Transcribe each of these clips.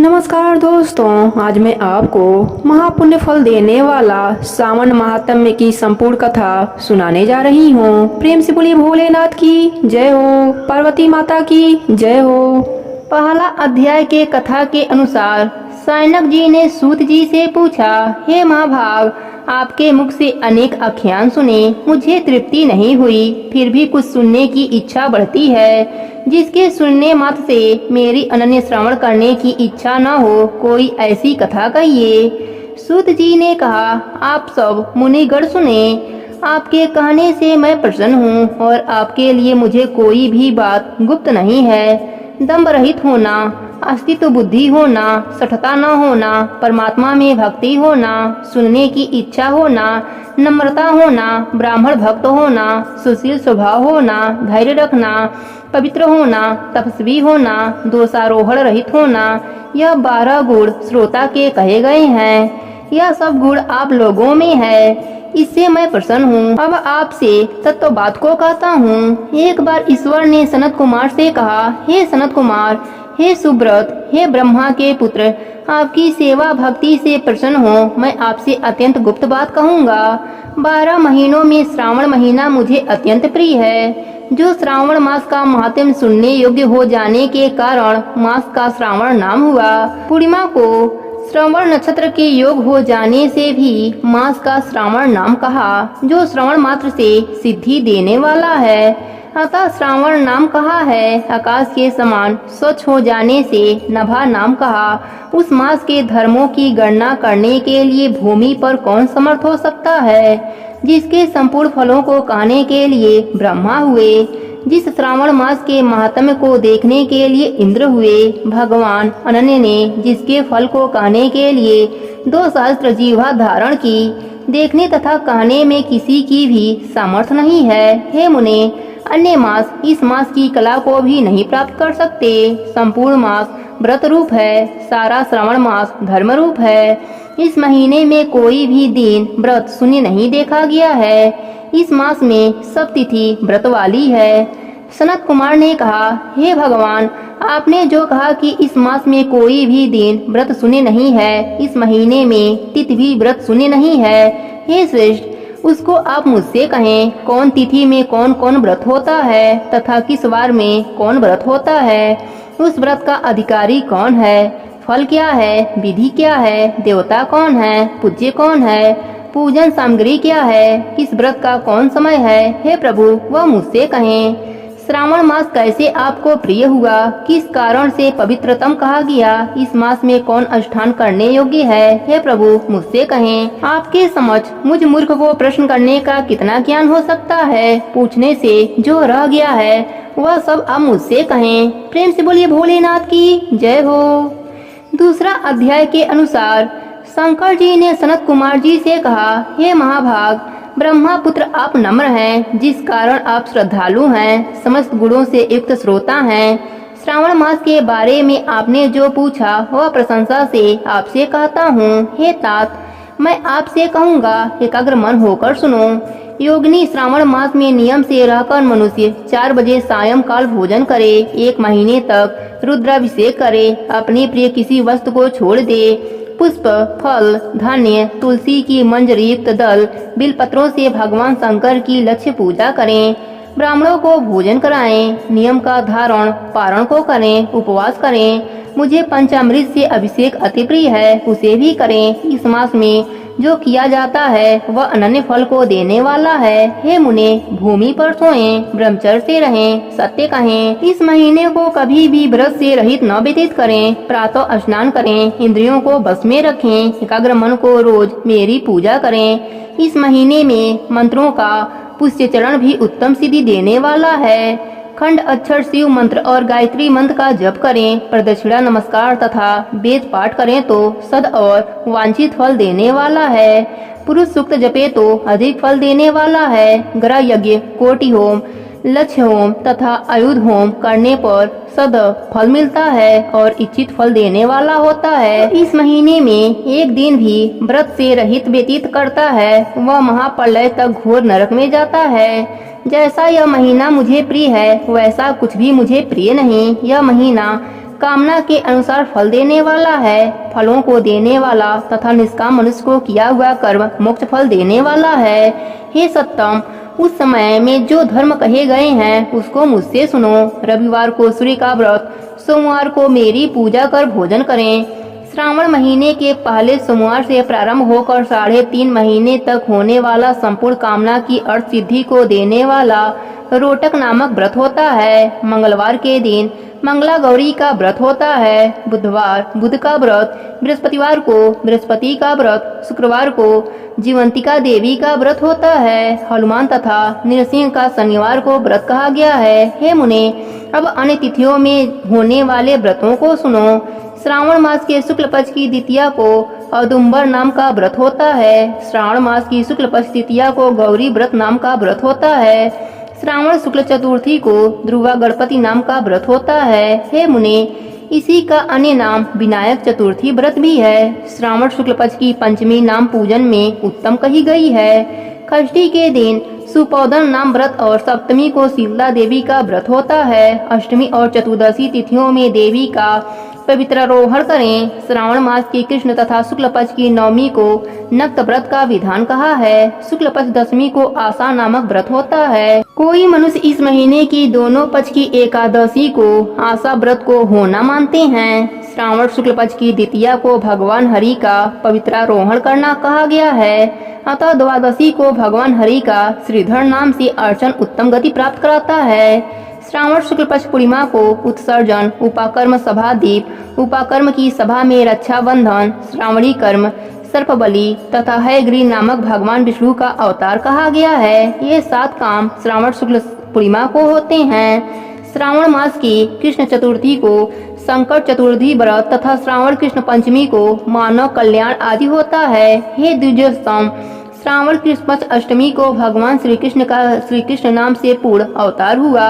नमस्कार दोस्तों, आज मैं आपको महापुण्य फल देने वाला सावन महात्म्य की संपूर्ण कथा सुनाने जा रही हूँ। प्रेम से बोलिए भोलेनाथ की जय हो, पार्वती माता की जय हो। पहला अध्याय के कथा के अनुसार सैनक जी ने सूत जी से पूछा, हे महाभाग, आपके मुख से अनेक आख्यान सुने, मुझे तृप्ति नहीं हुई, फिर भी कुछ सुनने की इच्छा बढ़ती है। जिसके सुनने मात्र से मेरी अनन्य श्रवण करने की इच्छा न हो, कोई ऐसी कथा कहिए। सूत जी ने कहा, आप सब मुनिगण सुने, आपके कहने से मैं प्रसन्न हूँ और आपके लिए मुझे कोई भी बात गुप्त नहीं है। दंभ रहित होना, अस्तित्व बुद्धि होना, सठता न होना, परमात्मा में भक्ति होना, सुनने की इच्छा होना, नम्रता होना, ब्राह्मण भक्त होना, सुशील स्वभाव होना, धैर्य रखना, पवित्र होना, तपस्वी होना, दोषारोहण रहित होना, यह 12 गुण श्रोता के कहे गए हैं। यह सब गुण आप लोगों में है, इससे मैं प्रसन्न हूँ। अब आपसे तत्व बात को कहता हूँ। एक बार ईश्वर ने सनत कुमार से कहा, हे सनत कुमार, हे सुब्रत, हे ब्रह्मा के पुत्र, आपकी सेवा भक्ति से प्रसन्न हो, मैं आपसे अत्यंत गुप्त बात कहूँगा। 12 महीनों में श्रावण महीना मुझे अत्यंत प्रिय है। जो श्रावण मास का महात्म्य सुनने योग्य हो जाने के कारण मास का श्रावण नाम हुआ। पूर्णिमा को श्रवण नक्षत्र के योग हो जाने से भी मास का श्रावण नाम कहा, जो श्रवण मात्र से सिद्धि देने वाला है। अतः श्रावण नाम कहा है। आकाश के समान स्वच्छ हो जाने से नभा नाम कहा। उस मास के धर्मों की गणना करने के लिए भूमि पर कौन समर्थ हो सकता है, जिसके संपूर्ण फलों को कहने के लिए ब्रह्मा हुए। जिस श्रावण मास के महात्म्य को देखने के लिए इंद्र हुए। भगवान अनन्य ने जिसके फल को कहने के लिए 2 सहस्त्र जीवा धारण की, देखने तथा कहने में किसी की भी सामर्थ्य नहीं है। हे मुने, अन्य मास इस मास की कला को भी नहीं प्राप्त कर सकते। संपूर्ण मास व्रत रूप है, सारा श्रावण मास धर्म रूप है। इस महीने में कोई भी दिन व्रत शून्य नहीं देखा गया है। इस मास में सब तिथि व्रत वाली है। सनत कुमार ने कहा, हे भगवान, आपने जो कहा कि इस मास में कोई भी दिन व्रत शून्य नहीं है, इस महीने में तिथि भी व्रत शून्य नहीं है। हे श्रेष्ठ, उसको आप मुझसे कहें, कौन तिथि में कौन कौन व्रत होता है तथा किस वार में कौन व्रत होता है। उस व्रत का अधिकारी कौन है, फल क्या है, विधि क्या है, देवता कौन है, पूज्य कौन है, पूजन सामग्री क्या है, किस व्रत का कौन समय है। हे प्रभु, वह मुझसे कहें। श्रावण मास कैसे आपको प्रिय हुआ, किस कारण से पवित्रतम कहा गया, इस मास में कौन अनुष्ठान करने योग्य है। हे प्रभु, मुझसे कहें। आपके समक्ष मुझ मूर्ख को प्रश्न करने का कितना ज्ञान हो सकता है। पूछने से जो रह गया है वह सब आप मुझसे कहें। प्रेम से बोलिए भोलेनाथ की जय हो। दूसरा अध्याय के अनुसार शंकर जी ने सनत कुमार जी से कहा, हे महाभाग, ब्रह्मा पुत्र आप नम्र हैं, जिस कारण आप श्रद्धालु हैं, समस्त गुणों से युक्त श्रोता हैं। श्रावण मास के बारे में आपने जो पूछा वह प्रशंसा से आपसे कहता हूँ। हे तात, मैं आपसे कहूँगा, एकाग्र मन होकर सुनो। योगिनी श्रावण मास में नियम से रहकर मनुष्य 4 बजे सायंकाल भोजन करे, 1 महीने तक रुद्राभिषेक करे, अपनी प्रिय किसी वस्तु को छोड़ दे, पुष्प, फल, धान्य, तुलसी की मंजर युक्त दल, बिलपत्रों से भगवान शंकर की लक्ष्य पूजा करें, ब्राह्मणों को भोजन कराएं, नियम का धारण पारण को करें, उपवास करें। मुझे पंचामृत से अभिषेक अति प्रिय है, उसे भी करें। इस मास में जो किया जाता है वह अनन्य फल को देने वाला है। हे मुने, भूमि पर सोएं, ब्रह्मचर्य से रहें, सत्य कहें। इस महीने को कभी भी व्रत से रहित न व्यतीत करें। प्रातः स्नान करें, इंद्रियों को बस में रखें, एकाग्र मन को रोज मेरी पूजा करें। इस महीने में मंत्रों का पुष्य चरण भी उत्तम सिद्धि देने वाला है। खंड अक्षर शिव मंत्र और गायत्री मंत्र का जप करें, प्रदक्षिणा नमस्कार तथा वेद पाठ करें तो सद और वांछित फल देने वाला है। पुरुष सूक्त जपे तो अधिक फल देने वाला है। ग्रह यज्ञ, कोटि होम, लक्ष्य होम तथा आयुध होम करने पर सद फल मिलता है और इच्छित फल देने वाला होता है। इस महीने में एक दिन भी व्रत से रहित व्यतीत करता है वह महाप्रलय तक घोर नरक में जाता है। जैसा यह महीना मुझे प्रिय है वैसा कुछ भी मुझे प्रिय नहीं। यह महीना कामना के अनुसार फल देने वाला है, फलों को देने वाला तथा निष्काम मनुष्य को किया हुआ कर्म मोक्ष फल देने वाला है। हे सत्तम, उस समय में जो धर्म कहे गए हैं उसको मुझसे सुनो। रविवार को सूर्य का व्रत, सोमवार को मेरी पूजा कर भोजन करें। श्रावण महीने के पहले सोमवार से प्रारंभ होकर 3.5 महीने तक होने वाला संपूर्ण कामना की अर्थ सिद्धि को देने वाला रोटक नामक व्रत होता है। मंगलवार के दिन मंगला गौरी का व्रत होता है। बुधवार बुध का व्रत, बृहस्पतिवार को बृहस्पति का व्रत, शुक्रवार को जीवंतिका देवी का व्रत होता है। हनुमान तथा नृसिंह का शनिवार को व्रत कहा गया है। हे मुने, अब अन्य तिथियों में होने वाले व्रतों को सुनो। श्रावण मास के शुक्ल पक्ष की द्वितीया को औदुंबर नाम का व्रत होता है। श्रावण मास की शुक्ल पक्ष द्वितीया को गौरी व्रत नाम का व्रत होता है। श्रावण शुक्ल चतुर्थी को ध्रुवा गणपति नाम का व्रत होता है। हे मुने, इसी का अन्य नाम विनायक चतुर्थी व्रत भी है। श्रावण शुक्ल पक्ष की पंचमी नाम पूजन में उत्तम कही गई है। षष्ठी के दिन सुपौदन नाम व्रत और सप्तमी को शीतला देवी का व्रत होता है। अष्टमी और चतुर्दशी तिथियों में देवी का पवित्रारोहण करें। श्रावण मास की कृष्ण तथा शुक्ल पक्ष की नवमी को नक्त व्रत का विधान कहा है। शुक्ल पक्ष दशमी को आशा नामक व्रत होता है। कोई मनुष्य इस महीने की दोनों पक्ष की एकादशी को आशा व्रत को होना मानते हैं। श्रावण शुक्ल पक्ष की द्वितीया को भगवान हरि का पवित्रारोहण करना कहा गया है। अतः द्वादशी को भगवान हरि का श्रीधर नाम से अर्चन उत्तम गति प्राप्त कराता है। श्रावण शुक्ल पक्ष पूर्णिमा को उत्सर्जन, उपाकर्म सभा दीप, उपाकर्म की सभा में रक्षा बंधन, श्रावणी कर्म, सर्प बलि तथा हयग्रीव नामक भगवान विष्णु का अवतार कहा गया है। ये 7 काम श्रावण शुक्ल पूर्णिमा को होते हैं। श्रावण मास की कृष्ण चतुर्थी को संकट चतुर्थी व्रत तथा श्रावण कृष्ण पंचमी को मानव कल्याण आदि होता है। हे द्विजोत्तम, श्रावण कृष्ण पक्ष अष्टमी को भगवान श्री कृष्ण का श्री कृष्ण नाम से पूर्ण अवतार हुआ।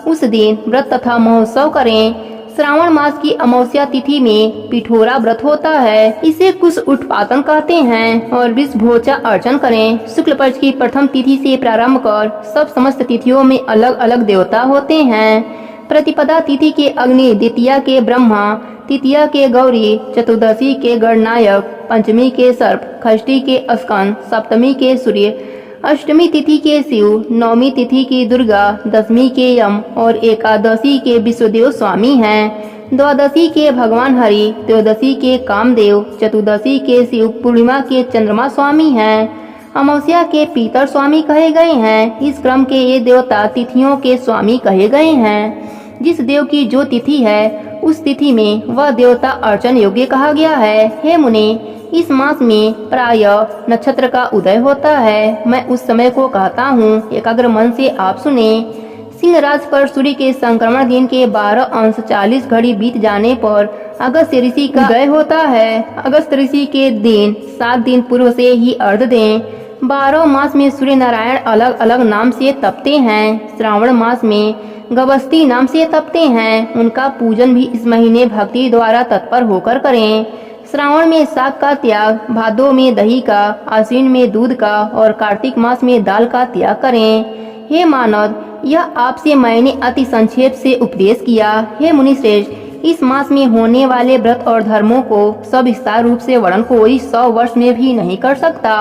उस दिन व्रत तथा महोत्सव करें। श्रावण मास की अमावस्या तिथि में पिठोरा व्रत होता है। इसे कुछ उत्पादन कहते हैं और विषभोजा अर्चन करें। शुक्ल पक्ष की प्रथम तिथि से प्रारंभ कर सब समस्त तिथियों में अलग अलग देवता होते हैं। प्रतिपदा तिथि के अग्नि, द्वितीया के ब्रह्मा, तृतीया के गौरी, चतुर्दशी के गणनायक, पंचमी के सर्प, षष्ठी के स्कंद, सप्तमी के सूर्य, अष्टमी तिथि के शिव, नवमी तिथि की दुर्गा, दशमी के यम और एकादशी के विश्वदेव स्वामी हैं। द्वादशी के भगवान हरि, त्रयोदशी के कामदेव, चतुर्दशी के शिव, पूर्णिमा के चंद्रमा स्वामी हैं। अमावस्या के पीतर स्वामी कहे गए हैं। इस क्रम के ये देवता तिथियों के स्वामी कहे गए हैं। जिस देव की जो तिथि है उस तिथि में वह देवता अर्चन योग्य कहा गया है। हे मुने, इस मास में प्राय नक्षत्र का उदय होता है। मैं उस समय को कहता हूँ, एकाग्र मन से आप सुने। सिंह राशि पर सूर्य के संक्रमण दिन के 12:40 घड़ी बीत जाने पर अगस्त ऋषि का उदय होता है। अगस्त ऋषि के दिन 7 दिन पूर्व से ही अर्घ दें। 12 मास में सूर्य नारायण अलग अलग नाम से तपते हैं। श्रावण मास में गवस्ती नाम से तपते हैं। उनका पूजन भी इस महीने भक्ति द्वारा तत्पर होकर करें। श्रावण में शाक का त्याग, भादो में दही का, आश्विन में दूध का और कार्तिक मास में दाल का त्याग करें। हे मानव, यह आपसे मैंने अति संक्षेप से उपदेश किया। हे मुनिश्रेष्ठ, इस मास में होने वाले व्रत और धर्मों को सविस्तार रूप से वर्णन कोई 100 वर्ष में भी नहीं कर सकता।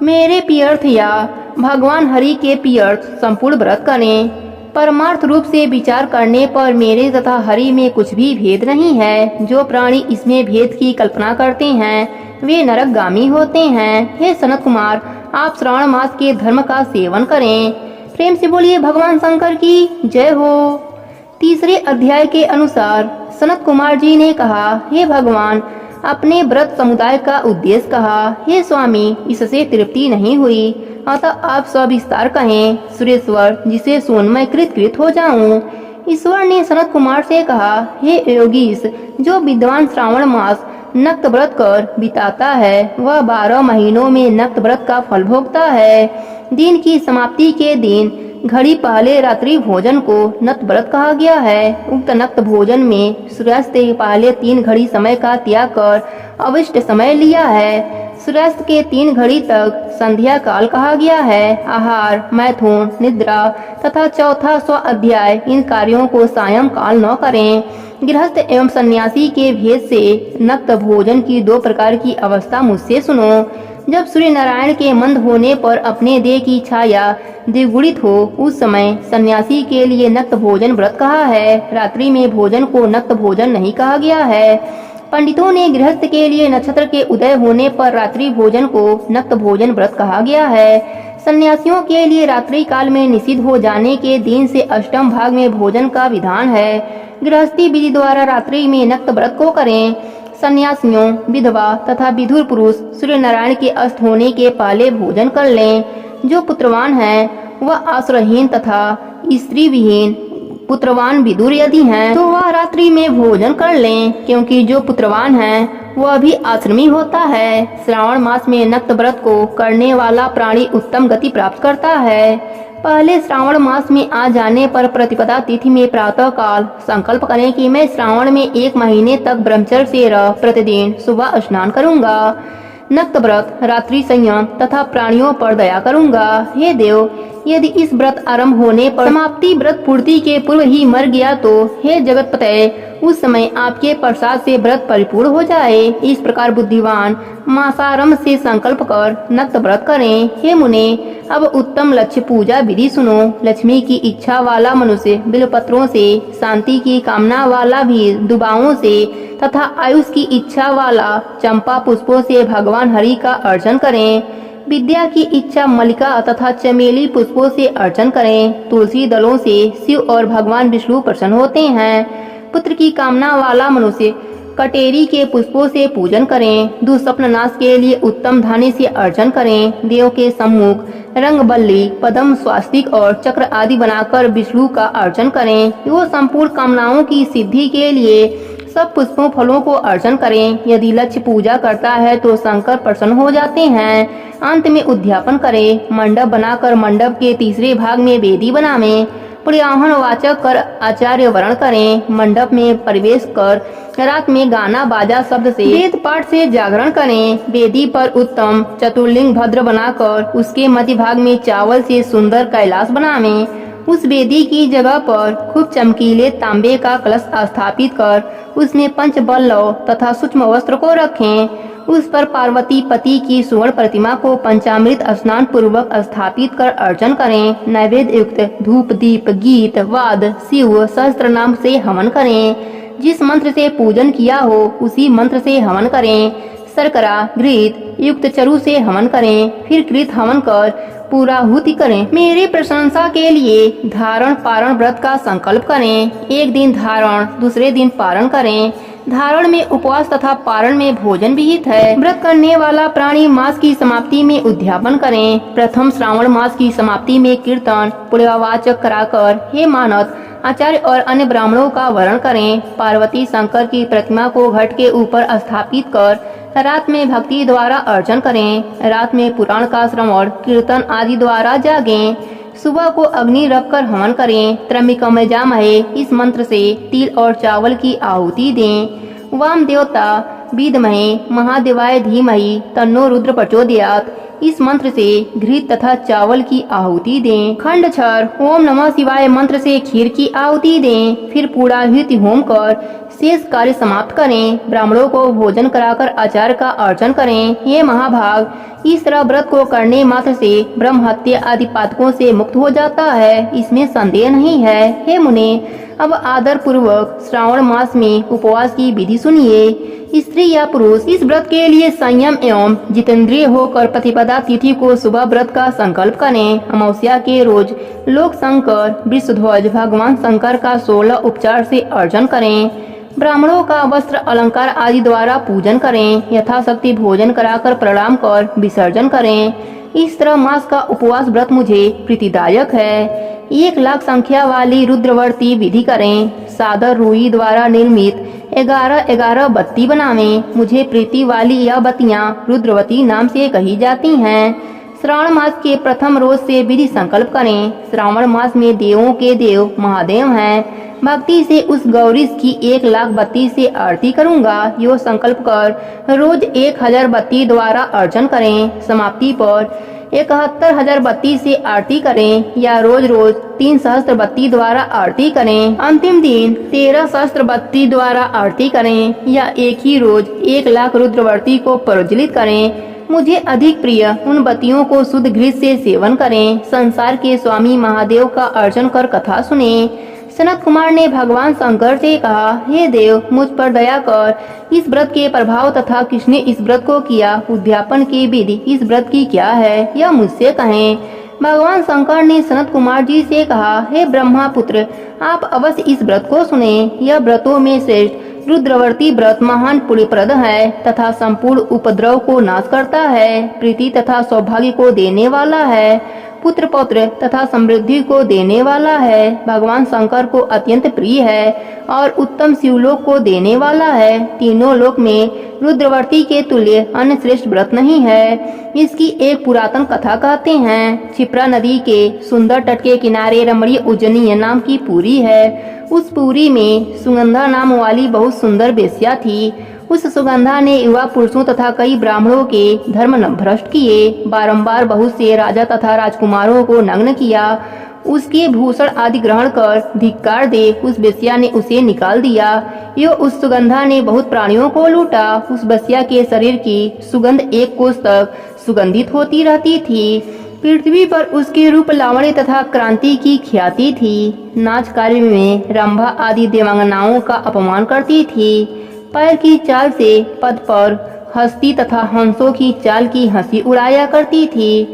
मेरे प्रियर्थ या भगवान हरि के प्रियर्थ संपूर्ण व्रत करें। परमार्थ रूप से विचार करने पर मेरे तथा हरि में कुछ भी भेद नहीं है। जो प्राणी इसमें भेद की कल्पना करते हैं वे नरकगामी होते हैं। हे सनत कुमार, आप श्रावण मास के धर्म का सेवन करें। प्रेम से बोलिए भगवान शंकर की जय हो। तीसरे अध्याय के अनुसार सनत कुमार जी ने कहा, हे भगवान, अपने व्रत समुदाय का उद्देश्य कहा। हे स्वामी, इससे तृप्ति नहीं हुई, अतः आप सविस्तार कहें। सुरेश्वर, जिसे सुन मैं कृत हो जाऊं। ईश्वर ने सनत कुमार से कहा, हे योगीश, जो विद्वान श्रावण मास नक्त व्रत कर बिताता है वह 12 महीनों में नक्त व्रत का फल भोगता है। दिन की समाप्ति के दिन घड़ी पहले रात्रि भोजन को नक्त व्रत कहा गया है। उक्त नक्त भोजन में सूर्यास्त से पहले 3 घड़ी समय का त्याग कर अविष्ट समय लिया है। सूर्यास्त के 3 घड़ी तक संध्या काल कहा गया है। आहार, मैथुन, निद्रा तथा चौथा स्वाध्याय, इन कार्यों को सायं काल न करें। गृहस्थ एवं सन्यासी के भेद से नक्त भोजन की 2 प्रकार की अवस्था मुझसे सुनो। जब सूर्य नारायण के मंद होने पर अपने देह की छाया द्विगुणित हो, उस समय सन्यासी के लिए नक्त भोजन व्रत कहा है। रात्रि में भोजन को नक्त भोजन नहीं कहा गया है। पंडितों ने गृहस्थ के लिए नक्षत्र के उदय होने पर रात्रि भोजन को नक्त भोजन व्रत कहा गया है। सन्यासियों के लिए रात्रि काल में निषिद्ध हो जाने के दिन से अष्टम भाग में भोजन का विधान है। गृहस्थी विधि द्वारा रात्रि में नक्त व्रत को करें। सन्यासियों, विधवा तथा विधुर पुरुष सूर्य नारायण के अस्त होने के पहले भोजन कर लें। जो पुत्रवान है वह आश्रयहीन तथा स्त्री विहीन पुत्रवान विदुर यदि हैं तो वह रात्रि में भोजन कर लें, क्योंकि जो पुत्रवान है वह भी आश्रमी होता है। श्रावण मास में नक्त व्रत को करने वाला प्राणी उत्तम गति प्राप्त करता है। पहले श्रावण मास में आ जाने पर प्रतिपदा तिथि में प्रातः काल संकल्प करें कि मैं श्रावण में 1 महीने तक ब्रह्मचर्य से रह प्रतिदिन सुबह स्नान करूंगा। नक्त व्रत, रात्रि संयम तथा प्राणियों पर दया करूंगा। हे देव, यदि इस व्रत आरंभ होने पर समाप्ति व्रत पूर्ति के पूर्व ही मर गया तो हे जगतपते, उस समय आपके प्रसाद से व्रत परिपूर्ण हो जाए। इस प्रकार बुद्धिवान मासारंभ से संकल्प कर नक्त व्रत करें। हे मुने, अब उत्तम लक्ष्य पूजा विधि सुनो। लक्ष्मी की इच्छा वाला मनुष्य बिलपत्रों से, शांति की कामना वाला भी दुबाओं से तथा आयुष की इच्छा वाला चंपा पुष्पों से भगवान हरि का अर्चन करें। विद्या की इच्छा मल्लिका तथा चमेली पुष्पों से अर्चन करें। तुलसी दलों से शिव और भगवान विष्णु प्रसन्न होते हैं। पुत्र की कामना वाला मनुष्य कटेरी के पुष्पों से पूजन करें। दुःस्वप्न नाश के लिए उत्तम धान्य से अर्चन करें। देव के सम्मुख रंगबल्ली, पद्म, स्वास्तिक और चक्र आदि बनाकर विष्णु का अर्चन करें। वो संपूर्ण कामनाओं की सिद्धि के लिए सब पुष्पों फलों को अर्चन करें। यदि लक्ष्य पूजा करता है तो शंकर प्रसन्न हो जाते हैं। अंत में उद्यापन करें। मंडप बनाकर मंडप के तीसरे भाग में वेदी बनावें। पर्यावरण वाचक कर आचार्य वर्ण करें। मंडप में प्रवेश कर रात में गाना बाजा शब्द से वेद पाठ से जागरण करें। वेदी पर उत्तम चतुर्लिंग भद्र बनाकर उसके मध्य भाग में चावल से सुंदर कैलाश बनावें। उस वेदी की जगह पर खूब चमकीले तांबे का कलश स्थापित कर उसमें पंचबल्लव तथा सूक्ष्म वस्त्र को रखें। उस पर पार्वती पति की सुवर्ण प्रतिमा को पंचामृत स्नान पूर्वक स्थापित कर अर्चन करें। नैवेद्य युक्त धूप, दीप, गीत, वाद, शिव सहस्त्र नाम से हवन करें। जिस मंत्र से पूजन किया हो उसी मंत्र से हवन करें। शर्करा घृत युक्त चरु से हवन करें। फिर कृत हवन कर पूराहुति करें। मेरी प्रशंसा के लिए धारण पारण व्रत का संकल्प करें। एक दिन धारण, दूसरे दिन पारण करें। धारण में उपवास तथा पारण में भोजन विहित है। व्रत करने वाला प्राणी मास की समाप्ति में उद्यापन करें। प्रथम श्रावण मास की समाप्ति में कीर्तन पुण्यवाचक कराकर हे मानत आचार्य और अन्य ब्राह्मणों का वरण करें। पार्वती शंकर की प्रतिमा को घट के ऊपर स्थापित कर रात में भक्ति द्वारा अर्चन करें। रात में पुराण का श्रवण कीर्तन आदि द्वारा जागें। सुबह को अग्नि रखकर हवन करें। त्र्यंबकम जामहे, इस मंत्र से तिल और चावल की आहुति दें। वाम देवता विद्महे महादेवाय धीमहि तन्नो रुद्र प्रचोदयात्, इस मंत्र से घृत तथा चावल की आहुति दें। खंड छर ओम नमः शिवाय मंत्र से खीर की आहुति दें। फिर पूर्णाहुति होम कर शेष कार्य समाप्त करें। ब्राह्मणों को भोजन कराकर आचार्य का अर्चन करें। ये महाभाग, इस तरह व्रत को करने मात्र से ब्रह्म हत्या आदि पातकों से मुक्त हो जाता है, इसमें संदेह नहीं है। हे मुने, अब आदर पूर्वक श्रावण मास में उपवास की विधि सुनिए। स्त्री या पुरुष इस व्रत के लिए संयम एवं जितेंद्रिय होकर प्रतिपदा तिथि को सुबह व्रत का संकल्प करें। अमावस्या के रोज लोक शंकर विष्णुध्वज भगवान शंकर का 16 उपचार से अर्चन करें। ब्राह्मणों का वस्त्र अलंकार आदि द्वारा पूजन करें। यथाशक्ति भोजन कराकर प्रणाम कर विसर्जन करें। इस तरह मास का उपवास व्रत मुझे प्रीतिदायक है। 1,00,000 संख्या वाली रुद्रवर्ती विधि करें। सादर रुई द्वारा निर्मित 11 बत्ती बनावें। मुझे प्रीति वाली यह बत्तियां रुद्रवती नाम से कही जाती हैं। श्रावण मास के प्रथम रोज से विधि संकल्प करें। श्रावण मास में देवों के देव महादेव हैं। भक्ति से उस गौरीश की 1,00,000 बत्ती से आरती करूंगा। यो संकल्प कर रोज 1,000 बत्ती द्वारा अर्चन करें। समाप्ति पर 71,000 बत्ती से आरती करें या रोज रोज 3 सहस्त्र बत्ती द्वारा आरती करें। अंतिम दिन 13 सहस्त्र बत्ती द्वारा आरती करें या एक ही रोज 1,00,000 रुद्रवर्ती को प्रज्वलित करें। मुझे अधिक प्रिय उन बत्तियों को शुद्ध घृत से सेवन करें। संसार के स्वामी महादेव का अर्चन कर कथा सुने। सनत कुमार ने भगवान शंकर से कहा, हे देव, मुझ पर दया कर। इस व्रत के प्रभाव तथा किसने इस व्रत को किया, उद्यापन की विधि इस व्रत की क्या है, यह मुझसे कहें। भगवान शंकर ने सनत कुमार जी से कहा, हे ब्रह्मा पुत्र, आप अवश्य इस व्रत को सुने। यह व्रतों में श्रेष्ठ रुद्रवर्ती व्रत महान पुण्यप्रद है तथा संपूर्ण उपद्रव को नाश करता है, प्रीति तथा सौभाग्य को देने वाला है, पुत्र पौत्र तथा समृद्धि को देने वाला है, भगवान शंकर को अत्यंत प्रिय है और उत्तम शिवलोक को देने वाला है। तीनों लोक में रुद्रवर्ती के तुल्य अन्य श्रेष्ठ व्रत नहीं है। इसकी एक पुरातन कथा कहते हैं। क्षिप्रा नदी के सुंदर तट के किनारे रमणीय उज्जैनी नाम की पुरी है। उस पुरी में सुगंधा नाम वाली बहुत सुंदर वेश्या थी। उस सुगंधा ने युवा पुरुषों तथा कई ब्राह्मणों के धर्म भ्रष्ट किए, बारंबार बहुत से राजा तथा राजकुमारों को नग्न किया। उसके भूषण आदि ग्रहण कर धिक्कार दे उस वेश्या ने उसे निकाल दिया। यो उस सुगंधा ने बहुत प्राणियों को लूटा। उस वेश्या के शरीर की सुगंध 1 कोस तक सुगंधित होती रहती थी। पृथ्वी पर उसके रूप लावण्य तथा क्रांति की ख्याति थी। नाच कार्य में रंभा आदि देवांगनाओं का अपमान करती थी। पैर की चाल से पद पर हंसती तथा हंसों की चाल की हंसी उड़ाया करती थी।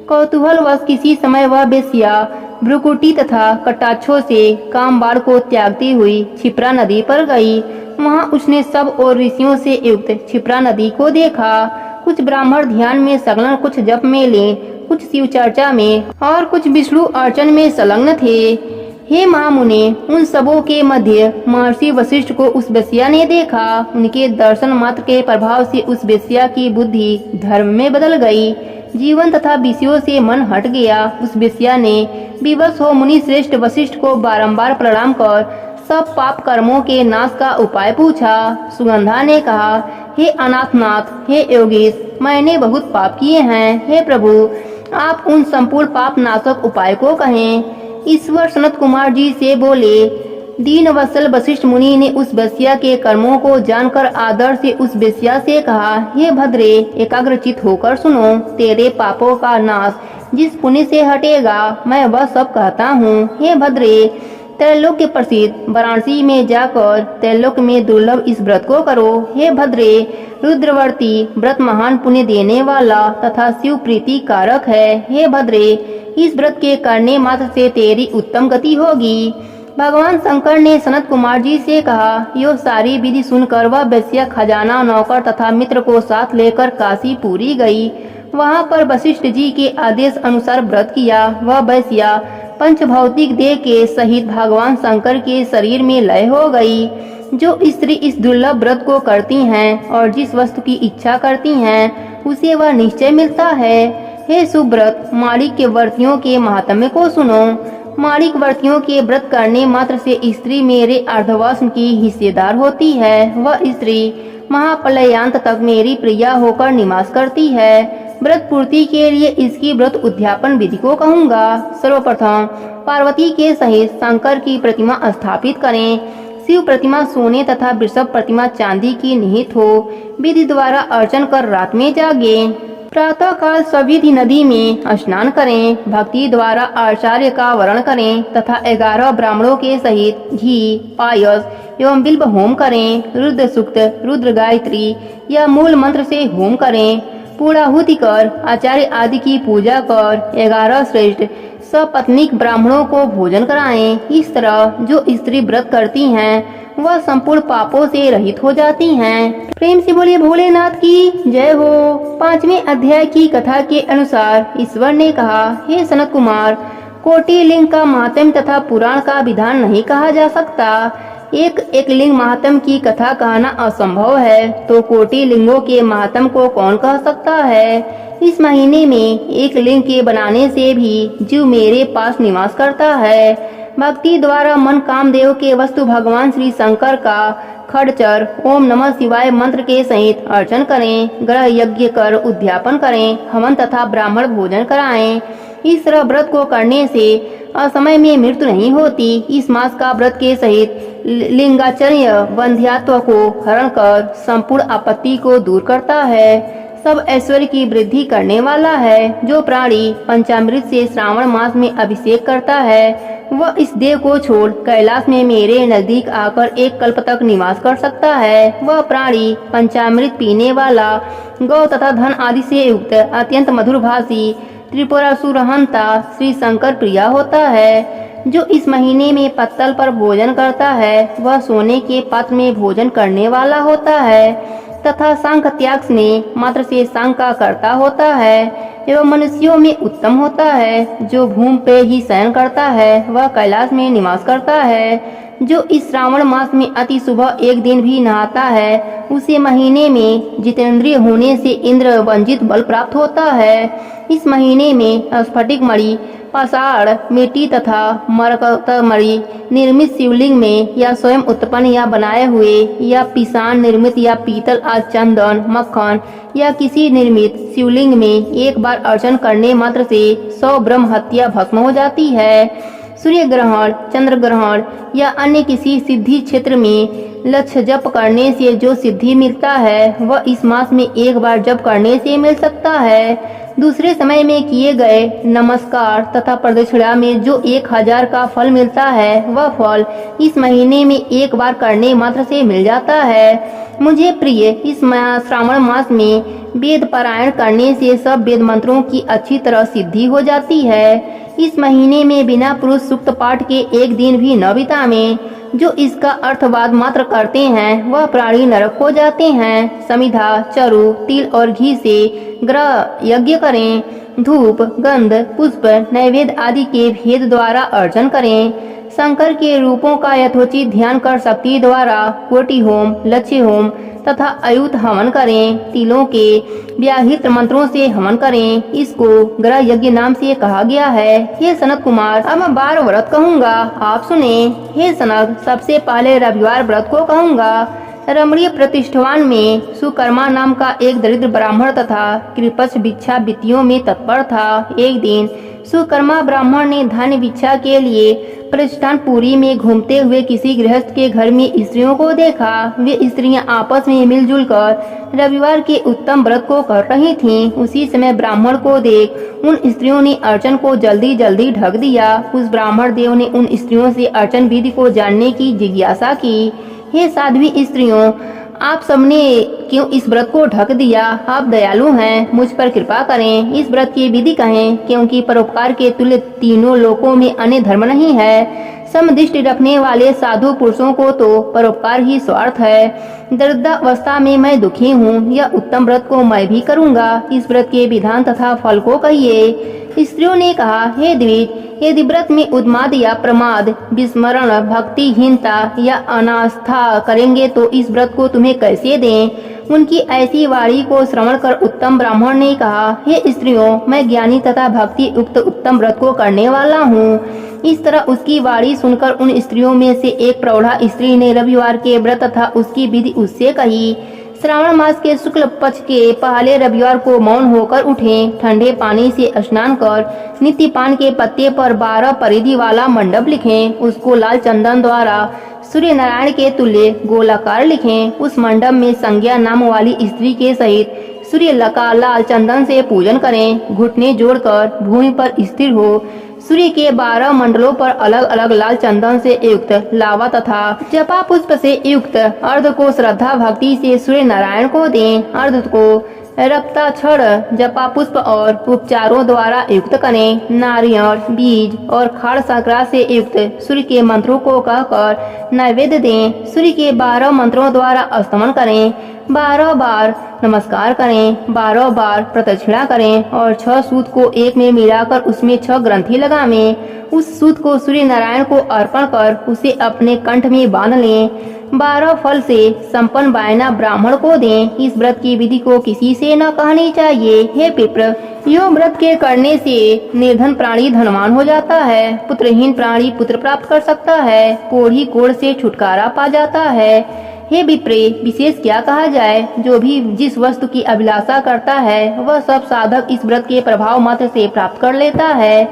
कौतूहलवश किसी समय वह वेश्या भ्रुकुटी तथा कटाक्षों से कामबाड़ को त्यागती हुई क्षिप्रा नदी पर गई। वहां उसने सब और ऋषियों से युक्त क्षिप्रा नदी को देखा। कुछ ब्राह्मण ध्यान में संलग्न, कुछ जप में लीन, कुछ शिव चर्चा में और कुछ विष्णु अर्चन में संलग्न थे। हे महामुने, उन सबों के मध्य महर्षि वशिष्ठ को उस वेश्या ने देखा। उनके दर्शन मात्र के प्रभाव से उस वेश्या की बुद्धि धर्म में बदल गई। जीवन तथा विषयों से मन हट गया। उस वेश्या ने विवश हो मुनि श्रेष्ठ वशिष्ठ को बारंबार प्रणाम कर सब पाप कर्मों के नाश का उपाय पूछा। सुगंधा ने कहा, हे अनाथनाथ, हे योगीश, मैंने बहुत पाप किए हैं। हे प्रभु, आप उन संपूर्ण पाप नाशक उपाय को कहें। ईश्वर सनत कुमार जी से बोले। दीन वत्सल वशिष्ठ मुनि ने उस वेश्या के कर्मों को जानकर आदर से उस वेश्या से कहा, हे भद्रे, एकाग्रचित होकर सुनो। तेरे पापों का नाश जिस पुण्य से हटेगा, मैं वह सब कहता हूँ। हे भद्रे, त्रैलोक के प्रसिद्ध वाराणसी में जाकर त्रैलोक में दुर्लभ इस व्रत को करो। हे भद्रे, रुद्रवर्ती व्रत महान पुण्य देने वाला तथा शिव प्रीति कारक है। हे भद्रे, इस व्रत के करने मात्र से तेरी उत्तम गति होगी। भगवान शंकर ने सनत कुमार जी से कहा, यो सारी विधि सुनकर वह वेश्या खजाना, नौकर तथा मित्र को साथ लेकर काशी पूरी गई। वहाँ पर वशिष्ठ जी के आदेश अनुसार व्रत किया। वह वेश्या पंचभौतिक देह के सहित भगवान शंकर के शरीर में लय हो गई। जो स्त्री इस दुर्लभ व्रत को करती हैं और जिस वस्तु की इच्छा करती हैं, उसे वह निश्चय मिलता है। हे सुव्रत, माणिक के व्रतियों के महात्म्य को सुनो। माणिक व्रतियों के व्रत करने मात्र से स्त्री मेरे अर्धवासन की हिस्सेदार होती है। वह स्त्री महाप्रलयांत तक मेरी प्रिया होकर निवास करती है। व्रत पूर्ति के लिए इसकी व्रत उद्यापन विधि को कहूँगा। सर्वप्रथम पार्वती के सहित शंकर की प्रतिमा स्थापित करें। शिव प्रतिमा सोने तथा वृषभ प्रतिमा चांदी की निहित हो। विधि द्वारा अर्चन कर रात में जागे। प्रातः काल सविधि नदी में स्नान करें। भक्ति द्वारा आचार्य का वरण करें तथा 11 ब्राह्मणों के सहित घी, पायस एवं बिल्व होम करें। रुद्र सूक्त, रुद्र गायत्री या मूल मंत्र से होम करें। पूर्णाहुति कर आचार्य आदि की पूजा कर 11 श्रेष्ठ सपत्नीक ब्राह्मणों को भोजन कराएं। इस तरह जो स्त्री व्रत करती हैं, वह संपूर्ण पापों से रहित हो जाती हैं। प्रेम से बोलिए भोलेनाथ की जय हो। 5वें अध्याय की कथा के अनुसार ईश्वर ने कहा, हे सनत कुमार, कोटि लिंग का महात्म्य तथा पुराण का विधान नहीं कहा जा सकता। एक लिंग महात्म की कथा कहना असंभव है, तो कोटि लिंगों के महात्म को कौन कह सकता है। इस महीने में एक लिंग के बनाने से भी जीव मेरे पास निवास करता है। भक्ति द्वारा मन कामदेव के वस्तु भगवान श्री शंकर का खड़चर ओम नमः शिवाय मंत्र के सहित अर्चन करें, ग्रह यज्ञ कर उद्यापन करें, हवन तथा ब्राह्मण भोजन कराएं। इस तरह व्रत को करने से असमय में मृत्यु नहीं होती। इस मास का व्रत के सहित लिंगाचर्य बंध्यात्व को हरण कर संपूर्ण आपत्ति को दूर करता है, सब ऐश्वर्य की वृद्धि करने वाला है। जो प्राणी पंचामृत से श्रावण मास में अभिषेक करता है वह इस देह को छोड़ कैलाश में मेरे नजदीक आकर एक कल्प तक निवास कर सकता है। वह प्राणी पंचामृत पीने वाला, गौ तथा धन आदि से युक्त, अत्यंत मधुरभाषी, त्रिपुरासुरहंता श्री शंकर प्रिया होता है। जो इस महीने में पत्तल पर भोजन करता है वह सोने के पात्र में भोजन करने वाला होता है तथा सांख त्याग में मात्र से सांख का करता होता है एवं मनुष्यों में उत्तम होता है। जो भूमि पे ही शयन करता है वह कैलाश में निवास करता है। जो इस श्रावण मास में अति सुबह एक दिन भी नहाता है उसे महीने में जितेंद्रिय होने से इंद्र वंजित बल प्राप्त होता है। इस महीने में स्फटिक मणि, पाषाण, मिट्टी तथा मरकत मणि निर्मित शिवलिंग में या स्वयं उत्पन्न या बनाए हुए या पिसान निर्मित या पीतल आज चंदन, मक्खन या किसी निर्मित शिवलिंग में एक बार अर्चन करने मात्र से 100 ब्रह्म हत्या भस्म हो जाती है। सूर्य ग्रहण, चंद्र ग्रहण या अन्य किसी सिद्धि क्षेत्र में लक्ष्य जप करने से जो सिद्धि मिलता है वह इस मास में एक बार जप करने से मिल सकता है। दूसरे समय में किए गए नमस्कार तथा प्रदक्षिणा में जो 1000 का फल मिलता है वह फल इस महीने में एक बार करने मात्र से मिल जाता है। मुझे प्रिय इस श्रावण मास में वेद पारायण करने से सब वेद मंत्रों की अच्छी तरह सिद्धि हो जाती है। इस महीने में बिना पुरुष सूक्त पाठ के एक दिन भी न बितावें। जो इसका अर्थवाद मात्र करते हैं वह प्राणी नरक हो जाते हैं। समिधा, चरु, तिल और घी से ग्रह यज्ञ करें। धूप, गंध, पुष्प, नैवेद्य आदि के भेद द्वारा अर्चन करें। शंकर के रूपों का यथोचित ध्यान कर शक्ति द्वारा कोटि होम, लक्ष्य होम तथा अयुत हवन करें। तिलों के व्याहृत मंत्रों से हवन करें। इसको ग्रह यज्ञ नाम से कहा गया है। हे सनत कुमार, अब मैं 12 व्रत कहूँगा, आप सुने। हे सनत, सबसे पहले रविवार व्रत को कहूँगा। रमणीय प्रतिष्ठान में सुकर्मा नाम का एक दरिद्र ब्राह्मण तथा कृपच भिक्षा वित्तियों में तत्पर था। एक दिन सुकर्मा ब्राह्मण ने धन भिक्षा के लिए प्रतिष्ठानपुरी में घूमते हुए किसी गृहस्थ के घर में स्त्रियों को देखा। वे स्त्रियां आपस में मिलजुल कर रविवार के उत्तम व्रत को कर रही थीं। उसी समय ब्राह्मण को देख उन स्त्रियों ने अर्चन को जल्दी जल्दी ढक दिया। उस ब्राह्मण देव ने उन स्त्रियों से अर्चन विधि को जानने की जिज्ञासा की। हे साध्वी स्त्रियों, आप सबने क्यों इस व्रत को ढक दिया? आप दयालु हैं, मुझ पर कृपा करें। इस व्रत की विधि कहें, क्योंकि परोपकार के तुल्य तीनों लोकों में अन्य धर्म नहीं है। समदृष्टि रखने वाले साधु पुरुषों को तो परोपकार ही स्वार्थ है। दरिद्रावस्था में मैं दुखी हूँ, यह उत्तम व्रत को मैं भी करूँगा। इस व्रत के विधान तथा फल को कहिए। स्त्रियों ने कहा, हे द्विज, यदि व्रत में उन्माद या प्रमाद, विस्मरण, भक्तिहीनता या अनास्था करेंगे तो इस व्रत को तुम्हें कैसे दें? उनकी ऐसी वाणी को श्रवण कर उत्तम ब्राह्मण ने कहा, हे स्त्रियों, मैं ज्ञानी तथा भक्ति युक्त उत्तम व्रत को करने वाला हूँ। इस तरह उसकी वाणी सुनकर उन स्त्रियों में से एक प्रौढ़ा स्त्री ने रविवार के व्रत तथा उसकी विधि उससे कही। श्रावण मास के शुक्ल पक्ष के पहले रविवार को मौन होकर उठें, ठंडे पानी से स्नान कर नित्य पान के पत्ते पर 12 परिधि वाला मंडप लिखें। उसको लाल चंदन द्वारा सूर्य नारायण के तुल्य गोलाकार लिखें। उस मंडप में संज्ञा नाम वाली स्त्री के सहित सूर्य लका लाल चंदन से पूजन करें। घुटने जोड़कर भूमि पर स्थिर हो। सूर्य के 12 मंडलों पर अलग अलग लाल चंदन से युक्त लावा तथा जपा पुष्प से युक्त अर्ध को श्रद्धा भक्ति से सूर्य नारायण को दें। अर्ध को रक्ताक्षर, जपा पुष्प और उपचारों द्वारा युक्त करें। नारियल, बीज और खाड़ संक्रांत से युक्त सूर्य के मंत्रों को कहकर नैवेद्य दें। सूर्य के 12 मंत्रों द्वारा स्तमन करें। 12 बार नमस्कार करें, 12 बार प्रदक्षिणा करें और 6 सूत को एक में मिलाकर उसमें 6 ग्रंथि लगावें। उस सूत को सूर्य नारायण को अर्पण कर उसे अपने कंठ में बांध लें। 12 फल से संपन्न बायना ब्राह्मण को दें। इस व्रत की विधि को किसी से न कहनी चाहिए। हे विप्र, यो व्रत के करने से निर्धन प्राणी धनवान हो जाता है, पुत्रहीन प्राणी पुत्र प्राप्त कर सकता है, कोढ़ी कोढ़ से छुटकारा पा जाता है। हे विप्रे, विशेष क्या कहा जाए, जो भी जिस वस्तु की अभिलाषा करता है वह सब साधक इस व्रत के प्रभाव मात्र से प्राप्त कर लेता है।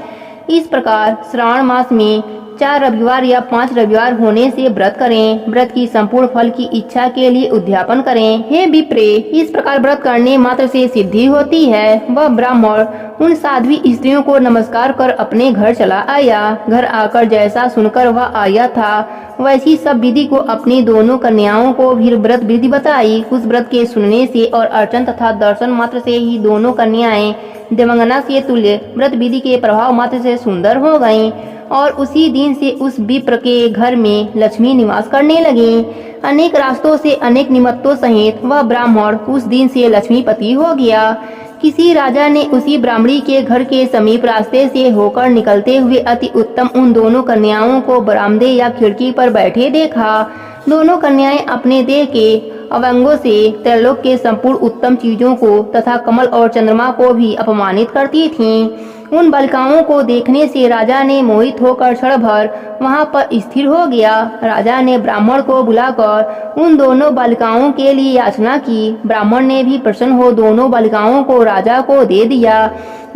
इस प्रकार श्रावण मास में 4 रविवार या 5 रविवार होने से व्रत करें। व्रत की संपूर्ण फल की इच्छा के लिए उद्यापन करें। हे विप्रे, इस प्रकार व्रत करने मात्र से सिद्धि होती है। वह ब्राह्मण उन साध्वी स्त्रियों को नमस्कार कर अपने घर चला आया। घर आकर जैसा सुनकर वह आया था वैसी सब विधि को अपनी दोनों कन्याओं को भी व्रत विधि बताई। उस व्रत के सुनने से और अर्चन तथा दर्शन मात्र से ही दोनों कन्याएं देवंगना से तुल्य व्रत विधि के प्रभाव मात्र से सुंदर हो गईं और उसी दिन से उस विप्र के घर में लक्ष्मी निवास करने लगी। अनेक रास्तों से अनेक निमित्तों सहित वह ब्राह्मण उस दिन से लक्ष्मीपति हो गया। किसी राजा ने उसी ब्राह्मणी के घर के समीप रास्ते से होकर निकलते हुए अति उत्तम उन दोनों कन्याओं को बरामदे या खिड़की पर बैठे देखा। दोनों कन्याएं अपने देह के अवंगों से त्रैलोक के संपूर्ण उत्तम चीजों को तथा कमल और चंद्रमा को भी अपमानित करती थीं। उन बालिकाओं को देखने से राजा ने मोहित होकर क्षण भर वहां पर स्थिर हो गया। राजा ने ब्राह्मण को बुलाकर उन दोनों बालिकाओं के लिए याचना की। ब्राह्मण ने भी प्रसन्न हो दोनों बालिकाओं को राजा को दे दिया।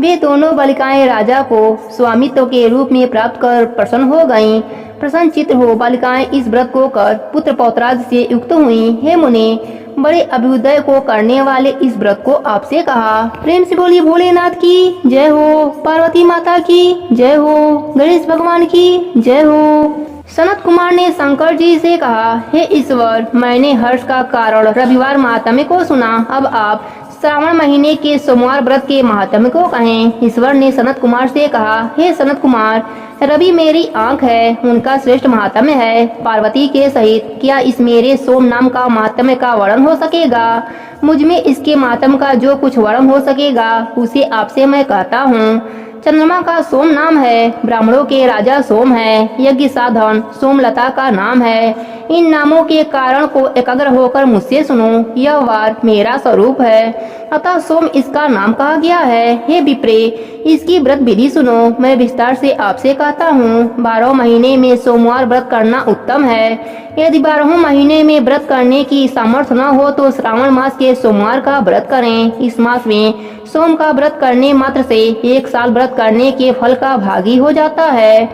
वे दोनों बालिकाएं राजा को स्वामित्व के रूप में प्राप्त कर प्रसन्न हो गईं। प्रसन्न चित्त हो बालिकाएं इस व्रत को कर पुत्र पौत्रादि से युक्त हुई। हे मुने, बड़े अभ्युदय को करने वाले इस व्रत को आपसे कहा। प्रेम से बोलिए भोलेनाथ की जय हो, पार्वती माता की जय हो, गणेश भगवान की जय हो। सनत कुमार ने शंकर जी से कहा, हे ईश्वर, मैंने हर्ष का कारण रविवार महात्म्य को सुना। अब आप श्रावण महीने के सोमवार व्रत के महात्म्य को कहें। ईश्वर ने सनत कुमार से कहा, हे सनत कुमार, रवि मेरी आंख है, उनका श्रेष्ठ महात्म्य है। पार्वती के सहित क्या इस मेरे सोम नाम का महात्म्य का वर्णन हो सकेगा? मुझ में इसके महात्म्य का जो कुछ वर्णन हो सकेगा उसे आपसे मैं कहता हूँ। चंद्रमा का सोम नाम है, ब्राह्मणों के राजा सोम है, यज्ञ साधन सोमलता का नाम है। इन नामों के कारण को एकाग्र होकर मुझसे सुनो, यह वार मेरा स्वरूप है, अतः सोम इसका नाम कहा गया है। हे विप्रे, इसकी व्रत विधि सुनो, मैं विस्तार से आपसे कहता हूँ। 12 महीने में सोमवार व्रत करना उत्तम है। यदि 12 महीने में व्रत करने की सामर्थ्य न हो तो श्रावण मास के सोमवार का व्रत करें। इस मास में सोम का व्रत करने मात्र से 1 साल व्रत करने के फल का भागी हो जाता है।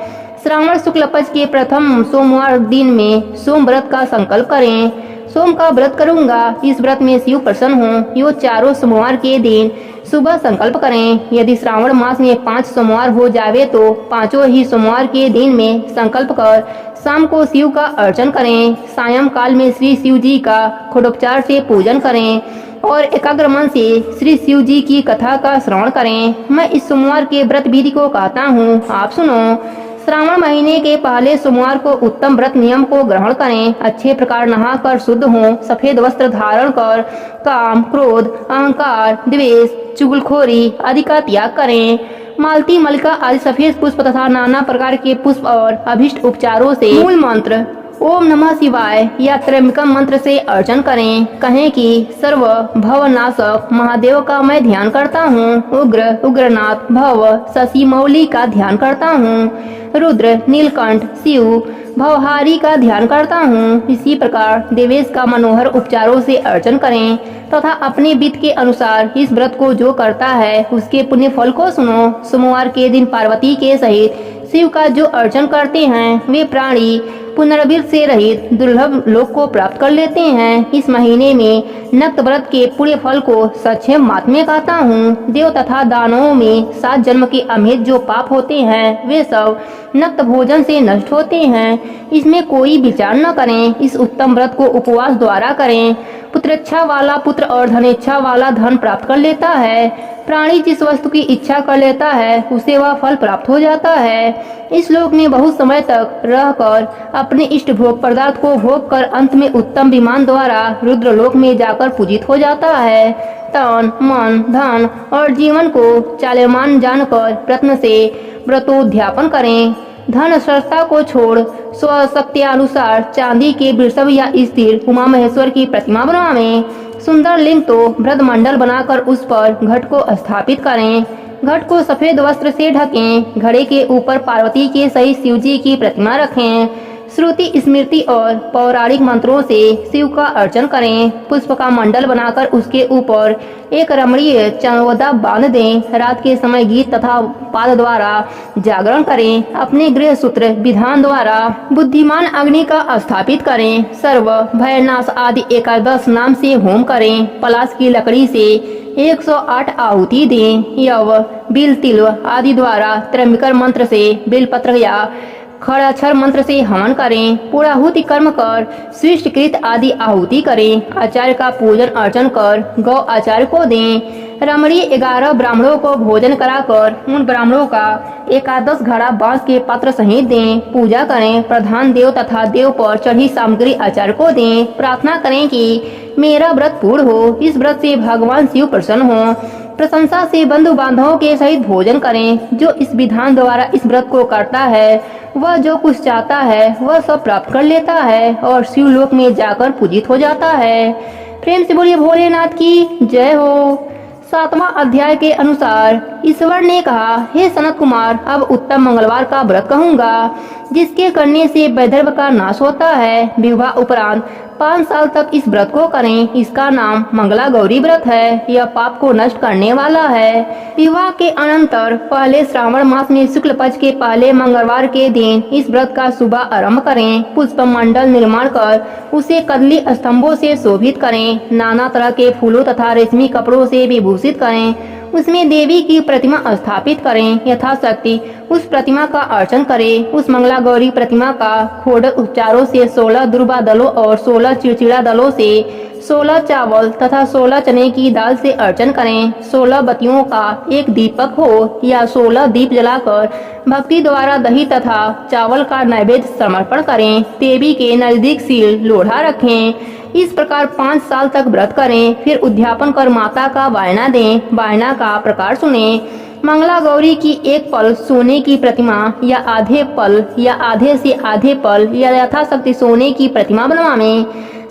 श्रावण शुक्ल पक्ष के प्रथम सोमवार दिन में सोम व्रत का संकल्प करें। सोम का व्रत करूंगा, इस व्रत में शिव प्रसन्न हो, यो चारों सोमवार के दिन सुबह संकल्प करें। यदि श्रावण मास में 5 सोमवार हो जावे तो 5 ही सोमवार के दिन में संकल्प कर शाम को शिव का अर्चन करें। सायं काल में श्री शिव जी का खड़ोपचार से पूजन करें और एकाग्र मन से श्री शिव जी की कथा का श्रवण करें। मैं इस सोमवार के व्रत विधि को कहता हूँ, आप सुनो। श्रावण महीने के पहले सोमवार को उत्तम व्रत नियम को ग्रहण करें। अच्छे प्रकार नहाकर शुद्ध हों, सफेद वस्त्र धारण कर काम, क्रोध, अहंकार, द्वेष, चुगलखोरी आदि का त्याग करें। मालती, मलिका आदि सफेद पुष्प तथा नाना प्रकार के पुष्प और अभिष्ट उपचारों से मूल मंत्र ओम नमः शिवाय या त्र्यंबकम मंत्र से अर्चन करें। कहें कि सर्व भवनाशक महादेव का मैं ध्यान करता हूँ। उग्र उग्रनाथ भव शशि मौली का ध्यान करता हूँ। रुद्र नीलकंठ शिव भवहारी का ध्यान करता हूँ। इसी प्रकार देवेश का मनोहर उपचारों से अर्चन करें तथा अपने वित्त के अनुसार इस व्रत को जो करता है उसके पुण्य फल को सुनो। सोमवार के दिन पार्वती के सहित शिव का जो अर्चन करते हैं वे प्राणी पुनर्वित से रहित दुर्लभ लोक को प्राप्त कर लेते हैं। इस महीने में नक्त व्रत के पुण्य फल को सक्षम मात्म्य कहता हूँ। देव तथा दानवों में 7 जन्म के अमित जो पाप होते हैं वे सब नक्त भोजन से नष्ट होते हैं। इसमें कोई विचार न करें। इस उत्तम व्रत को उपवास द्वारा करें। पुत्रेच्छा वाला पुत्र और धनेच्छा वाला धन प्राप्त कर लेता है। प्राणी जिस वस्तु की इच्छा कर लेता है उसे वह फल प्राप्त हो जाता है। इस लोक में बहुत समय तक रहकर अपने इष्ट भोग पदार्थ को भोग कर अंत में उत्तम विमान द्वारा रुद्र लोक में जाकर पूजित हो जाता है। तन, मन, धन और जीवन को चालमान जानकर प्रत्न से व्रतोध्यापन करें। धन सरलता को छोड़ स्वशक्त्यानुसार चांदी के वृषभ या स्थिर उमा महेश्वर की प्रतिमा बनवावें। सुंदर लिंग तो ब्रह्मंडल बनाकर उस पर घट को स्थापित करें। घट को सफेद वस्त्र से ढकें। घड़े के ऊपर पार्वती के सहित शिव जी की प्रतिमा रखें। श्रुति स्मृति और पौराणिक मंत्रों से शिव का अर्चन करें। पुष्प का मंडल बनाकर उसके ऊपर एक रमणीय चंदोदा बांध दें। रात के समय गीत तथा पाद द्वारा जागरण करें। अपने गृह सूत्र विधान द्वारा बुद्धिमान अग्नि का स्थापित करें। सर्व भयनाश आदि 11 नाम से होम करें। पलाश की लकड़ी से 108 आहुति दें। यव बिल तिल आदि द्वारा त्र्यंबकर मंत्र से बेलपत्र या खड़ाक्षर मंत्र से हवन करें। पूर्णाहुति कर्म कर सृष्टिकृत आदि आहुति करें। आचार्य का पूजन अर्चन कर गौ आचार्य को दें। रमणीय 11 ब्राह्मणों को भोजन कराकर उन ब्राह्मणों का 11 घड़ा बांस के पत्र सहित दें। पूजा करें। प्रधान देव तथा देव पर चढ़ी सामग्री आचार्य को दें। प्रार्थना करें कि मेरा व्रत पूर्ण हो। इस व्रत से भगवान शिव प्रसन्न हो। प्रशंसा से बंधु बांधवों के सहित भोजन करें। जो इस विधान द्वारा इस व्रत को करता है वह जो कुछ चाहता है वह सब प्राप्त कर लेता है और शिवलोक में जाकर पूजित हो जाता है। प्रेम से बोलिए भोलेनाथ की जय हो। 7वां अध्याय के अनुसार ईश्वर ने कहा, हे सनत कुमार, अब उत्तम मंगलवार का व्रत कहूँगा जिसके करने से वैधर्भ का नाश होता है। विवाह उपरांत 5 साल तक इस व्रत को करें। इसका नाम मंगला गौरी व्रत है। यह पाप को नष्ट करने वाला है। विवाह के अनंतर पहले श्रावण मास में शुक्ल पक्ष के पहले मंगलवार के दिन इस व्रत का सुबह आरंभ करें। पुष्प मंडल निर्माण कर उसे कदली स्तंभों से शोभित करें। नाना तरह के फूलों तथा रेशमी कपड़ों से विभूषित करें। उसमें देवी की प्रतिमा स्थापित करें। यथाशक्ति उस प्रतिमा का अर्चन करें। उस मंगला गौरी प्रतिमा का खोडक उपचारों से 16 दुर्वा दलों और 16 चिड़चिड़ा दलों से 16 चावल तथा 16 चने की दाल से अर्चन करें। 16 बत्तियों का एक दीपक हो या 16 दीप जलाकर भक्ति द्वारा दही तथा चावल का नैवेद्य समर्पण करें। देवी के नजदीक सील लोढ़ा रखें। इस प्रकार 5 साल तक व्रत करें। फिर उद्यापन कर माता का वायना दें। वायना का प्रकार सुने। मंगला गौरी की एक पल सोने की प्रतिमा या आधे पल या आधे से आधे पल या यथाशक्ति सोने की प्रतिमा बनवावें।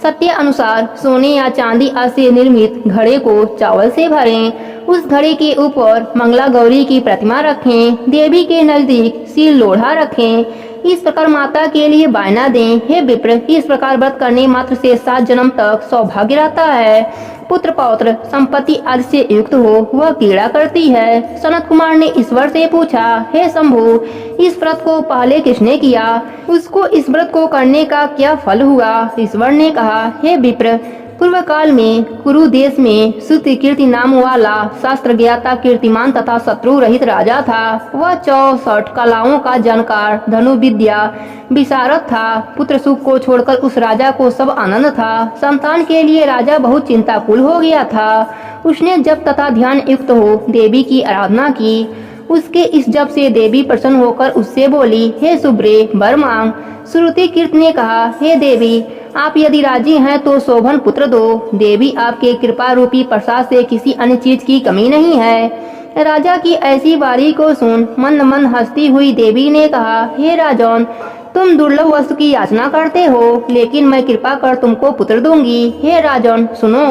सत्य अनुसार सोने या चांदी आदि से निर्मित घड़े को चावल से भरें। उस घड़े के ऊपर मंगला गौरी की प्रतिमा रखें। देवी के नजदीक सील लोढ़ा रखें। इस प्रकार माता के लिए बायना दें। हे विप्र, इस प्रकार व्रत करने मात्र से 7 जन्म तक सौभाग्य रहता है। पुत्र पौत्र संपत्ति आदि से युक्त हो वह क्रीड़ा करती है। सनत कुमार ने ईश्वर से पूछा, हे शंभु, इस व्रत को पहले किसने किया? उसको इस व्रत को करने का क्या फल हुआ? ईश्वर ने कहा, हे विप्र, पूर्व काल में कुरु देश में श्रुति कीर्ति नाम वाला शास्त्र ज्ञाता कीर्तिमान तथा शत्रु रहित राजा था। वह 64 कलाओं का जानकार धनु विद्या विशारद था। पुत्र सुख को छोड़कर उस राजा को सब आनंद था। संतान के लिए राजा बहुत चिंताकुल हो गया था। उसने जप तथा ध्यान युक्त हो देवी की आराधना की। उसके इस जप से देवी प्रसन्न होकर उससे बोली, हे सुब्रे, वर मांग। श्रुति कीर्त ने कहा, हे देवी, आप यदि राजी हैं तो शोभन पुत्र दो। देवी, आपके कृपा रूपी प्रसाद से किसी अन्य चीज की कमी नहीं है। राजा की ऐसी बारी को सुन मंद मंद हंसती हुई देवी ने कहा, हे राजन, तुम दुर्लभ वस्तु की याचना करते हो, लेकिन मैं कृपा कर तुमको पुत्र दूंगी। हे राजन, सुनो,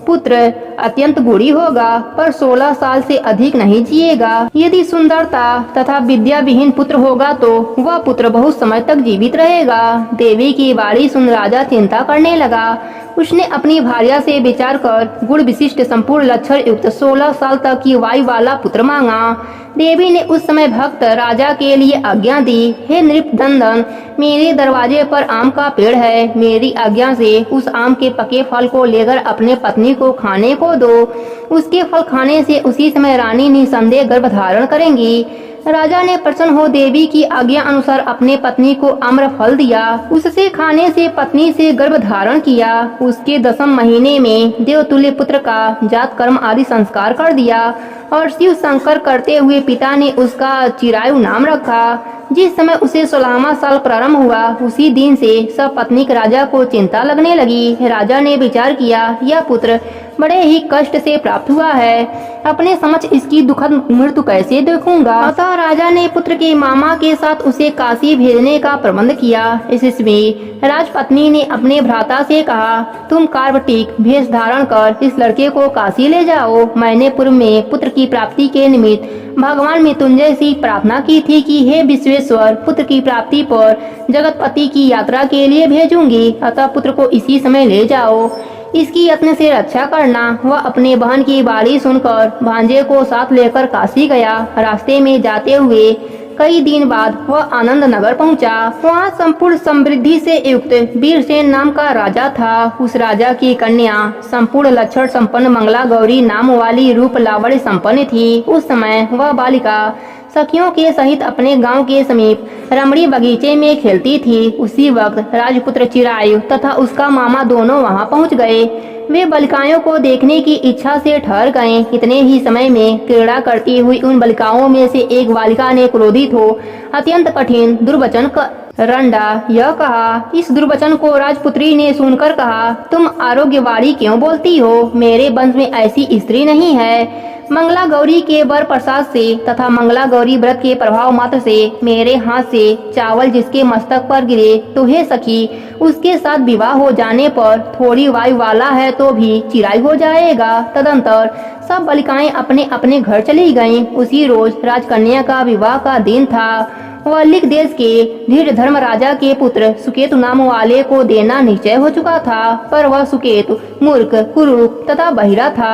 पुत्र अत्यंत बुरी होगा पर 16 साल से अधिक नहीं जिएगा। यदि सुंदरता तथा विद्या विहीन पुत्र होगा तो वह पुत्र बहुत समय तक जीवित रहेगा। देवी की बारी सुन राजा चिंता करने लगा। उसने अपनी भार्या से विचार कर गुण विशिष्ट संपूर्ण लक्षण युक्त 16 साल तक की वायु वाला पुत्र मांगा। देवी ने उस समय भक्त राजा के लिए आज्ञा दी, हे नृपदंदन, मेरे दरवाजे पर आम का पेड़ है। मेरी आज्ञा से उस आम के पके फल को लेकर अपने पत्नी को खाने को दो। उसके फल खाने से उसी समय रानी निसंदेह गर्भ धारण करेंगी। राजा ने प्रसन्न हो देवी की आज्ञा अनुसार अपने पत्नी को आम्र फल दिया। उससे खाने से पत्नी से गर्भ धारण किया। उसके 10वें महीने में देवतुल्य पुत्र का जात कर्म आदि संस्कार कर दिया और शिव शंकर करते हुए पिता ने उसका चिरायु नाम रखा। जिस समय उसे 16वां साल प्रारंभ हुआ, उसी दिन से सपत्नीक राजा को चिंता लगने लगी। राजा ने विचार किया, यह पुत्र बड़े ही कष्ट से प्राप्त हुआ है, अपने समक्ष इसकी दुखद मृत्यु कैसे देखूंगा। अतः राजा ने पुत्र के मामा के साथ उसे काशी भेजने का प्रबंध किया। इस समय राजपत्नी ने अपने भ्राता से कहा, तुम कार्बटिक भेष धारण कर इस लड़के को काशी ले जाओ। मैंने पूर्व में पुत्र की प्राप्ति के निमित्त भगवान मृत्युंजय से प्रार्थना की थी कि हे विश्वेश्वर, पुत्र की प्राप्ति पर जगतपति की यात्रा के लिए भेजूंगी, अतः पुत्र को इसी समय ले जाओ। इसकी यत्न से रक्षा करना। वह अपने बहन की बाणी सुनकर भांजे को साथ लेकर काशी गया। रास्ते में जाते हुए कई दिन बाद वह आनंद नगर पहुंचा। वहाँ संपूर्ण समृद्धि से युक्त वीरसेन नाम का राजा था। उस राजा की कन्या संपूर्ण लक्षण संपन्न मंगला गौरी नाम वाली रूप लावण्य संपन्न थी। उस समय वह बालिका सखियों के सहित अपने गांव के समीप रमणी बगीचे में खेलती थी। उसी वक्त राजपुत्र चिरायु तथा उसका मामा दोनों वहां पहुंच गए। वे बालिकाओं को देखने की इच्छा से ठहर गए। इतने ही समय में क्रीड़ा करती हुई उन बालिकाओं में से एक बालिका ने क्रोधित हो अत्यंत कठिन दुर्वचन रंडा। यह कहा, इस दुर्वचन को राजपुत्री ने सुनकर कहा, तुम आरोग्यवाणी क्यों बोलती हो? मेरे वंश में ऐसी स्त्री नहीं है। मंगला गौरी के वर प्रसाद से तथा मंगला गौरी व्रत के प्रभाव मात्र से मेरे हाथ से चावल जिसके मस्तक पर गिरे तो हे सखी, उसके साथ विवाह हो जाने पर थोड़ी वायु वाला है तो भी चिराई हो जाएगा। तदंतर सब बालिकाएं अपने अपने घर चली गईं। उसी रोज राजकन्या का विवाह का दिन था। वल्लिक देश के धीर धर्म राजा के पुत्र सुकेतु नाम वाले को देना निश्चय हो चुका था, पर वह सुकेतु मूर्ख, कुरूप तथा बहिरा था।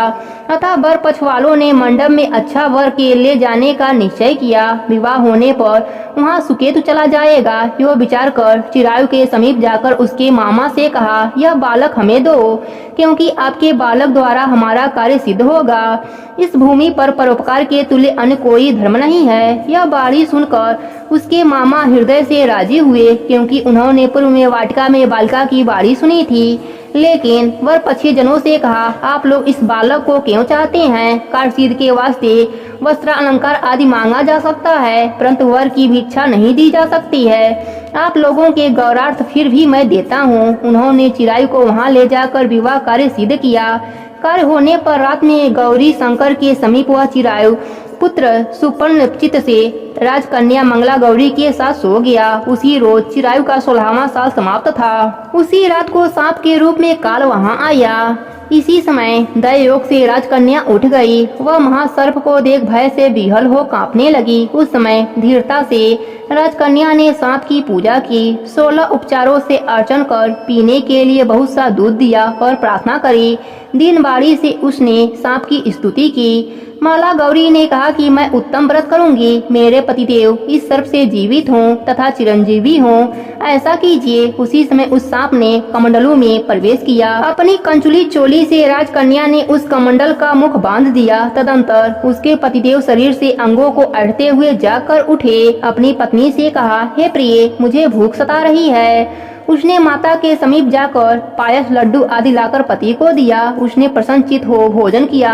अतः वर पक्ष वालों ने मंडप में अच्छा वर के ले जाने का निश्चय किया। विवाह होने पर वहाँ सुकेतु चला जाएगा। यह विचार कर चिरायु के समीप जाकर उसके मामा से कहा, यह बालक हमें दो, क्योंकि आपके बालक द्वारा हमारा कार्य सिद्ध होगा। इस भूमि पर परोपकार के तुल्य अन्य कोई धर्म नहीं है। यह बाणी सुनकर उसके मामा हृदय से राजी हुए, क्योंकि उन्होंने पूर्व में वाटिका में बालिका की बाणी सुनी थी। लेकिन वर पक्षी जनों से कहा, आप लोग इस बालक को क्यों चाहते हैं? कार्य सिद्ध के वास्ते वस्त्र अलंकार आदि मांगा जा सकता है, परंतु वर की भिक्षा नहीं दी जा सकती है। आप लोगों के गौरार्थ फिर भी मैं देता हूँ। उन्होंने चिरायु को वहाँ ले जाकर विवाह कार्य सिद्ध किया। कार्य होने पर रात में गौरी शंकर के समीप वह चिरायु पुत्र सुपर्ण चित से राजकन्या मंगला गौरी के साथ सो गया। उसी रोज चिरायु का 16वां साल समाप्त था। उसी रात को सांप के रूप में काल वहां आया। इसी समय दयोग से राजकन्या उठ गई। वह महासर्प को देख भय से विह्वल हो कांपने लगी। उस समय धीरता से राजकन्या ने सांप की पूजा की। 16 उपचारों से अर्चन कर पीने के लिए बहुत सा दूध दिया और प्रार्थना करी। दिन बाड़ी से उसने सांप की स्तुति की। माला गौरी ने कहा कि मैं उत्तम व्रत करूंगी। मेरे पतिदेव इस सर्प से जीवित हों तथा चिरंजीवी हों, ऐसा कीजिए। उसी समय उस सांप ने कमंडलू में प्रवेश किया। अपनी कंचुली चोली से राजकन्या ने उस कमंडल का मुख बांध दिया। तदंतर उसके पतिदेव शरीर से अंगों को अड़ते हुए जाकर उठे। अपनी पत्नी से कहा, हे प्रिय, मुझे भूख सता रही है। उसने माता के समीप जाकर पायस, लड्डू आदि लाकर पति को दिया। उसने प्रसन्नचित हो भोजन किया।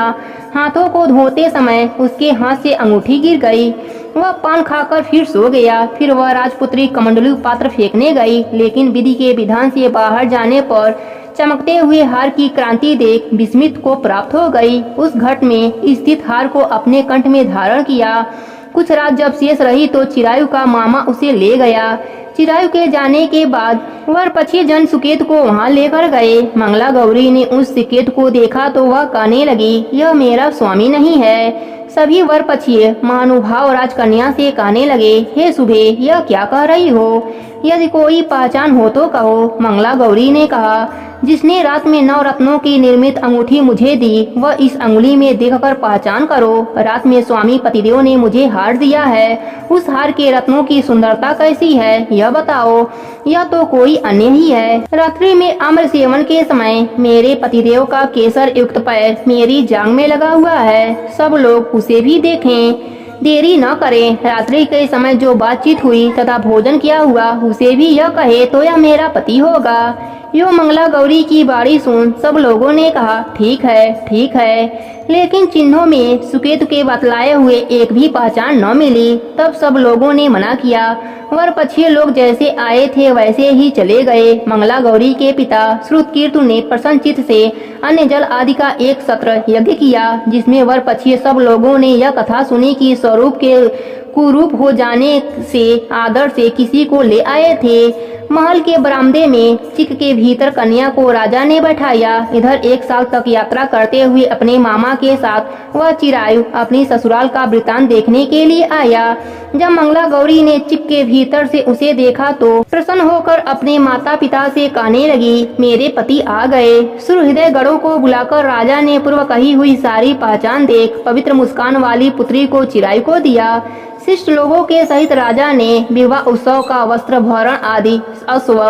हाथों को धोते समय उसके हाथ से अंगूठी गिर गई। वह पान खाकर फिर सो गया। फिर वह राजपुत्री कमंडलू पात्र फेंकने गई, लेकिन विधि के विधान से बाहर जाने पर चमकते हुए हार की क्रांति देख विस्मित को प्राप्त हो गई। उस घट में स्थित हार को अपने कंठ में धारण किया। कुछ रात जब शेष रही तो चिरायु का मामा उसे ले गया। चिरायु के जाने के बाद वर पक्षी जन सुकेत को वहां लेकर गए। मंगला गौरी ने उस सुकेत को देखा तो वह कहने लगी, यह मेरा स्वामी नहीं है। सभी वर पक्षी महानुभाव राजकन्या से कहने लगे, हे सुबे, यह क्या कह रही हो? यदि कोई पहचान हो तो कहो। मंगला गौरी ने कहा, जिसने रात में 9 रत्नों की निर्मित अंगूठी मुझे दी, वह इस अंगुली में देखकर पहचान करो। रात में स्वामी पतिदेव ने मुझे हार दिया है। उस हार के रत्नों की सुंदरता कैसी है, यह बताओ। यह तो कोई अन्य ही है। रात्रि में अम्र सेवन के समय मेरे पतिदेव का केसर युक्त पैर मेरी जांग में लगा हुआ है। सब लोग उसे भी देखें। देरी न करें। रात्रि के समय जो बातचीत हुई तथा भोजन किया हुआ उसे भी यह कहे तो यह मेरा पति होगा। यो मंगला गौरी की बाड़ी सुन सब लोगों ने कहा ठीक है, लेकिन चिन्हों में सुकेतु के बतलाए हुए एक भी पहचान न मिली। तब सब लोगों ने मना किया। वर पक्षी लोग जैसे आए थे वैसे ही चले गए। मंगला गौरी के पिता श्रुतकीर्तु ने प्रसन्नचित्त से अन्य जल आदि का एक सत्र यज्ञ किया, जिसमें वर पक्षी सब लोगों ने यह कथा सुनी कि स्वरूप के कुरूप हो जाने से आदर से किसी को ले आए थे। महल के बरामदे में चिक के भीतर कन्या को राजा ने बैठाया। इधर 1 साल तक यात्रा करते हुए अपने मामा के साथ वह चिरायु अपनी ससुराल का वृतांत देखने के लिए आया। जब मंगला गौरी ने चिक के भीतर से उसे देखा तो प्रसन्न होकर अपने माता पिता से कहने लगी, मेरे पति आ गए। सुहृदय गणों को बुलाकर राजा ने पूर्व कही हुई सारी पहचान देख पवित्र मुस्कान वाली पुत्री को चिरायु को दिया। शिष्ट लोगों के सहित राजा ने विवाह उत्सव का वस्त्र भरण आदि अश्व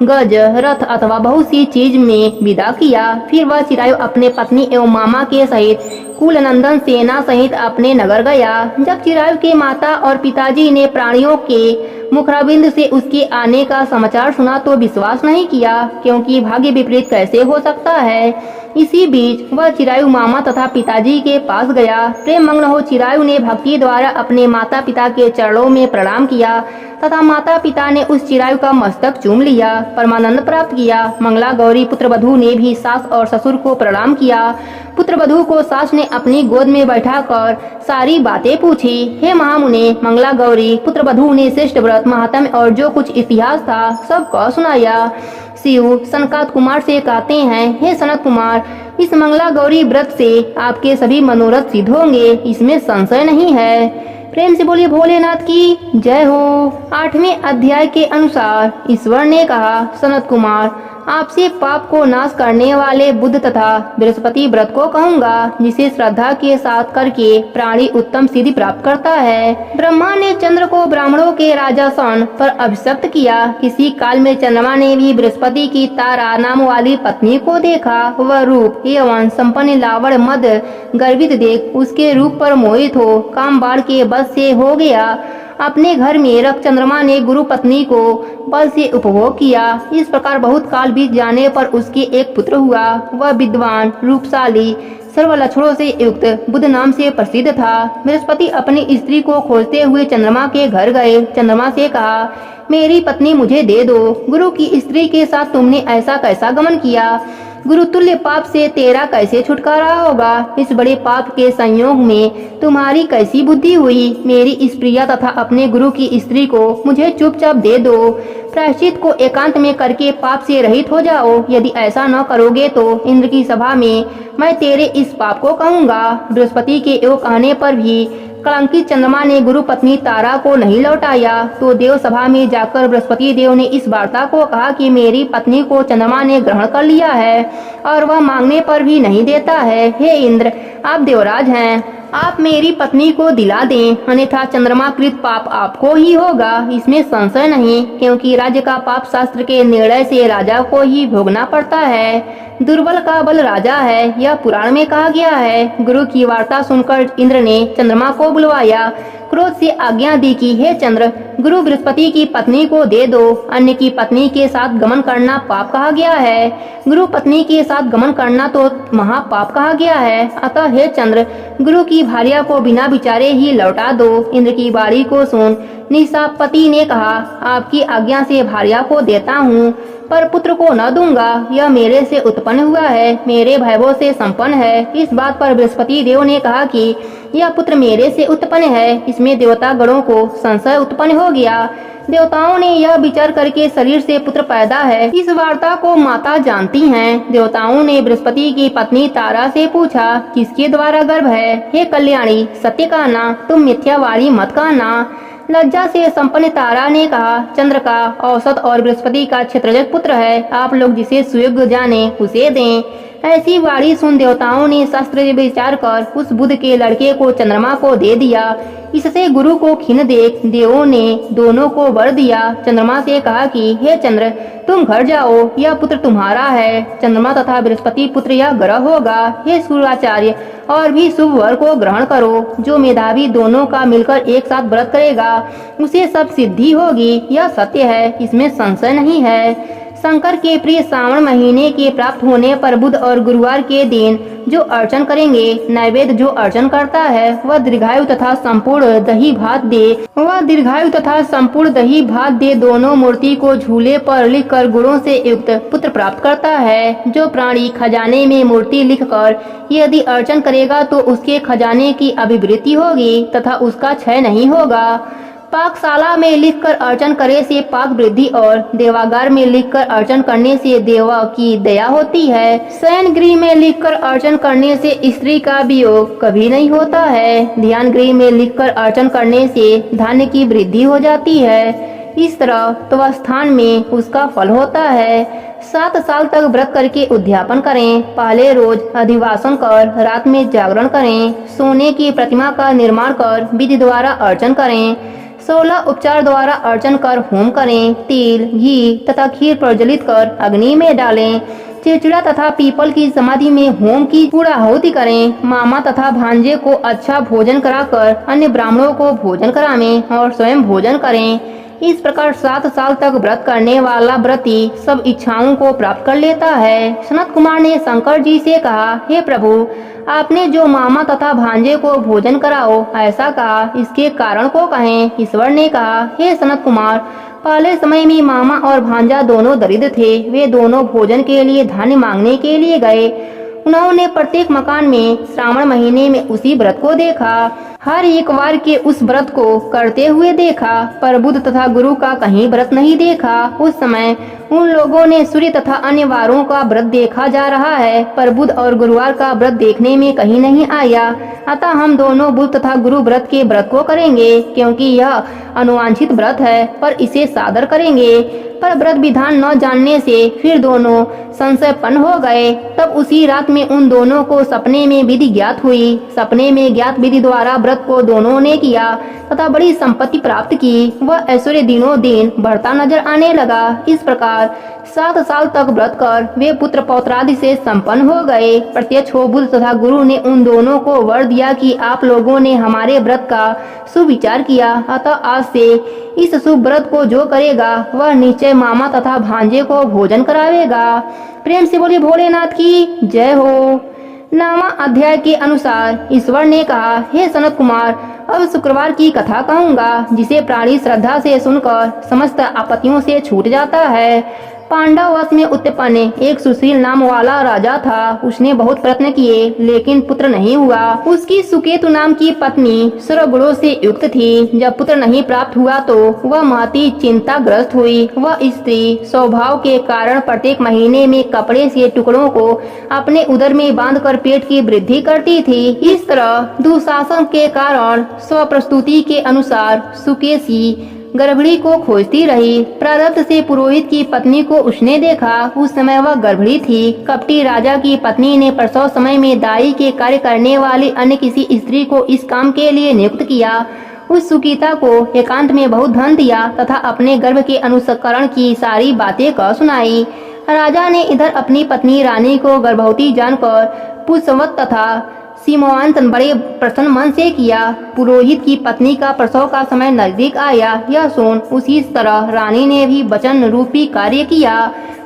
गज रथ अथवा बहुत सी चीज में विदा किया। फिर वह चिरायु अपने पत्नी एवं मामा के सहित कुलनंदन सेना सहित अपने नगर गया। जब चिरायु के माता और पिताजी ने प्राणियों के मुखराबिंद से उसके आने का समाचार सुना तो विश्वास नहीं किया, क्योंकि भाग्य विपरीत कैसे हो सकता है। इसी बीच वह चिरायु मामा तथा पिताजी के पास गया। प्रेम मग्न हो चिरायु ने भक्ति द्वारा अपने माता पिता के चरणों में प्रणाम किया तथा माता पिता ने उस चिरायु का मस्तक चूम लिया, परमानंद प्राप्त किया। मंगला गौरी पुत्रवधू ने भी सास और ससुर को प्रणाम किया। पुत्रवधू को सास ने अपनी गोद में बैठाकर सारी बातें पूछी। हे महामुने, मंगला गौरी पुत्रवधू ने श्रेष्ठ व्रत महात्म्य और जो कुछ इतिहास था सब कह सुनाया। शिव सनकात कुमार से कहते हैं, हे सनत कुमार, इस मंगला गौरी व्रत से आपके सभी मनोरथ सिद्ध होंगे, इसमें संशय नहीं है। प्रेम से बोलिए भोलेनाथ की जय हो। 8वें अध्याय के अनुसार ईश्वर ने कहा, सनत कुमार, आपसे पाप को नाश करने वाले बुद्ध तथा बृहस्पति व्रत को कहूँगा, जिसे श्रद्धा के साथ करके प्राणी उत्तम सिद्धि प्राप्त करता है। ब्रह्मा ने चंद्र को ब्राह्मणों के राजा सन पर अभिषिक्त किया। किसी काल में चंद्रमा ने भी बृहस्पति की तारा नाम वाली पत्नी को देखा। वह रूप एवं संपन्न लावण मद गर्वित देख उसके रूप पर मोहित हो काम बाढ़ के बस से हो गया। अपने घर में रख चंद्रमा ने गुरु पत्नी को बल से उपभोग किया। इस प्रकार बहुत काल बीत जाने पर उसके एक पुत्र हुआ। वह विद्वान रूपशाली सर्व लक्षणों से युक्त बुद्ध नाम से प्रसिद्ध था। बृहस्पति अपनी स्त्री को खोजते हुए चंद्रमा के घर गए। चंद्रमा से कहा, मेरी पत्नी मुझे दे दो। गुरु की स्त्री के साथ तुमने ऐसा कैसा गमन किया? गुरु तुल्य पाप से तेरा कैसे छुटकारा होगा? इस बड़े पाप के संयोग में तुम्हारी कैसी बुद्धि हुई? मेरी इस प्रिया तथा अपने गुरु की स्त्री को मुझे चुपचाप दे दो। प्रायश्चित को एकांत में करके पाप से रहित हो जाओ। यदि ऐसा न करोगे तो इंद्र की सभा में मैं तेरे इस पाप को कहूँगा। बृहस्पति के यो कहने पर भी कलंकित चंद्रमा ने गुरु पत्नी तारा को नहीं लौटाया तो देव सभा में जाकर बृहस्पति देव ने इस वार्ता को कहा कि मेरी पत्नी को चंद्रमा ने ग्रहण कर लिया है और वह मांगने पर भी नहीं देता है। हे इंद्र, आप देवराज हैं, आप मेरी पत्नी को दिला दें, अन्यथा चंद्रमा कृत पाप आपको ही होगा। इसमें संशय नहीं, क्योंकि राज्य का पाप शास्त्र के निर्णय से राजा को ही भोगना पड़ता है। दुर्बल का बल राजा है, यह पुराण में कहा गया है। गुरु की वार्ता सुनकर इंद्र ने चंद्रमा को बुलवाया। क्रोध से आज्ञा दी कि हे चंद्र, गुरु बृहस्पति की पत्नी को दे दो। अन्य की पत्नी के साथ गमन करना पाप कहा गया है। गुरु पत्नी के साथ गमन करना तो महापाप कहा गया है। अतः हे चंद्र, गुरु की भार्या को बिना विचारे ही लौटा दो। इंद्र की बाणी को सुन निशापति ने कहा, आपकी आज्ञा से भार्या को देता हूँ, पर पुत्र को न दूंगा। यह मेरे से उत्पन्न हुआ है, मेरे भैभव से संपन्न है। इस बात पर बृहस्पति देव ने कहा कि यह पुत्र मेरे से उत्पन्न है। इसमें देवता गणों को संशय उत्पन्न हो गया। देवताओं ने यह विचार करके शरीर से पुत्र पैदा है। इस वार्ता को माता जानती हैं। देवताओं ने बृहस्पति की पत्नी तारा से पूछा, किसके द्वारा गर्भ है? हे कल्याणी, सत्य कहना, तुम मिथ्यावाणी मत कहना। लज्जा से संपन्न तारा ने कहा, चंद्र का औसत और बृहस्पति का क्षेत्रजक पुत्र है। आप लोग जिसे सुयोग्य जाने उसे दें। ऐसी वाणी सुन देवताओं ने शास्त्र विचार कर उस बुद्ध के लड़के को चंद्रमा को दे दिया। इससे गुरु को खिन्न देख देवों ने दोनों को वर दिया। चंद्रमा से कहा कि हे चंद्र, तुम घर जाओ, यह पुत्र तुम्हारा है। चंद्रमा तथा बृहस्पति पुत्र यह ग्रह होगा। हे सूर्याचार्य, और भी शुभ वर को ग्रहण करो। जो मेधावी दोनों का मिलकर एक साथ व्रत करेगा उसे सब सिद्धि होगी। यह सत्य है, इसमें संशय नहीं है। शंकर के प्रिय श्रावण महीने के प्राप्त होने पर बुध और गुरुवार के दिन जो अर्चन करेंगे, नैवेद्य जो अर्चन करता है वह दीर्घायु तथा संपूर्ण दही भात दे दोनों मूर्ति को झूले पर लिखकर गुणों से युक्त पुत्र प्राप्त करता है। जो प्राणी खजाने में मूर्ति लिखकर यदि अर्चन करेगा तो उसके खजाने की अभिवृद्धि होगी तथा उसका क्षय नहीं होगा। पाकशाला में लिखकर अर्चन करे से पाक वृद्धि और देवागार में लिखकर अर्चन करने से देवा की दया होती है। शयन गृह में लिखकर अर्चन करने से स्त्री का वियोग कभी नहीं होता है। ध्यान गृह में लिखकर अर्चन करने से धान्य की वृद्धि हो जाती है। इस तरह तो स्थान में उसका फल होता है। 7 साल तक व्रत करके उद्यापन करें। पहले रोज अधिवासन कर रात में जागरण करें। सोने की प्रतिमा का निर्माण कर विधि द्वारा अर्चन करें। 16 उपचार द्वारा अर्चन कर होम करें। तिल, घी तथा खीर प्रज्वलित कर अग्नि में डालें। चिड़चिड़ा तथा पीपल की समाधि में होम की पूर्णाहुति करें। मामा तथा भांजे को अच्छा भोजन कराकर अन्य ब्राह्मणों को भोजन करावें और स्वयं भोजन करें। इस प्रकार 7 साल तक व्रत करने वाला व्रती सब इच्छाओं को प्राप्त कर लेता है। सनत कुमार ने शंकर जी से कहा, हे प्रभु, आपने जो मामा तथा भांजे को भोजन कराओ ऐसा कहा, इसके कारण को कहें। ईश्वर ने कहा, हे सनत कुमार, पहले समय में मामा और भांजा दोनों दरिद्र थे। वे दोनों भोजन के लिए धान्य मांगने के लिए गए। उन्होंने प्रत्येक मकान में श्रावण महीने में उसी व्रत को देखा। हर एक वार के उस व्रत को करते हुए देखा, पर बुध तथा गुरु का कहीं व्रत नहीं देखा। उस समय उन लोगों ने सूर्य तथा अन्य वारों का व्रत देखा जा रहा है, पर बुध और गुरुवार का व्रत देखने में कहीं नहीं आया। अतः हम दोनों बुध तथा गुरु व्रत के व्रत को करेंगे, क्योंकि यह अनुवांछित व्रत है, पर इसे सादर करेंगे। पर व्रत विधान न जानने से फिर दोनों संशयपन्न हो गए। तब उसी रात में उन दोनों को सपने में विधि ज्ञात हुई। सपने में ज्ञात विधि द्वारा व्रत को दोनों ने किया तथा बड़ी संपत्ति प्राप्त की। वह ऐश्वर्य दिनों दिन बढ़ता नजर आने लगा। इस प्रकार 7 साल तक व्रत कर वे पुत्र पौत्रादि से संपन्न हो गए। प्रत्यक्ष हो बुध तथा गुरु ने उन दोनों को वर दिया कि आप लोगों ने हमारे व्रत का सुविचार किया, अतः आज से इस शुभ व्रत को जो करेगा वह निश्चय मामा तथा भांजे को भोजन करावेगा। प्रेम से बोले भोलेनाथ की जय हो। 9वां अध्याय के अनुसार ईश्वर ने कहा, हे सनत कुमार, अब शुक्रवार की कथा कहूँगा, जिसे प्राणी श्रद्धा से सुनकर समस्त आपत्तियों से छूट जाता है। पांडव वंश में उत्पन्न एक सुशील नाम वाला राजा था। उसने बहुत प्रयत्न किए लेकिन पुत्र नहीं हुआ। उसकी सुकेतु नाम की पत्नी सर्वगुणों से युक्त थी। जब पुत्र नहीं प्राप्त हुआ तो वह महती चिंताग्रस्त हुई। वह स्त्री स्वभाव के कारण प्रत्येक महीने में कपड़े से टुकड़ों को अपने उदर में बांधकर पेट की वृद्धि करती थी। इस तरह दुशासन के कारण स्वप्रस्तुति के अनुसार सुकेशी गर्भिणी को खोजती रही। प्रारब्ध से पुरोहित की पत्नी को उसने देखा। उस समय वह गर्भिणी थी। कपटी राजा की पत्नी ने प्रसव समय में दाई के कार्य करने वाली अन्य किसी स्त्री को इस काम के लिए नियुक्त किया। उस सुकीता को एकांत में बहुत धन दिया तथा अपने गर्भ के अनुसरण की सारी बातें कह सुनाई। राजा ने इधर अपनी पत्नी रानी को गर्भवती जानकर पुष्पवत तथा सीमोवांतन बड़े प्रसन्न मन से किया। पुरोहित की पत्नी का प्रसव का समय नजदीक आया, यह सुन उसी तरह रानी ने भी वचन रूपी कार्य किया।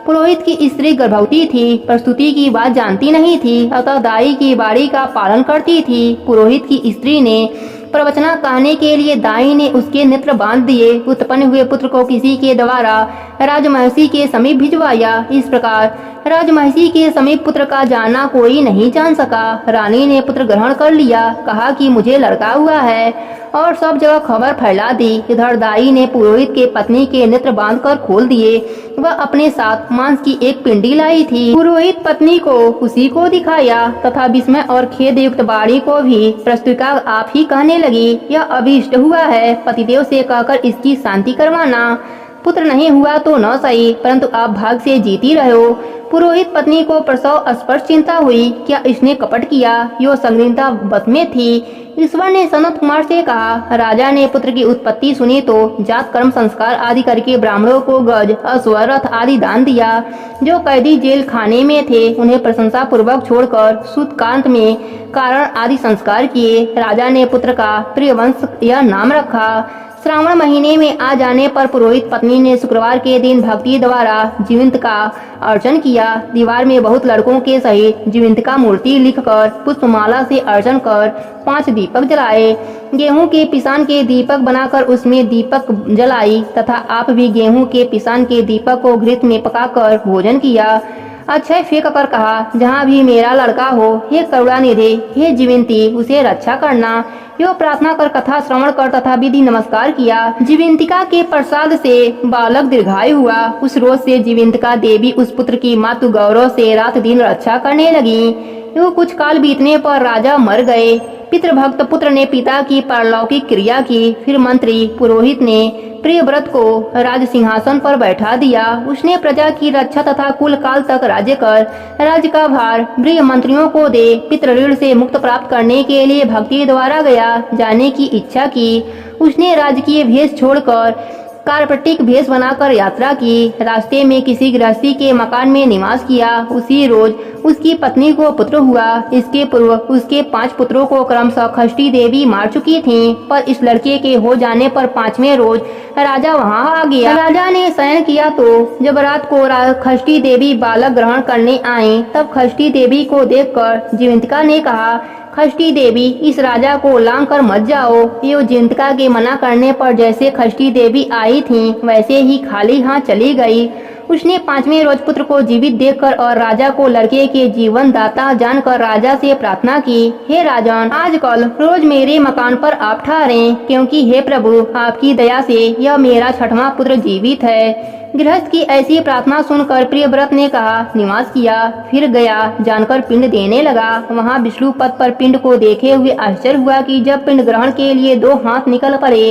पुरोहित की स्त्री गर्भवती थी, प्रस्तुति की बात जानती नहीं थी, अतः दाई की बाड़ी का पालन करती थी। पुरोहित की स्त्री ने प्रवचना कहने के लिए दाई ने उसके नेत्र बांध दिए। उत्पन्न हुए पुत्र को किसी के द्वारा राजमहर्षि के समीप भिजवाया। इस प्रकार राजमहर्षि के समीप पुत्र का जाना कोई नहीं जान सका। रानी ने पुत्र ग्रहण कर लिया, कहा कि मुझे लड़का हुआ है, और सब जगह खबर फैला दी। इधर दाई ने पुरोहित के पत्नी के नेत्र बांधकर खोल दिए। वह अपने साथ मांस की एक पिंडी लाई थी। पुरोहित पत्नी को उसी को दिखाया तथा विस्मय और खेद युक्त बाड़ी को भी प्रस्तुतिका आप ही कहने लगी, यह अभीष्ट हुआ है, पतिदेव से कहकर इसकी शांति करवाना। पुत्र नहीं हुआ तो न सही, परंतु आप भाग से जीती रहो। पुरोहित पत्नी को प्रसव स्पर्श चिंता हुई, क्या इसने कपट किया, यो संगीनता बस में थी। ईश्वर ने सनत कुमार से कहा, राजा ने पुत्र की उत्पत्ति सुनी तो जात कर्म संस्कार आदि करके ब्राह्मणों को गज, अश्व, रथ आदि दान दिया। जो कैदी जेल खाने में थे उन्हें प्रशंसा पूर्वक छोड़कर सुतकांत में कारण आदि संस्कार किए। राजा ने पुत्र का प्रियवंश यह नाम रखा। श्रावण महीने में आ जाने पर पुरोहित पत्नी ने शुक्रवार के दिन भक्ति द्वारा जीवित का अर्चन किया। दीवार में बहुत लड़कों के सहित जीवित का मूर्ति लिखकर पुष्पमाला से अर्चन कर 5 दीपक जलाए। गेहूं के पिसान के दीपक बनाकर उसमें दीपक जलाई तथा आप भी गेहूं के पिसान के दीपक को घृत में पकाकर भोजन किया। अक्षय फेंक कर कहा, जहाँ भी मेरा लड़का हो, हे करुणानिधि, हे जीविंती, उसे रक्षा करना। यो प्रार्थना कर कथा श्रवण कर तथा विधि नमस्कार किया। जीविंतिका के प्रसाद से बालक दीर्घायु हुआ। उस रोज से जीविंतिका देवी उस पुत्र की मातृ गौरव से रात दिन रक्षा करने लगी। यो कुछ काल बीतने पर राजा मर गए। पितृभक्त पुत्र ने पिता की पारलौकिक क्रिया की। फिर मंत्री पुरोहित ने प्रियव्रत को राज सिंहासन पर बैठा दिया। उसने प्रजा की रक्षा तथा कुल काल तक राज्य कर राज्य का भार प्रिय मंत्रियों को दे पितृ ऋण से मुक्त प्राप्त करने के लिए भक्ति द्वारा गया जाने की इच्छा की। उसने राजकीय भेष छोड़कर कार्पटिक भेष बनाकर यात्रा की। रास्ते में किसी गृहस्थी के मकान में निवास किया। उसी रोज उसकी पत्नी को पुत्र हुआ। इसके पूर्व उसके 5 पुत्रों को क्रमशः खष्टी देवी मार चुकी थीं, पर इस लड़के के हो जाने पर 5वें रोज राजा वहां आ गया। राजा ने शयन किया तो जब रात को खष्टी देवी बालक ग्रहण करने आई, तब खष्टी देवी को देखकर जीविंतिका ने कहा, खष्टी देवी, इस राजा को लांग कर मत जाओ। यो जीविंतिका के मना करने पर जैसे खष्टी देवी आई थीं, वैसे ही खाली हाथ चली गई। उसने 5वें रोज पुत्र को जीवित देखकर और राजा को लड़के के जीवन दाता जानकर राजा से प्रार्थना की, हे राजन, आजकल रोज मेरे मकान पर आप ठहरें, क्योंकि हे प्रभु, आपकी दया से यह मेरा 6वां पुत्र जीवित है। गृहस्थ की ऐसी प्रार्थना सुनकर प्रियव्रत ने कहा, निवास किया। फिर गया जानकर पिंड देने लगा। वहाँ विष्णु पद पर पिंड को देखे हुए आश्चर्य हुआ कि जब पिंड ग्रहण के लिए 2 हाथ निकल पड़े।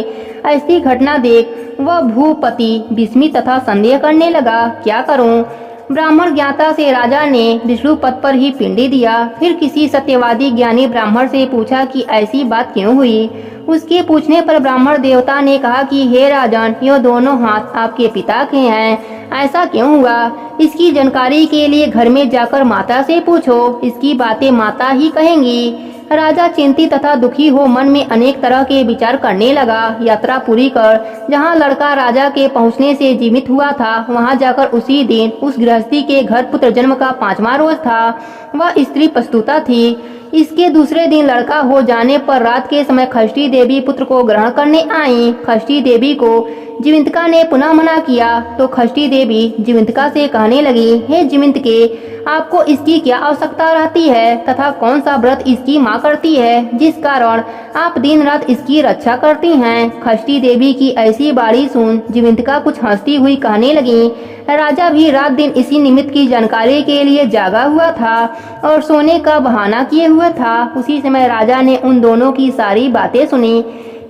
ऐसी घटना देख वह भूपति विस्मित तथा संदेह करने लगा, क्या करूं? ब्राह्मण ज्ञाता से राजा ने विष्णु पद पर ही पिंडी दिया। फिर किसी सत्यवादी ज्ञानी ब्राह्मण से पूछा कि ऐसी बात क्यों हुई। उसके पूछने पर ब्राह्मण देवता ने कहा कि हे राजन, ये दोनों हाथ आपके पिता के हैं। ऐसा क्यों हुआ? इसकी जानकारी के लिए घर में जाकर माता से पूछो। इसकी बातें माता ही कहेंगी। राजा चिंतित तथा दुखी हो मन में अनेक तरह के विचार करने लगा। यात्रा पूरी कर जहाँ लड़का राजा के पहुँचने से जीवित हुआ था, वहाँ जाकर उसी दिन उस गृहस्थी के घर पुत्र जन्म का 5वां रोज था। वह स्त्री प्रस्तुता थी। इसके दूसरे दिन लड़का हो जाने पर रात के समय खष्टी देवी पुत्र को ग्रहण करने आई। खष्टी देवी को जीविंतिका ने पुनः मना किया तो खष्टी देवी जीविंतिका से कहने लगी, हे जीविंतिके, आपको इसकी क्या आवश्यकता रहती है तथा कौन सा व्रत इसकी माँ करती है जिस कारण आप दिन रात इसकी रक्षा करती हैं। खष्टी देवी की ऐसी बाणी सुन जीविंतिका कुछ हंसती हुई कहने लगी, राजा भी रात दिन इसी निमित्त की जानकारी के लिए जागा हुआ था और सोने का बहाना किए हुआ था। उसी समय राजा ने उन दोनों की सारी बातें सुनी।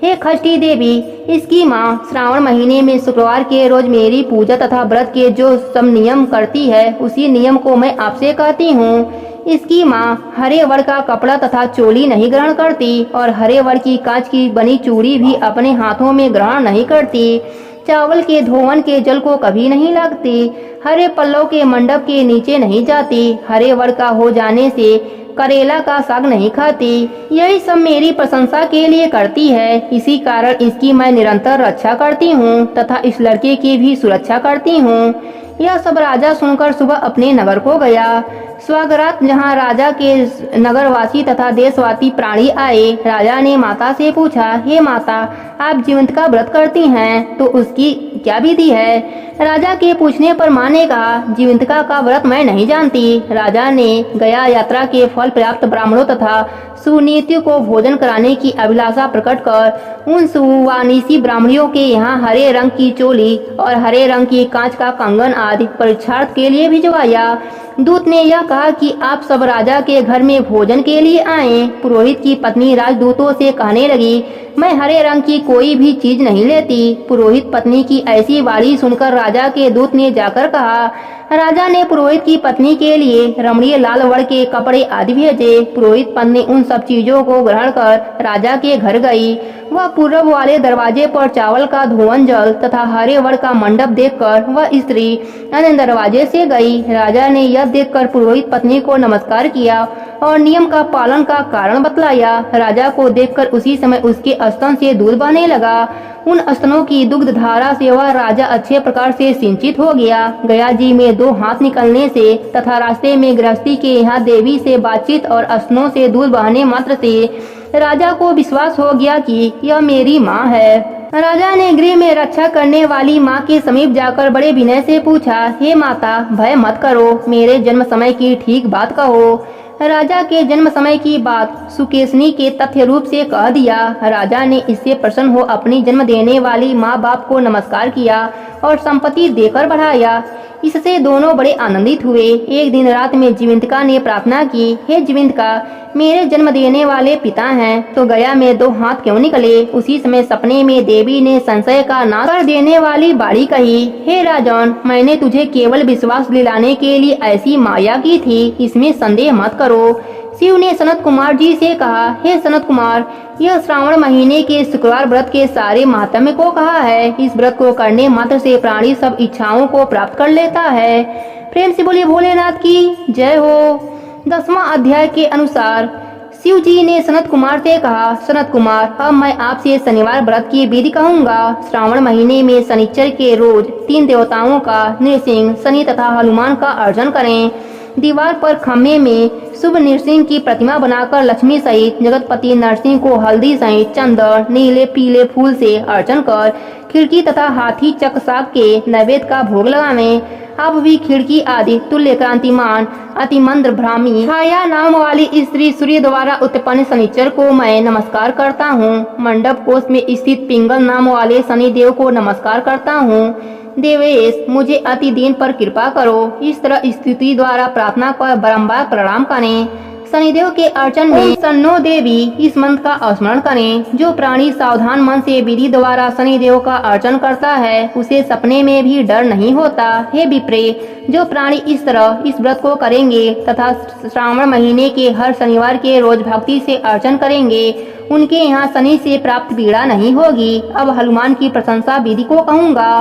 हे खष्टी देवी, इसकी माँ श्रावण महीने में शुक्रवार के रोज मेरी पूजा तथा व्रत के जो सब नियम करती है, उसी नियम को मैं आपसे कहती हूँ। इसकी माँ हरे वर्ण का कपड़ा तथा चोली नहीं ग्रहण करती और हरे वर्ण की कांच की बनी चूड़ी भी अपने हाथों में ग्रहण नहीं करती। चावल के धोवन के जल को कभी नहीं लगती। हरे पल्लव के मंडप के नीचे नहीं जाती। हरे वर्ण का हो जाने से करेला का साग नहीं खाती। यही सब मेरी प्रशंसा के लिए करती है। इसी कारण इसकी मैं निरंतर रक्षा करती हूँ तथा इस लड़के की भी सुरक्षा करती हूँ। यह सब राजा सुनकर सुबह अपने नगर को गया। स्वागरात जहाँ राजा के नगरवासी तथा देशवासी प्राणी आए। राजा ने माता से पूछा, हे माता, आप जीवंत का व्रत करती हैं तो उसकी क्या विधि है? राजा के पूछने पर माँ ने कहा, जीवंतिका का व्रत मैं नहीं जानती। राजा ने गया यात्रा के फल प्राप्त ब्राह्मणों तथा सुनीतियों को भोजन कराने की अभिलाषा प्रकट कर उन सुवानिसी ब्राह्मणियों के यहाँ हरे रंग की चोली और हरे रंग की कांच का कंगन आदि परीक्षार्थ के लिए भिजवाया। दूत ने यह कहा कि आप सब राजा के घर में भोजन के लिए आए। पुरोहित की पत्नी राजदूतों से कहने लगी, मैं हरे रंग की कोई भी चीज नहीं लेती। पुरोहित पत्नी की ऐसी वाणी सुनकर राजा के दूत ने जाकर कहा। राजा ने पुरोहित की पत्नी के लिए रमणीय लाल वर्ण के कपड़े आदि भेजे। पुरोहित पत्नी उन सब चीजों को ग्रहण कर राजा के घर गई। वह पूर्व वाले दरवाजे पर चावल का धोवन जल तथा हरे वर्ण का मंडप देखकर वह स्त्री अन्य दरवाजे से गई। राजा ने यह देखकर पुरोहित पत्नी को नमस्कार किया और नियम का पालन का कारण बतलाया। राजा को देखकर उसी समय उसके स्तन से दूध बहने लगा। उन स्तनों की दुग्ध धारा से वह राजा अच्छे प्रकार से सिंचित हो गया। गया जी में 2 हाथ निकलने से तथा रास्ते में गृहस्थी के यहाँ देवी से बातचीत और स्तनों से दूध बहने मात्र से राजा को विश्वास हो गया कि यह मेरी माँ है। राजा ने गृह में रक्षा करने वाली माँ के समीप जाकर बड़े विनय से पूछा, हे माता, भय मत करो, मेरे जन्म समय की ठीक बात कहो। राजा के जन्म समय की बात सुकेशनी के तथ्य रूप से कह दिया। राजा ने इससे प्रसन्न हो अपनी जन्म देने वाली माँ बाप को नमस्कार किया और संपत्ति देकर बढ़ाया। इससे दोनों बड़े आनंदित हुए। एक दिन रात में जीविंतिका ने प्रार्थना की, हे जीविंतिका, मेरे जन्म देने वाले पिता हैं तो गया में 2 हाथ क्यों निकले। उसी समय सपने में देवी ने संशय का नाश कर देने वाली बाणी कही, हे राजन, मैंने तुझे केवल विश्वास दिलाने के लिए ऐसी माया की थी, इसमें संदेह मत करो। शिव ने सनत कुमार जी से कहा, हे सनत कुमार, यह श्रावण महीने के शुक्रवार व्रत के सारे महात्म्य को कहा है। इस व्रत को करने मात्र से प्राणी सब इच्छाओं को प्राप्त कर लेता है। प्रेम से बोलिए भोलेनाथ की जय हो। 10वां अध्याय के अनुसार शिव जी ने सनत कुमार से कहा, सनत कुमार, अब मैं आपसे शनिवार व्रत की विधि कहूँगा। श्रावण महीने में शनिचर के रोज 3 देवताओं का, नृसिंह, शनि तथा हनुमान का अर्चन करें। दीवार पर खम्भे में शुभ नृसिंह की प्रतिमा बनाकर लक्ष्मी सहित जगतपति नरसिंह को हल्दी सहित चंदन, नीले पीले फूल से अर्चन कर खिड़की तथा हाथी चक साग के नैवेद्य का भोग लगावें। अब भी खिड़की आदि तुल्य कांतिमान अति मंद्र भ्रामी छाया नाम वाली स्त्री सूर्य द्वारा उत्पन्न शनिचर को मैं नमस्कार करता हूँ। मंडप कोष में स्थित पिंगल नाम वाले शनिदेव को नमस्कार करता हूँ। देवेश, मुझे अति दीन पर कृपा करो। इस तरह स्थिति द्वारा प्रार्थना कर बारंबार प्रणाम करें। शनिदेव के अर्चन में सन्नो देवी इस मंत्र का स्मरण करें। जो प्राणी सावधान मन से विधि द्वारा शनिदेव का अर्चन करता है उसे सपने में भी डर नहीं होता। हे विप्रे, जो प्राणी इस तरह इस व्रत को करेंगे तथा श्रावण महीने के हर शनिवार के रोज भक्ति से अर्चन करेंगे उनके यहाँ शनि से प्राप्त पीड़ा नहीं होगी। अब हनुमान की प्रशंसा विधि को कहूँगा।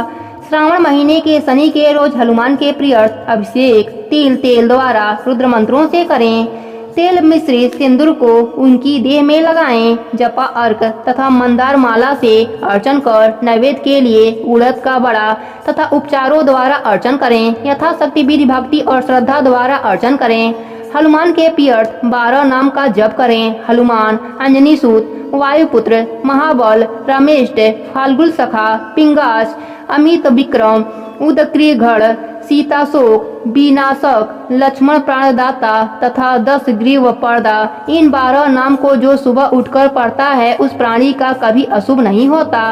श्रावण महीने के शनि के रोज हनुमान के प्रियर्थ अभिषेक तेल द्वारा रुद्र मंत्रों से करें। तेल मिश्रित सिंदूर को उनकी देह में लगाएं। जपा अर्क तथा मंदार माला से अर्चन कर नैवेद्य के लिए उड़द का बड़ा तथा उपचारों द्वारा अर्चन करें। यथाशक्ति विधि भक्ति और श्रद्धा द्वारा अर्चन करें। हनुमान के प्रियर्थ 12 नाम का जप करें। हनुमान, अंजनी सूत, वायुपुत्र, महाबल, रमेश, फाल्गुन सखा, पिंगास, अमित विक्रम, उदक्रियगढ़, सीताशोक, विनाशक, लक्ष्मण प्राणदाता तथा 10 ग्रीव पर्दा, इन 12 नाम को जो सुबह उठकर पढ़ता है उस प्राणी का कभी अशुभ नहीं होता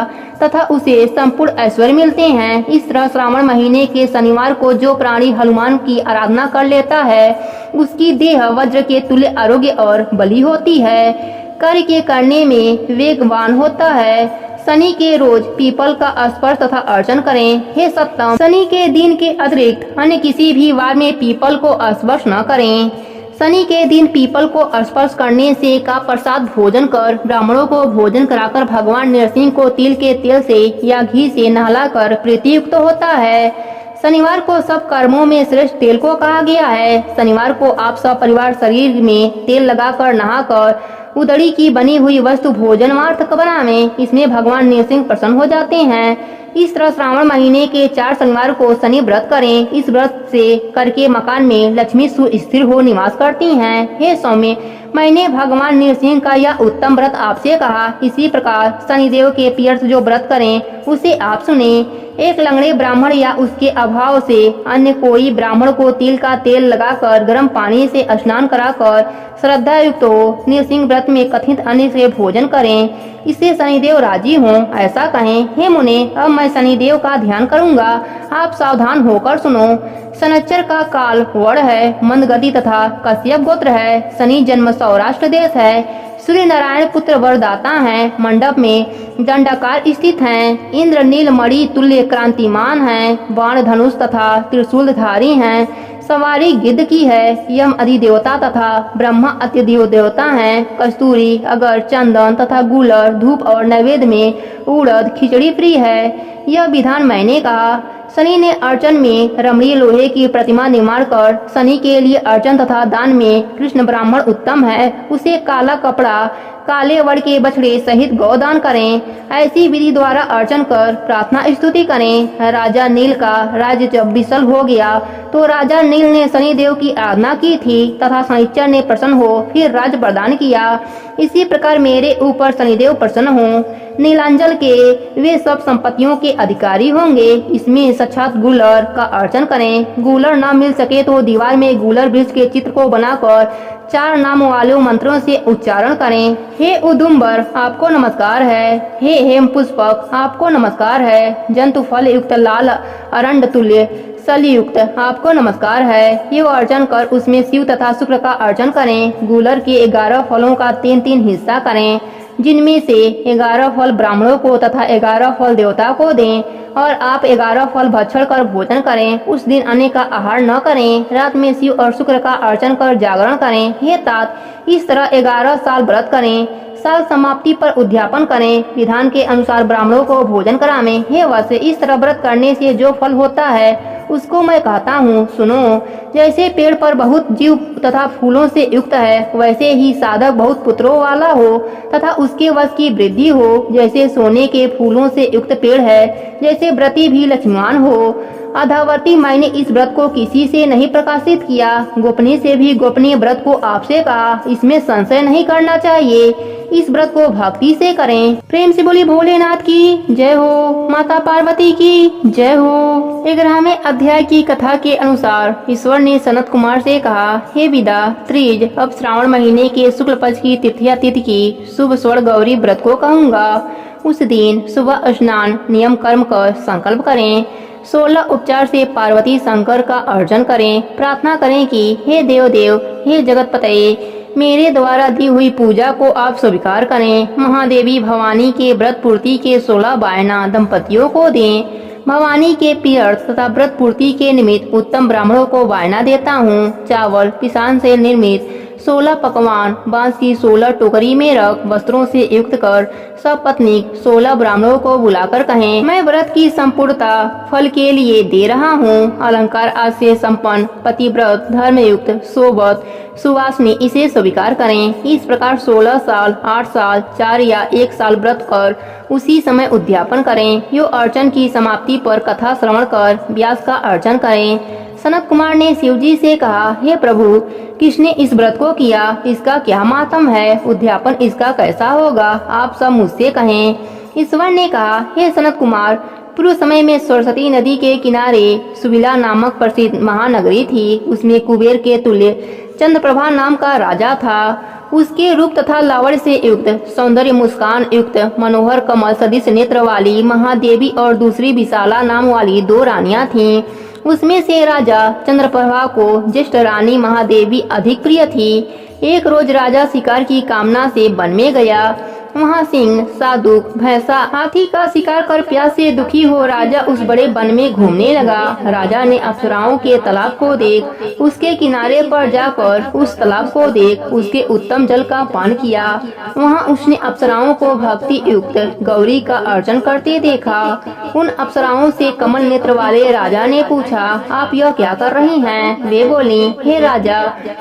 तथा उसे संपूर्ण ऐश्वर्य मिलते हैं। इस तरह श्रावण महीने के शनिवार को जो प्राणी हनुमान की आराधना कर लेता है उसकी देह वज्र के तुल्य आरोग्य और बली होती है। कार्य के करने में वेगवान होता है। शनि के रोज पीपल का स्पर्श तथा अर्चन करें। हे सप्तम, शनि के दिन के अतिरिक्त अन्य किसी भी वार में पीपल को स्पर्श न करें। शनि के दिन पीपल को स्पर्श करने से का प्रसाद भोजन कर ब्राह्मणों को भोजन कराकर भगवान नरसिंह को तिल के तेल से या घी से नहलाकर प्रीतियुक्त होता है। शनिवार को सब कर्मों में श्रेष्ठ तेल को कहा गया है। शनिवार को आप सब परिवार शरीर में तेल लगाकर नहाकर उदड़ी की बनी हुई वस्तु भोजनार्थक बनावें। इसमें भगवान नरसिंह प्रसन्न हो जाते हैं। इस तरह श्रावण महीने के 4 शनिवार को शनि व्रत करें। इस व्रत से करके मकान में लक्ष्मी सुस्थिर हो निवास करती हैं। हे सौम्य, मैंने भगवान नरसिंह का यह उत्तम व्रत आपसे कहा। इसी प्रकार शनिदेव के प्रियर्थ जो व्रत करें उसे आप सुने। एक लंगड़े ब्राह्मण या उसके अभाव से अन्य कोई ब्राह्मण को तिल का तेल लगाकर गर्म पानी से स्नान कराकर श्रद्धा युक्त हो नरसिंह व्रत में कथित अन्न से भोजन करें। इससे शनिदेव राजी हों। ऐसा कहें, हे मुने, अब मैं शनिदेव का ध्यान करूंगा। आप सावधान होकर सुनो। शनिचर का काल वर्ण है, मंदगति तथा कश्यप गोत्र है। शनि जन्म सौराष्ट्र देश है। सूर्य नारायण पुत्र वरदाता हैं। मंडप में दंडाकार स्थित हैं। इंद्र नील मणि तुल्य क्रांतिमान हैं। बाण धनुष तथा त्रिशूलधारी हैं। सवारी गिद्ध की है। यम अधिदेवता तथा ब्रह्मा अत्यधिदेव देवता हैं। कस्तूरी, अगर, चंदन तथा गुलर, धूप और नैवेद्य में उड़द खिचड़ी प्रिय है। यह विधान मैंने कहा। शनि ने अर्चन में रमणीय लोहे की प्रतिमा निर्माण कर शनि के लिए अर्चन तथा दान में कृष्ण ब्राह्मण उत्तम है, उसे काला कपड़ा, काले वड़ के बछड़े सहित गौदान करें। ऐसी विधि द्वारा अर्चन कर प्रार्थना स्तुति करें। राजा नील का राज्य जब विफल हो गया तो राजा नील ने शनिदेव की आराधना की थी तथा शनिचर ने प्रसन्न हो फिर राज्य प्रदान किया। इसी प्रकार मेरे ऊपर शनिदेव प्रसन्न हो, नीलांचल के वे सब संपत्तियों के अधिकारी होंगे। इसमें साक्षात गूलर का अर्चन करें। गूलर न मिल सके तो दीवार में गूलर वृक्ष के चित्र को बनाकर 4 नाम वाले मंत्रों से उच्चारण करें। हे उदुम्बर आपको नमस्कार है, हे हेम पुष्पक आपको नमस्कार है, जंतु फल युक्त लाल अरंड तुल्य सलयुक्त आपको नमस्कार है। ये अर्चन कर उसमें शिव तथा शुक्र का अर्चन करें। गूलर के 11 फलों का 3-3 हिस्सा करें, जिनमें से 11 फल ब्राह्मणों को तथा 11 फल देवता को दें और आप 11 फल भक्षण कर भोजन करें। उस दिन अन्न का आहार न करें। रात में शिव और शुक्र का अर्चन कर जागरण करें। हे तात, इस तरह 11 साल व्रत करें। साल समाप्ति पर उद्यापन करें। विधान के अनुसार ब्राह्मणों को भोजन करावें। हे वत्स, इस तरह व्रत करने से जो फल होता है उसको मैं कहता हूँ, सुनो। जैसे पेड़ पर बहुत जीव तथा फूलों से युक्त है, वैसे ही साधक बहुत पुत्रों वाला हो तथा उसके वश की वृद्धि हो। जैसे सोने के फूलों से युक्त पेड़ है, जैसे व्रती भी लक्ष्मीवान हो। अधावर्ती, मैंने इस व्रत को किसी से नहीं प्रकाशित किया। गोपनीय से भी गोपनीय व्रत को आपसे कहा। इसमें संशय नहीं करना चाहिए। इस व्रत को भक्ति से करें। प्रेम से बोली भोलेनाथ की जय हो, माता पार्वती की जय हो। 11वें अध्याय की कथा के अनुसार ईश्वर ने सनत कुमार से कहा, हे विदा त्रिज, अब श्रावण महीने के शुक्ल पक्ष की तृतीया तिथि की शुभ स्वर्ण गौरी व्रत को कहूँगा। उस दिन सुबह स्नान नियम कर्म कर संकल्प करें। 16 उपचार से पार्वती शंकर का अर्चन करें। प्रार्थना करें कि हे देव, हे जगतपते, मेरे द्वारा दी हुई पूजा को आप स्वीकार करें। महादेवी भवानी के व्रत पूर्ति के 16 वायना दंपतियों को दें। भवानी के प्रियर्थ तथा व्रत पूर्ति के निमित्त उत्तम ब्राह्मणों को वायना देता हूँ। चावल पिसान से निर्मित 16 पकवान बांस की 16 टोकरी में रख वस्त्रों से युक्त कर सब पत्नी 16 ब्राह्मणों को बुलाकर कहें, मैं व्रत की संपूर्णता फल के लिए दे रहा हूँ। अलंकार आज से संपन्न पतिव्रत धर्मयुक्त सोबत सुवासनी इसे स्वीकार करें। इस प्रकार 16 साल 8 साल 4 या 1 साल व्रत कर उसी समय उद्यापन करें। यो अर्चन की समाप्ति पर कथा श्रवण कर व्यास का अर्चन करें। सनत कुमार ने शिवजी से कहा, हे प्रभु, किसने इस व्रत को किया, इसका क्या मातम है, उद्यापन इसका कैसा होगा, आप सब मुझसे कहें। ईश्वर ने कहा, हे सनत कुमार, पूर्व समय में सरस्वती नदी के किनारे सुविला नामक प्रसिद्ध महानगरी थी। उसमें कुबेर के तुल्य चंद्रप्रभा नाम का राजा था। उसके रूप तथा लावण्य से युक्त सौंदर्य मुस्कान युक्त मनोहर कमल सदृश नेत्र वाली महादेवी और दूसरी विशाला नाम वाली 2 रानियां थीं। उसमें से राजा चंद्रप्रभा को ज्येष्ठ रानी महादेवी अधिक प्रिय थी। एक रोज राजा शिकार की कामना से वन में गया। वहाँ सिंह, सादुक, भैंसा, हाथी का शिकार कर प्यास से दुखी हो राजा उस बड़े वन में घूमने लगा। राजा ने अप्सराओं के तालाब को देख उसके किनारे पर जाकर उस तालाब को देख उसके उत्तम जल का पान किया। वहाँ उसने अप्सराओं को भक्ति युक्त गौरी का अर्चन करते देखा। उन अप्सराओं से कमल नेत्र वाले राजा ने पूछा, आप यह क्या कर रही हैं? वे बोली, हे राजा,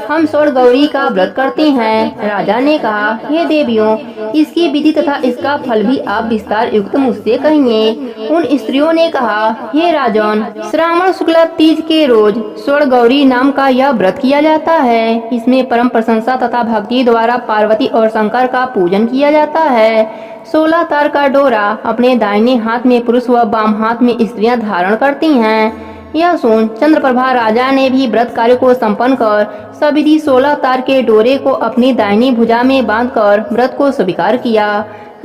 हम स्वर्ण गौरी का व्रत करते हैं। राजा ने कहा, हे देवियों, इसकी विधि तथा इसका फल भी आप विस्तार युक्त मुझसे कहिए। उन स्त्रियों ने कहा, हे राजन, श्रावण शुक्ला तीज के रोज स्वर्ण गौरी नाम का यह व्रत किया जाता है। इसमें परम प्रशंसा तथा भक्ति द्वारा पार्वती और शंकर का पूजन किया जाता है। 16 तार का डोरा अपने दाहिने हाथ में पुरुष व बाम हाथ में स्त्रियां धारण करती हैं। यह सुन चंद्रप्रभा राजा ने भी व्रत कार्य को संपन्न कर सविधि 16 तार के डोरे को अपनी दाहिनी भुजा में बांधकर व्रत को स्वीकार किया।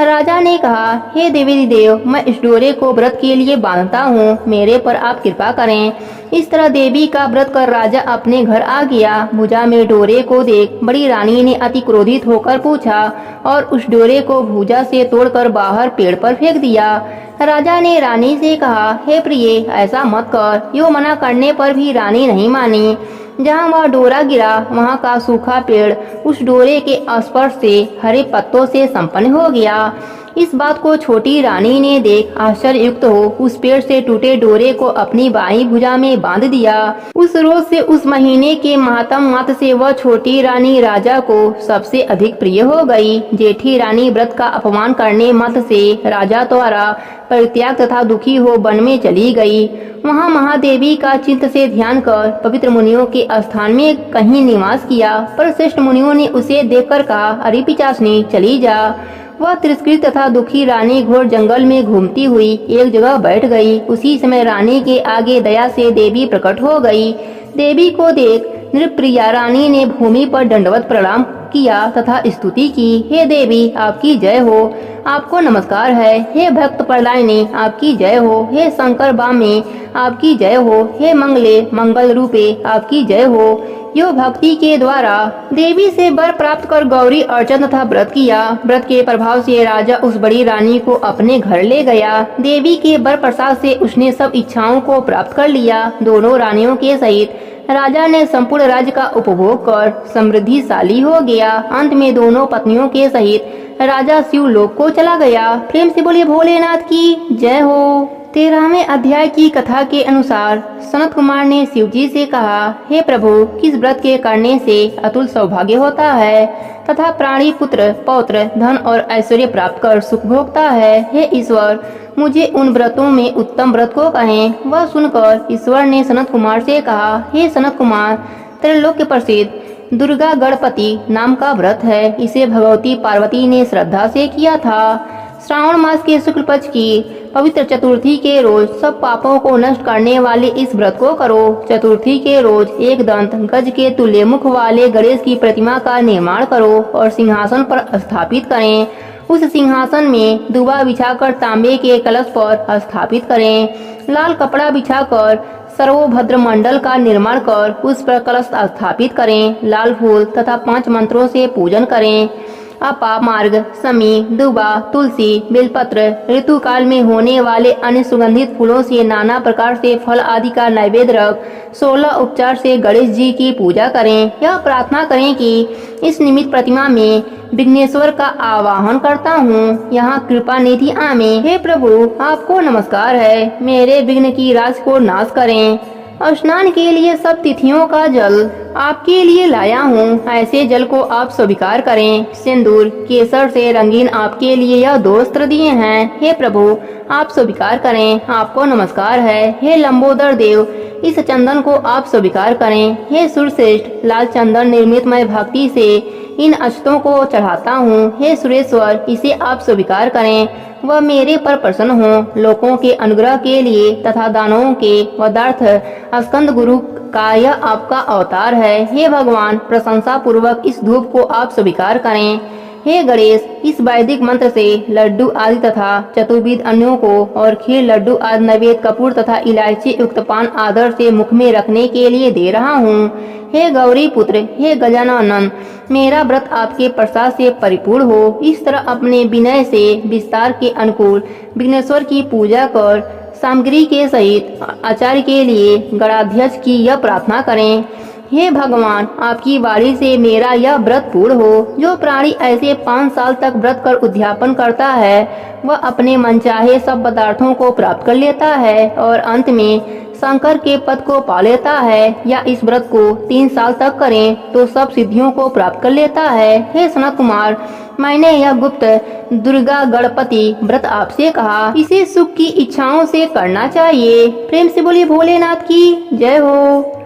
राजा ने कहा, हे देवी देव, मैं इस डोरे को व्रत के लिए बांधता हूँ, मेरे पर आप कृपा करें। इस तरह देवी का व्रत कर राजा अपने घर आ गया। भुजा में डोरे को देख बड़ी रानी ने अति क्रोधित होकर पूछा और उस डोरे को भुजा से तोड़कर बाहर पेड़ पर फेंक दिया। राजा ने रानी से कहा, हे प्रिय, ऐसा मत कर। यो मना करने पर भी रानी नहीं मानी। जहाँ वह डोरा गिरा वहाँ का सूखा पेड़ उस डोरे के स्पर्श से हरे पत्तों से संपन्न हो गया। इस बात को छोटी रानी ने देख आश्चर्ययुक्त हो उस पेड़ से टूटे डोरे को अपनी बाईं भुजा में बांध दिया। उस रोज से उस महीने के मातम मात्र से वह छोटी रानी राजा को सबसे अधिक प्रिय हो गई। जेठी रानी व्रत का अपमान करने मात्र से राजा द्वारा परित्याग तथा दुखी हो वन में चली गई। वहाँ महादेवी का चित्त से ध्यान कर पवित्र मुनियों के स्थान में कहीं निवास किया, पर श्रेष्ठ मुनियों ने उसे देखकर कहा, अरे पिशाचिनी चली जा। वह तिरस्कृत तथा दुखी रानी घोर जंगल में घूमती हुई एक जगह बैठ गई। उसी समय रानी के आगे दया से देवी प्रकट हो गई। देवी को देख नृप्रिया रानी ने भूमि पर दंडवत प्रणाम किया तथा स्तुति की। हे देवी, आपकी जय हो, आपको नमस्कार है। हे भक्त प्रलयनी, आपकी जय हो। हे शंकर बामे, आपकी जय हो। हे मंगले मंगल रूपे, आपकी जय हो। यो भक्ति के द्वारा देवी से वर प्राप्त कर गौरी अर्चन तथा व्रत किया। व्रत के प्रभाव से राजा उस बड़ी रानी को अपने घर ले गया। देवी के वर प्रसाद से उसने सब इच्छाओं को प्राप्त कर लिया। दोनों रानियों के सहित राजा ने संपूर्ण राज्य का उपभोग कर समृद्धिशाली हो गया। अंत में दोनों पत्नियों के सहित राजा शिवलोक को चला गया। प्रेम से बोलिए भोलेनाथ की जय हो। 13वें अध्याय की कथा के अनुसार सनत कुमार ने शिव जी से कहा, हे प्रभु, किस व्रत के करने से अतुल सौभाग्य होता है तथा प्राणी पुत्र पौत्र धन और ऐश्वर्य प्राप्त कर सुख भोगता है। हे ईश्वर, मुझे उन व्रतों में उत्तम व्रत को कहें। वह सुनकर ईश्वर ने सनत कुमार से कहा, हे सनत कुमार, त्रैलोक्य प्रसिद्ध दुर्गा गणपति नाम का व्रत है। इसे भगवती पार्वती ने श्रद्धा से किया था। श्रावण मास के शुक्ल पक्ष की पवित्र चतुर्थी के रोज सब पापों को नष्ट करने वाले इस व्रत को करो। चतुर्थी के रोज एक दंत गज के तुल्य मुख वाले गणेश की प्रतिमा का निर्माण करो और सिंहासन पर स्थापित करें। उस सिंहासन में दुबा बिछाकर तांबे के कलश पर स्थापित करें। लाल कपड़ा बिछाकर सर्वभद्र मंडल का निर्माण कर उस पर कलश स्थापित करें। लाल फूल तथा 5 मंत्रों से पूजन करें। अपा मार्ग समी दुबा तुलसी बेलपत्र ऋतु काल में होने वाले अन्य सुगंधित फूलों से नाना प्रकार से फल आदि का नैवेद्य रख 16 उपचार से गणेश जी की पूजा करें। यह प्रार्थना करें कि इस निमित्त प्रतिमा में विघ्नेश्वर का आवाहन करता हूँ। यहाँ कृपा निधि आमे। हे प्रभु, आपको नमस्कार है। मेरे विघ्न की राशि को नाश करें। स्नान के लिए सब तिथियों का जल आपके लिए लाया हूँ। ऐसे जल को आप स्वीकार करें। सिंदूर केसर से रंगीन आपके लिए यह 2 वस्त्र दिए हैं। हे प्रभु, आप स्वीकार करें। आपको नमस्कार है। हे लंबोदर देव, इस चंदन को आप स्वीकार करें। हे सुरश्रेष्ठ, लाल चंदन निर्मित मैं भक्ति से इन अक्षतों को चढ़ाता हूँ। हे सुरेश्वर, इसे आप स्वीकार करें। वह मेरे पर प्रसन्न हो। लोगों के अनुग्रह के लिए तथा दानवों के वदार्थ स्कंद गुरु का यह आपका अवतार है। हे भगवान, प्रशंसा पूर्वक इस धूप को आप स्वीकार करें। हे गणेश, इस वैदिक मंत्र से लड्डू आदि तथा चतुर्विध अन्यों को और खीर लड्डू आदि नैवेद्य कपूर तथा इलायची युक्त पान आदर से मुख में रखने के लिए दे रहा हूँ। हे गौरी पुत्र, हे गजानन, मेरा व्रत आपके प्रसाद से परिपूर्ण हो। इस तरह अपने विनय से विस्तार के अनुकूल विघ्नेश्वर की पूजा कर सामग्री के सहित आचार्य के लिए गणाध्यक्ष की यह प्रार्थना करें। हे भगवान, आपकी वाणी से मेरा यह व्रत पूर्ण हो। जो प्राणी ऐसे 5 साल तक व्रत कर उद्यापन करता है, वह अपने मनचाहे सब पदार्थों को प्राप्त कर लेता है और अंत में शंकर के पद को पा लेता है। या इस व्रत को 3 साल तक करें तो सब सिद्धियों को प्राप्त कर लेता है। हे सनत कुमार, मैंने यह गुप्त दुर्गा गणपति व्रत आपसे कहा। इसे सुख की इच्छाओं से करना चाहिए। प्रेम से बोलिए भोलेनाथ की जय हो।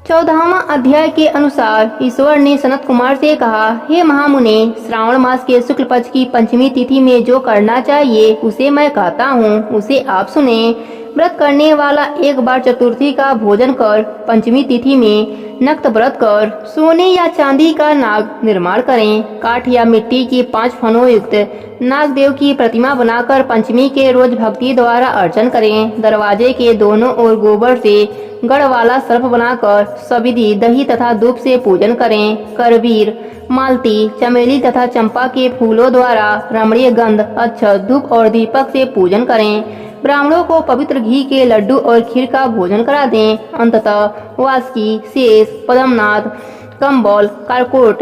14वां अध्याय के अनुसार ईश्वर ने सनत कुमार से कहा, हे महामुने, श्रावण मास के शुक्ल पक्ष की पंचमी तिथि में जो करना चाहिए उसे मैं कहता हूँ, उसे आप सुने। व्रत करने वाला एक बार चतुर्थी का भोजन कर पंचमी तिथि में नक्त व्रत कर सोने या चांदी का नाग निर्माण करें। काठ या मिट्टी की 5 फनों युक्त नागदेव की प्रतिमा बनाकर पंचमी के रोज भक्ति द्वारा अर्चन करें। दरवाजे के दोनों ओर गोबर से गढ़ वाला सर्प बनाकर सविधि दही तथा धूप से पूजन करें। करवीर, मालती, चमेली तथा चंपा के फूलों द्वारा रमणीय गंध, अक्षत, धूप और दीपक से पूजन करें। ब्राह्मणों को पवित्र घी के लड्डू और खीर का भोजन करा दें। अंततः वासकी, शेष, पद्मनाथ, कंबल, कारकोट,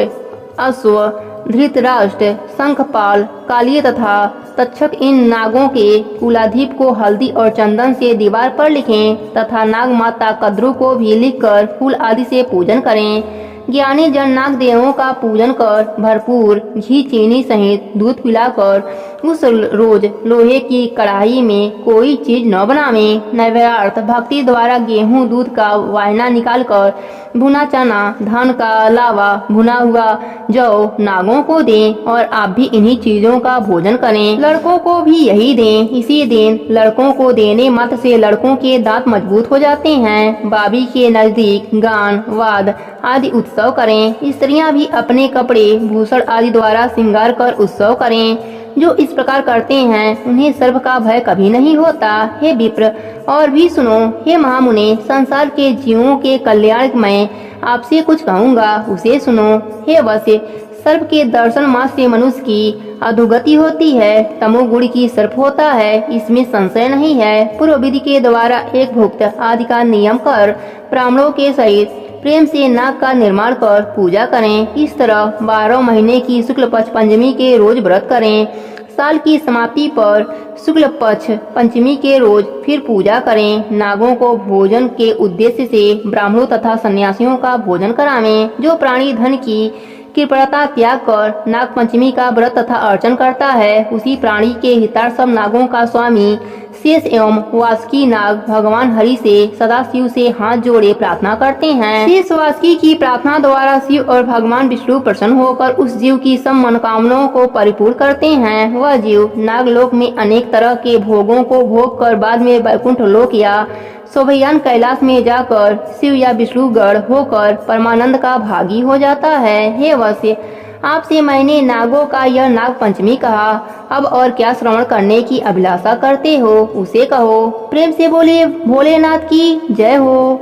अश्व धृतराष्ट्र, शंखपाल, कालिय तथा तक्षक इन नागों के कुलाधिप को हल्दी और चंदन से दीवार पर लिखें तथा नाग माता कद्रू को भी लिखकर फूल आदि से पूजन करें। ज्ञानी जन नाग देवों का पूजन कर भरपूर घी चीनी सहित दूध पिलाकर उस रोज लोहे की कढ़ाई में कोई चीज न बनावे। नैवेद्यार्थ भक्ति द्वारा गेहूं दूध का वायना निकालकर भुना चना, धान का लावा, भुना हुआ जौ नागों को दें और आप भी इन्हीं चीजों का भोजन करें। लड़कों को भी यही दें। इसी दिन लड़कों को देने मात्र से लड़कों के दांत मजबूत हो जाते हैं। बाबी के नजदीक गान, वाद आदि उत्सव करें। स्त्रियां भी अपने कपड़े, भूषण आदि द्वारा श्रृंगार कर उत्सव करें। जो इस प्रकार करते हैं उन्हें सर्प का भय कभी नहीं होता। हे विप्र, और भी सुनो। हे महामुने, संसार के जीवों के कल्याण मैं आपसे कुछ कहूँगा, उसे सुनो। हे वश्य, सर्प के दर्शन मात्र से मनुष्य की अधोगति होती है। तमोगुण की सर्प होता है, इसमें संशय नहीं है। पूर्व विधि के द्वारा एक भुक्त आदि का नियम कर ब्राह्मणों के सहित प्रेम से नाग का निर्माण कर पूजा करें। इस तरह 12 महीने की शुक्ल पक्ष पंचमी के रोज व्रत करें। साल की समाप्ति पर शुक्ल पक्ष पंचमी के रोज फिर पूजा करें। नागों को भोजन के उद्देश्य से ब्राह्मणों तथा सन्यासियों का भोजन करावें। जो प्राणी धन की कृपणता त्याग कर नाग पंचमी का व्रत तथा अर्चन करता है, उसी प्राणी के हितार्थ सब नागों का स्वामी शेष एवं वासुकी नाग भगवान हरि से सदा शिव से हाथ जोड़े प्रार्थना करते हैं। शेष वासुकी की प्रार्थना द्वारा शिव और भगवान विष्णु प्रसन्न होकर उस जीव की सब मनोकामनाओं को परिपूर्ण करते हैं। वह जीव नागलोक में अनेक तरह के भोगों को भोग कर बाद में वैकुंठ लोक या शोभयान कैलाश में जाकर शिव या विष्णुगढ़ होकर परमानंद का भागी हो जाता है। हे वश्य, आपसे मैंने नागों का यह नाग पंचमी कहा। अब और क्या श्रवण करने की अभिलाषा करते हो, उसे कहो। प्रेम से बोले भोलेनाथ की जय हो।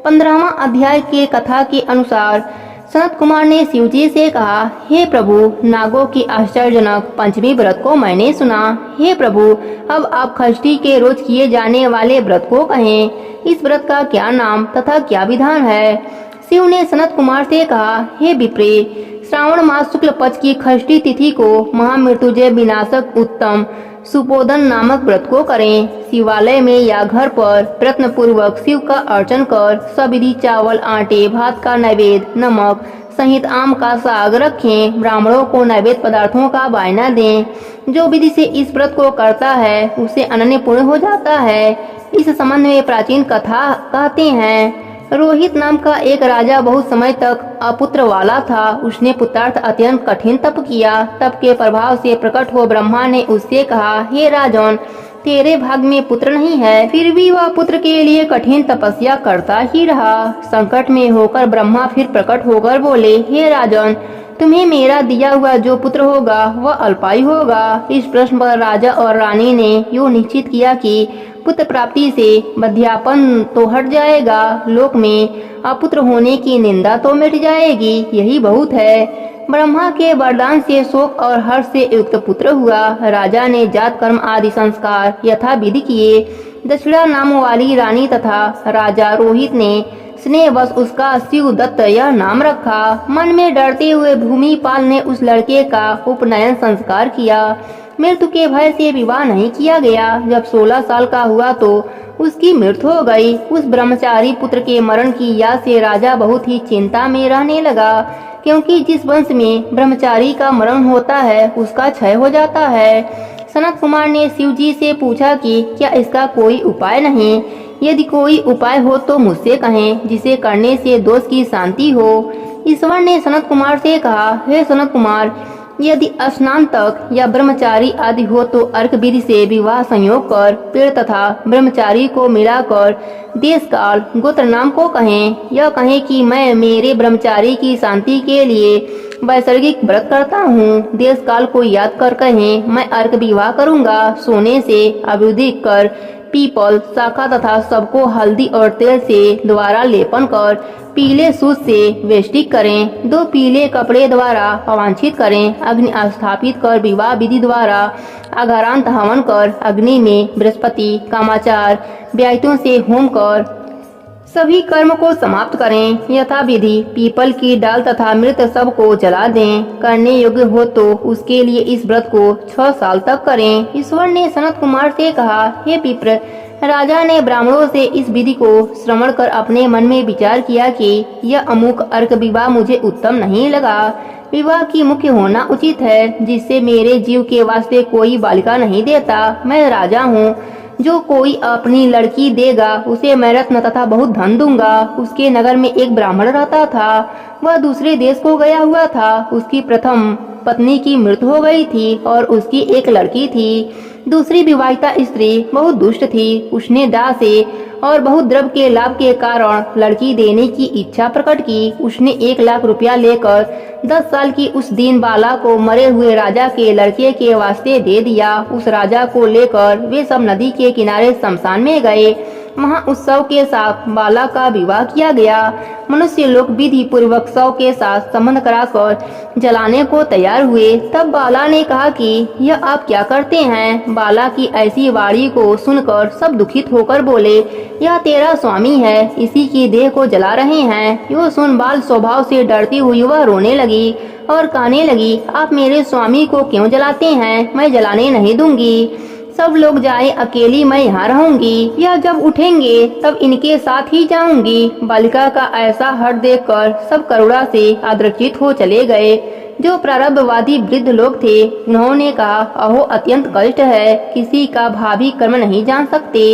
15वां अध्याय के कथा के अनुसार सनत कुमार ने शिवजी से कहा, हे प्रभु, नागों की आश्चर्यजनक पंचमी व्रत को मैंने सुना। हे प्रभु, अब आप षष्ठी के रोज किए जाने वाले व्रत को कहें। इस व्रत का क्या नाम तथा क्या विधान है। शिव ने सनत कुमार से कहा, हे विप्रे, श्रावण मास शुक्ल पक्ष की षष्ठी तिथि को महामृत्युंजय विनाशक उत्तम सुपोदन नामक व्रत को करें। शिवालय में या घर पर प्रयत्न पूर्वक शिव का अर्चन कर सविधि चावल, आटे, भात का नैवेद्य, नमक सहित आम का साग रखें। ब्राह्मणों को नैवेद्य पदार्थों का वायना दें। जो विधि से इस व्रत को करता है उसे अनन्य पूर्ण हो जाता है। इस संबंध में प्राचीन कथा कहते हैं। रोहित नाम का एक राजा बहुत समय तक अपुत्र वाला था। उसने पुत्रार्थ अत्यंत कठिन तप किया। तप के प्रभाव से प्रकट हो ब्रह्मा ने उससे कहा, हे राजन, तेरे भाग में पुत्र नहीं है। फिर भी वह पुत्र के लिए कठिन तपस्या करता ही रहा। संकट में होकर ब्रह्मा फिर प्रकट होकर बोले, हे राजन, तुम्हें मेरा दिया हुआ जो पुत्र होगा वह अल्पायु होगा। इस प्रश्न पर राजा और रानी ने यूँ निश्चित किया कि पुत्र प्राप्ति से वृद्धापन तो हट जाएगा, लोक में अपुत्र होने की निंदा तो मिट जाएगी, यही बहुत है। ब्रह्मा के वरदान से शोक और हर्ष से युक्त पुत्र हुआ। राजा ने जात कर्म आदि संस्कार यथा विधि किए। दक्षिणा नाम वाली रानी तथा राजा रोहित ने स्नेहवश उसका शिवदत्त यह नाम रखा। मन में डरते हुए भूमिपाल ने उस लड़के का उपनयन संस्कार किया। मृत्यु के भय से विवाह नहीं किया गया। जब 16 साल का हुआ तो उसकी मृत्यु हो गई। उस ब्रह्मचारी पुत्र के मरण की याद से राजा बहुत ही चिंता में रहने लगा, क्योंकि जिस वंश में ब्रह्मचारी का मरण होता है उसका क्षय हो जाता है। सनत कुमार ने शिव जी से पूछा कि क्या इसका कोई उपाय नहीं। यदि कोई उपाय हो तो मुझसे कहें, जिसे करने से दोष की शांति हो। ईश्वर ने सनत कुमार से कहा, हे सनत कुमार, यदि स्नान तक या ब्रह्मचारी आदि हो तो अर्क विधि से विवाह संयोग कर पेड़ तथा ब्रह्मचारी को मिलाकर देश काल गोत्र नाम को कहें। यह कहें कि मैं मेरे ब्रह्मचारी की शांति के लिए वैसर्गिक व्रत करता हूँ। देश काल को याद कर कहें, मैं अर्क विवाह करूँगा। सोने से अभिवृद्धि कर पीपल शाखा तथा सबको हल्दी और तेल से द्वारा लेपन कर पीले सूत से वेष्टिक करें। 2 पीले कपड़े द्वारा अवांछित करें। अग्नि स्थापित कर विवाह विधि द्वारा अघारांत हवन कर अग्नि में बृहस्पति कामाचार व्यायतों से होम कर सभी कर्म को समाप्त करें, यथा विधि पीपल की डाल तथा मृत सब को जला दें। करने योग्य हो तो उसके लिए इस व्रत को 6 साल तक करें। ईश्वर ने सनत कुमार से कहा, हे विप्र, राजा ने ब्राह्मणों से इस विधि को श्रवण कर अपने मन में विचार किया कि यह अमुक अर्क विवाह मुझे उत्तम नहीं लगा। विवाह की मुख्य होना उचित है, जिससे मेरे जीव के वास्ते कोई बालिका नहीं देता। मैं राजा हूँ, जो कोई अपनी लड़की देगा उसे मैं रत्न तथा बहुत धन दूंगा। उसके नगर में एक ब्राह्मण रहता था, वह दूसरे देश को गया हुआ था। उसकी प्रथम पत्नी की मृत्यु हो गई थी और उसकी एक लड़की थी। दूसरी विवाहिता स्त्री बहुत दुष्ट थी। उसने दाह से और बहुत द्रव्य के लाभ के कारण लड़की देने की इच्छा प्रकट की। उसने 1 लाख रुपया लेकर 10 साल की उस दीन बाला को मरे हुए राजा के लड़के के वास्ते दे दिया। उस राजा को लेकर वे सब नदी के किनारे शमशान में गए। वहाँ उत्सव के साथ बाला का विवाह किया गया। मनुष्य लोग विधि पूर्वक शव के साथ संबंध कराकर जलाने को तैयार हुए। तब बाला ने कहा कि यह आप क्या करते हैं। बाला की ऐसी वाणी को सुनकर सब दुखित होकर बोले, यह तेरा स्वामी है, इसी की देह को जला रहे हैं। यो सुन बाल स्वभाव से डरती हुई वह रोने लगी और कहने लगी, आप मेरे स्वामी को क्यों जलाते हैं, मैं जलाने नहीं दूंगी। सब लोग जाए, अकेली मैं यहाँ रहूंगी। यह जब उठेंगे तब इनके साथ ही जाऊंगी। बालिका का ऐसा हट देखकर सब करुणा से आदरचित हो चले गए। जो प्रारब्धवादी वृद्ध लोग थे, उन्होंने कहा, अहो अत्यंत कष्ट है, किसी का भावी कर्म नहीं जान सकते।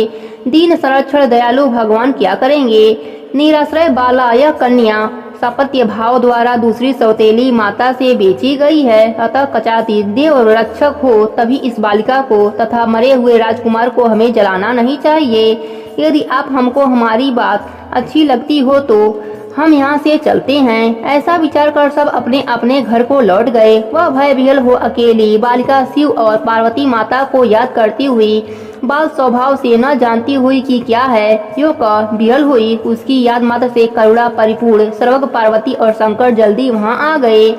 दीन संरक्षण दयालु भगवान क्या करेंगे। निराश्रय बाला यह कन्या सापत्य भाव द्वारा दूसरी सौतेली माता से बेची गई है। अतः कचाती देव रक्षक हो तभी इस बालिका को तथा मरे हुए राजकुमार को हमें जलाना नहीं चाहिए। यदि आप हमको हमारी बात अच्छी लगती हो तो हम यहाँ से चलते हैं। ऐसा विचार कर सब अपने अपने घर को लौट गए। वह भय विह्वल हो अकेली बालिका शिव और पार्वती माता को याद करती हुई बाल स्वभाव से न जानती हुई कि क्या है यो कह विह्वल हुई। उसकी याद मात्र से करुणा परिपूर्ण सर्वग पार्वती और शंकर जल्दी वहाँ आ गए।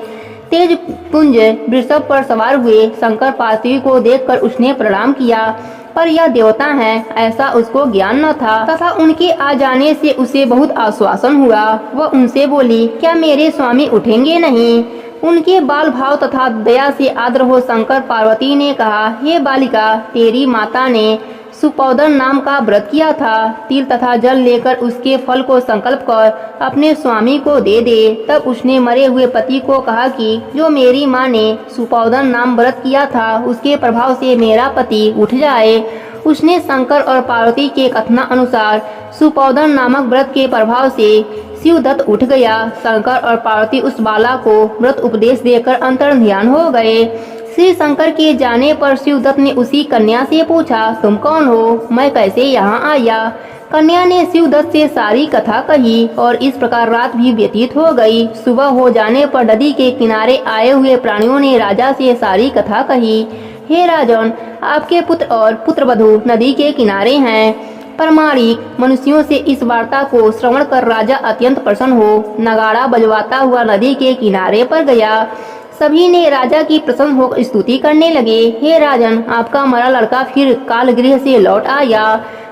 तेज पुंज वृषभ पर सवार हुए। शंकर पार्वती को देखकर उसने प्रणाम किया, पर यह देवता हैं ऐसा उसको ज्ञान न था तथा उनके आ जाने से उसे बहुत आश्वासन हुआ। वह उनसे बोली, क्या मेरे स्वामी उठेंगे नहीं। उनके बाल भाव तथा दया से आद्र हो शंकर पार्वती ने कहा, हे बालिका, तेरी माता ने सुपौदन नाम का व्रत किया था। तिल तथा जल लेकर उसके फल को संकल्प कर अपने स्वामी को दे दे। तब उसने मरे हुए पति को कहा कि जो मेरी माँ ने सुपौदन नाम व्रत किया था उसके प्रभाव से मेरा पति उठ जाए। उसने शंकर और पार्वती के कथना अनुसार सुपौदन नामक व्रत के प्रभाव से शिवदत्त उठ गया। शंकर और पार्वती उस बाला को व्रत उपदेश देकर अंतर्ध्यान हो गए। श्री शंकर के जाने पर शिवदत्त ने उसी कन्या से पूछा, तुम कौन हो, मैं कैसे यहाँ आया। कन्या ने शिवदत्त से सारी कथा कही और इस प्रकार रात भी व्यतीत हो गई। सुबह हो जाने पर नदी के किनारे आए हुए प्राणियों ने राजा से सारी कथा कही। हे राजन, आपके पुत्र और पुत्रवधू नदी के किनारे हैं। परमाणिक मनुष्यों से इस वार्ता को श्रवण कर राजा अत्यंत प्रसन्न हो नगाड़ा बजवाता हुआ नदी के किनारे पर गया। सभी ने राजा की प्रसन्न होकर स्तुति करने लगे। हे राजन, आपका मरा लड़का फिर कालगृह से लौट आया।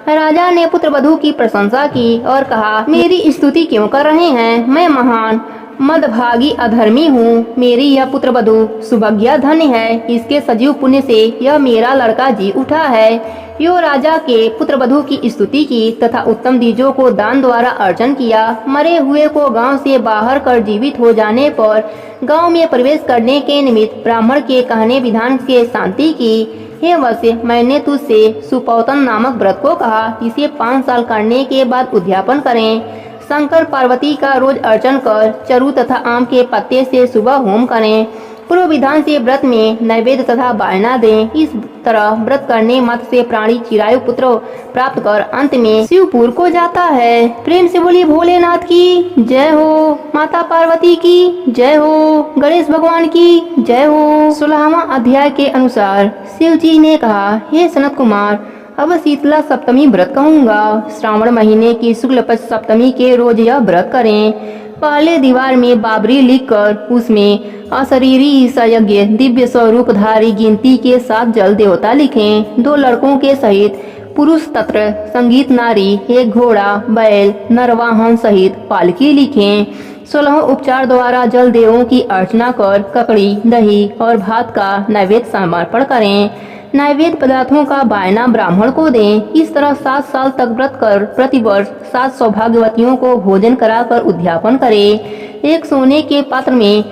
राजा ने पुत्रवधू की प्रशंसा की और कहा, मेरी स्तुति क्यों कर रहे हैं, मैं महान मदभागी अधर्मी हूँ। मेरी यह पुत्रवधू सुभज्ञा धन्य है, इसके सजीव पुण्य से यह मेरा लड़का जी उठा है। यो राजा के पुत्रवधू की स्तुति की तथा उत्तम बीजों को दान द्वारा अर्जन किया। मरे हुए को गांव से बाहर कर जीवित हो जाने पर गांव में प्रवेश करने के निमित्त ब्राह्मण के कहने विधान से शांति की। हे वत्स, मैंने तुझसे सुपौतन नामक व्रत को कहा, इसे 5 साल करने के बाद उद्यापन करें। शंकर पार्वती का रोज अर्चन कर चरु तथा आम के पत्ते से सुबह होम करें। पूर्व विधान से व्रत में नैवेद्य तथा बायना दें। इस तरह व्रत करने मात्र से प्राणी चिरायु पुत्र प्राप्त कर अंत में शिवपुर को जाता है। प्रेम से बोलिए भोलेनाथ की जय हो, माता पार्वती की जय हो, गणेश भगवान की जय हो। 16वां अध्याय के अनुसार शिव जी ने कहा, हे सनत कुमार, अब शीतला सप्तमी व्रत कहूँगा। श्रावण महीने की शुक्ल पक्ष सप्तमी के रोज यह व्रत करें। पहले दीवार में बाबरी लिखकर उसमें अशरीरी सयज्ञ दिव्य स्वरूपधारी गिनती के 7 जल देवता लिखें। 2 लड़कों के सहित पुरुष तत्र संगीत नारी, एक घोड़ा, बैल, नरवाहन सहित पालकी लिखें। 16 उपचार द्वारा जल देवों की अर्चना कर ककड़ी, दही और भात का नैवेद्य समर्पण करें। नैवेद्य पदार्थों का बायना ब्राह्मण को दें। इस तरह 7 साल तक व्रत कर प्रतिवर्ष 7 सौभाग्यवतियों को भोजन कराकर उद्यापन करें। एक सोने के पात्र में